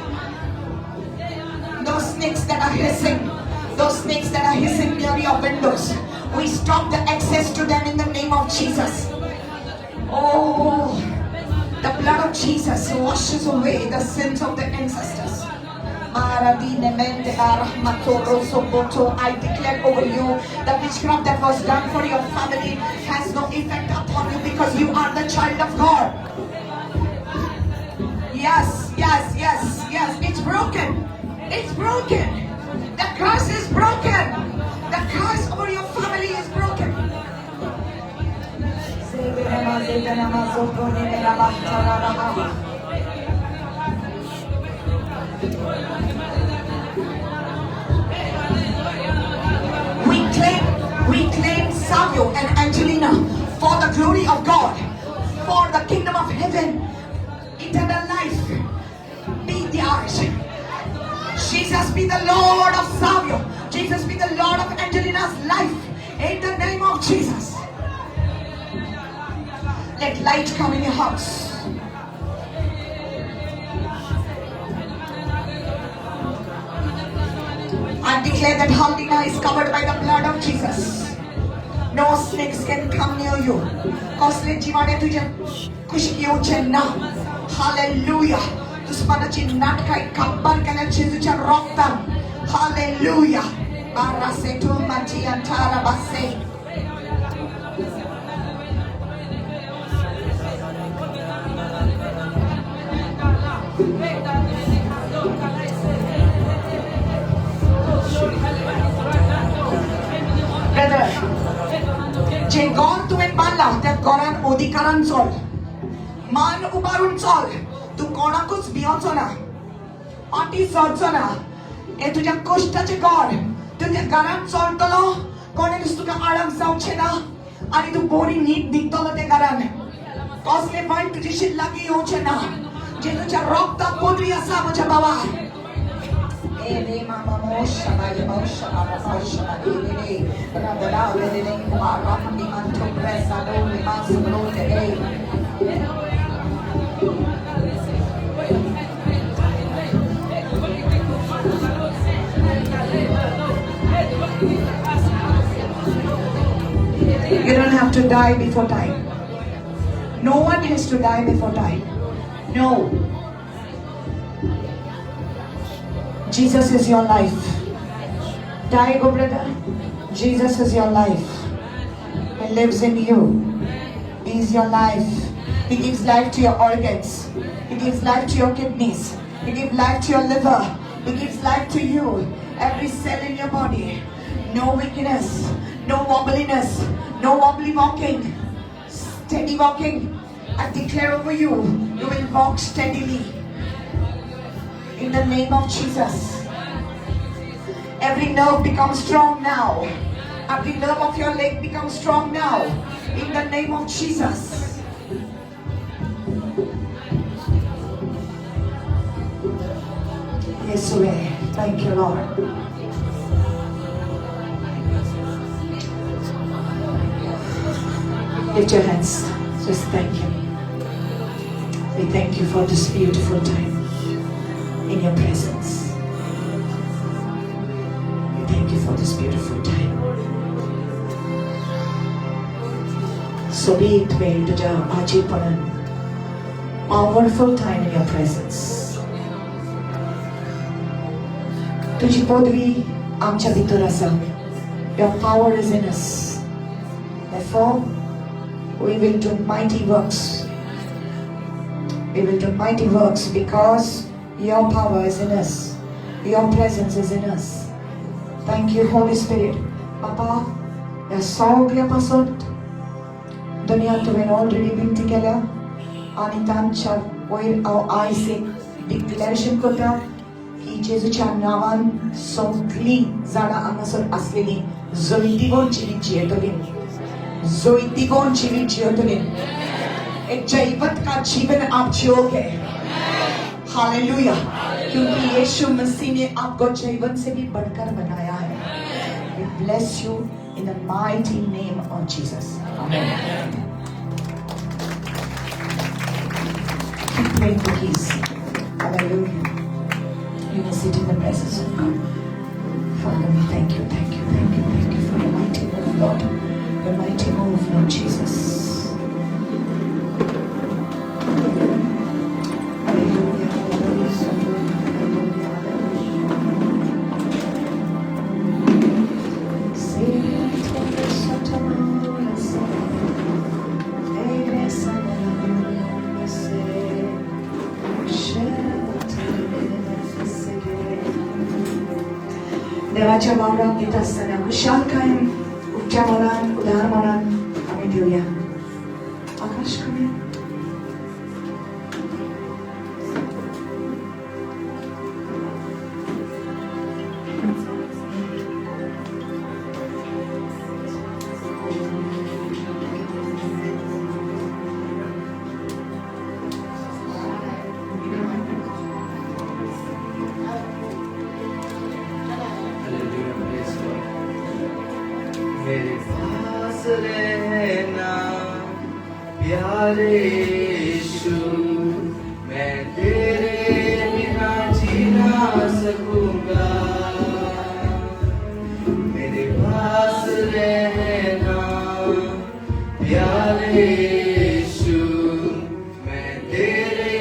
Those snakes that are hissing near your windows, we stop the access to them in the name of Jesus. Oh, the blood of Jesus washes away the sins of the ancestors. I declare over you, the witchcraft that was done for your family has no effect upon you because you are the child of God. Yes, yes, yes, yes. It's broken. It's broken. The curse is broken. The curse over your family is broken. glory of God, for the kingdom of heaven, eternal life be theirs. Jesus be the Lord of Savio. Jesus be the Lord of Angelina's life. In the name of Jesus. Let light come in your house. I declare that Haldina is covered by the blood of Jesus. No snakes can come near you. कसले जीवाने तुझे खुश कियो चेन्ना. Hallelujah. दुश्मनाची नाटकाई कब्बर केल्या जेजूच्या रक्तान. Hallelujah. Barasetu mati antara base. Brother, जे गौर तुवें बांधला त्या गौरान अधिकारान चल. मान उबारून चल. तू कोणाकूच भिवचो ना. आटी चलचो ना. हे तुझ्या कष्टाचे गौर तुझ्या घरात चलतलो. कोणेच तुका आडक जावचे ना. आणि तू बरी नीट दिसतलो त्या घरान. कसले वाईट तुझ्याशी लागी येवचे ना. जेजूच्या रक्ताक पदरी आसा म्हज्या भावा. You don't have to die before time. No one has to die before time. No. Jesus is your life. Die, go brother. Jesus is your life. He lives in you. He is your life. He gives life to your organs. He gives life to your kidneys. He gives life to your liver. He gives life to you. Every cell in your body. No weakness. No wobbliness. No wobbly walking. Steady walking. I declare over you, you will walk steadily. In the name of Jesus. Every nerve becomes strong now. Every nerve of your leg becomes strong now. In the name of Jesus. Yes, we. Thank you, Lord. Lift your hands. Just thank Him. We thank you for this beautiful time in your presence. We thank you for this beautiful time. So be it made to the Ajipanan. Powerful time in your presence. तुझी पदवी आमच्या भितर आसा. Your power is in us. Therefore, we will do mighty works. We will do mighty works because your power is in us. Your presence is in us. Thank you, Holy Spirit. Papa, या सगळ्यापासून दुनिया तुवें already बिनती केल्या आणि तांच्या वयर हांव आयज एक डिक्लेरेशन करता की जेजूच्या नांवान सगळीं जाणां हांगासर आसलेलीं जैतिगोन जिवीत जियेतलीं. जैतिगोन जीवित जियोतलीं. एक जीवत का जीवन आप जियोगे. हालेलुया. क्योंकि यीशु मसीह ने आपको जीवन से भी बढ़कर बनाया है. We bless you in the mighty name of Jesus. Amen. Keep praying for peace. Hallelujah. You may sit in the presence of God. Father, we thank you, thank you, thank you, thank you for your mighty move, Lord. Your mighty move, Lord Jesus. Hallelujah. देवाच्या वावरात येत असताना खुशाल कायम उच्च मनात उदार मनात आम्ही देऊया. आकाश करूया. मेरे पास रहना प्यारे यीशु, मैं तेरे बिना जी ना सकूंगा। मेरे पास रहना प्यारे यीशु, मैं तेरे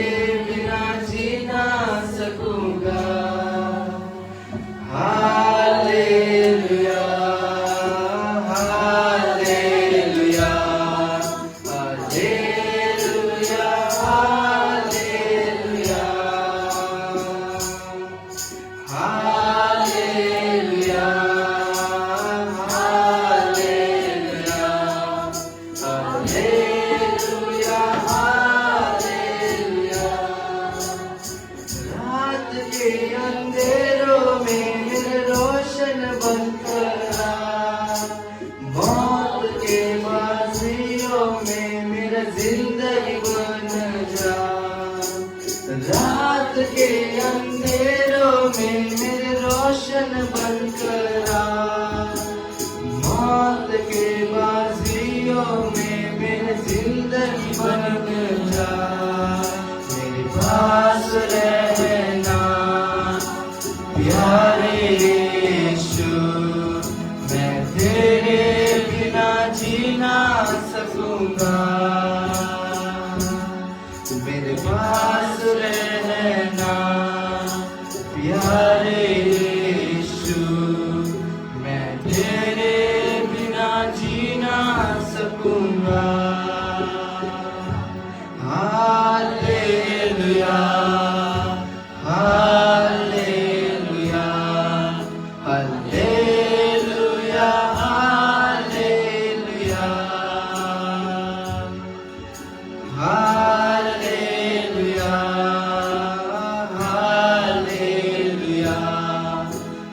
बिना जी ना सकूंगा। Hallelujah, hallelujah, hallelujah, hallelujah, hallelujah, hallelujah, hallelujah, hallelujah. रात के अंधेरों में मेरे रोशन बनकर आ, मौत के बाजियों में मेरा जिंदगी बन जा। रात के अंधेरों में मेरे रोशन बनकर आ, मौत के बाजियों में मेरी जिंदगी बन जा। मेरे पास रहना प्यारे यीशु, मैं तेरे बिना जी ना सकूंगा। मेरे पास रहना प्यारे यीशु, मैं तेरे बिना जी ना सकूंगा। Hallelujah, hallelujah, hallelujah, hallelujah, hallelujah, hallelujah,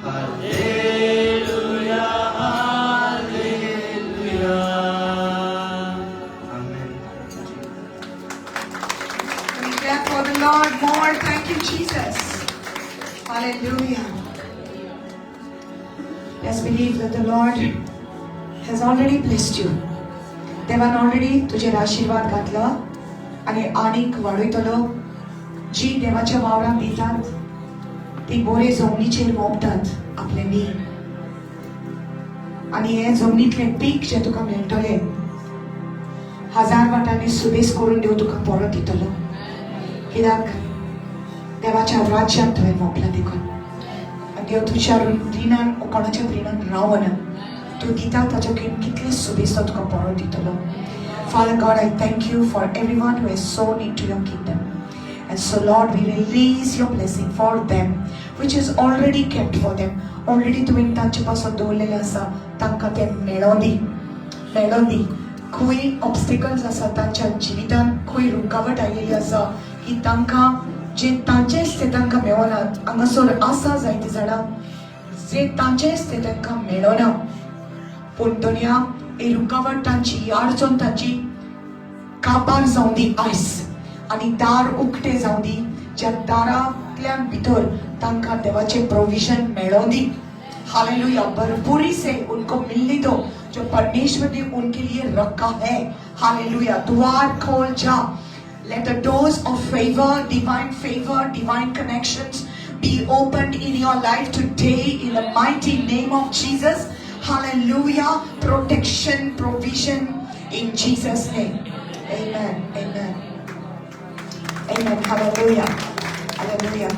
hallelujah, hallelujah. Amen. We clap for the Lord more. Thank you, Jesus. Hallelujah. Let's believe that the Lord has already blessed you. देवान ऑलरेडी तुझेर आशीर्वाद घातला आणि आनीक वाडयतलो. जी देवाच्या वावरांत दितात ती बोरे जमनीचेर मोपतात आपले नी, आणि हे जमनीतले पीक जे तुका मेळटले 1000 वाटांनी सुबेस करून देव तुका परत दितलो. कित्याक देवाच्या राज्यांत तुवें मोपला देखून. आनी देव तुज्या रिणान कोणाच्या रिणान रावना. तू दिता ताच्या कितले सुबेस तो तुका परत दितलो. Father God, I thank you for everyone who has sown into your kingdom. And so Lord, we release your blessing for them, which is already kept for them. Already तुवें तांचे पासून दवरलेले आसा, तांकां ते मेळोन दी. खंय ऑब्स्टिकल्स आसा तांच्या जिवितांत, खंय रुकावट आयिल्ली आसा की तांकां जे तांचेच ते तांकां मेळना. हांगासर आसा जायतीं जाणां जे तांचेच ते तांकां मेळना. पूण दुनिया ही रुकावट तांची, अडचण तांची काबार जावं दी आयज, आनी दार उक्ते जावं दी. ज्या दारांतल्यान भितर तांकां देवाचें प्रोविजन मेळोन दी. हालेलुया. भरपूरी से उनको मिलने दो जो परमेश्वर ने उनके लिए रखा है. हालेलुया. द्वार खोल जा. Let the doors of favor, divine connections be opened in your life today in the mighty name of Jesus. Hallelujah. Protection, provision in Jesus' name. Amen. Amen. Amen. Hallelujah. Hallelujah.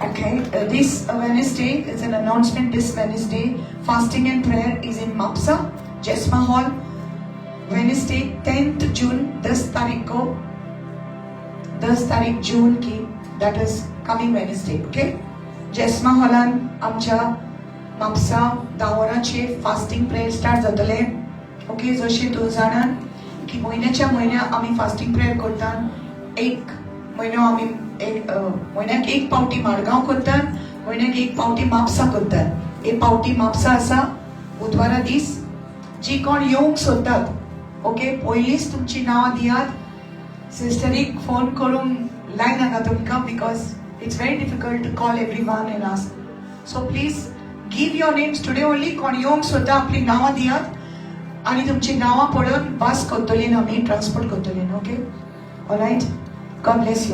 Okay, this Wednesday is an announcement. This Wednesday, fasting and prayer is in Mapsa, Jesma Hall. Wednesday, 10th June, 10 तारीख जून की, that is coming Wednesday. Okay, Jesma Hallan आमच्या म्हापसा 10 वरांचेर fasting prayer start जातले. Okay, जशें तूं जाणान की म्हयन्याच्या म्हयन्या आमी फास्टिंग प्रेयर करतात. एक म्हयनो आमी म्हयन्याक एक पावटी मारगांव करतात, म्हयन्याक एक पावटी म्हापसा करतात. एक पावटी म्हापसा आसा बुधवारा दीस. जी कोण येवंक सोदतात, ओके, पयलींच तुमची नांवां दियात. सिस्टरीक फोन करूंक लायनाका तुमकां, because it's very difficult to call everyone and ask. So please give your names today only. कोण येवंक सोदता आपली नांवां दियात आणि तुमची नावां पळोवन बस करतली न्हू आमी ट्रान्सपोर्ट करतली न्हू okay all right God bless you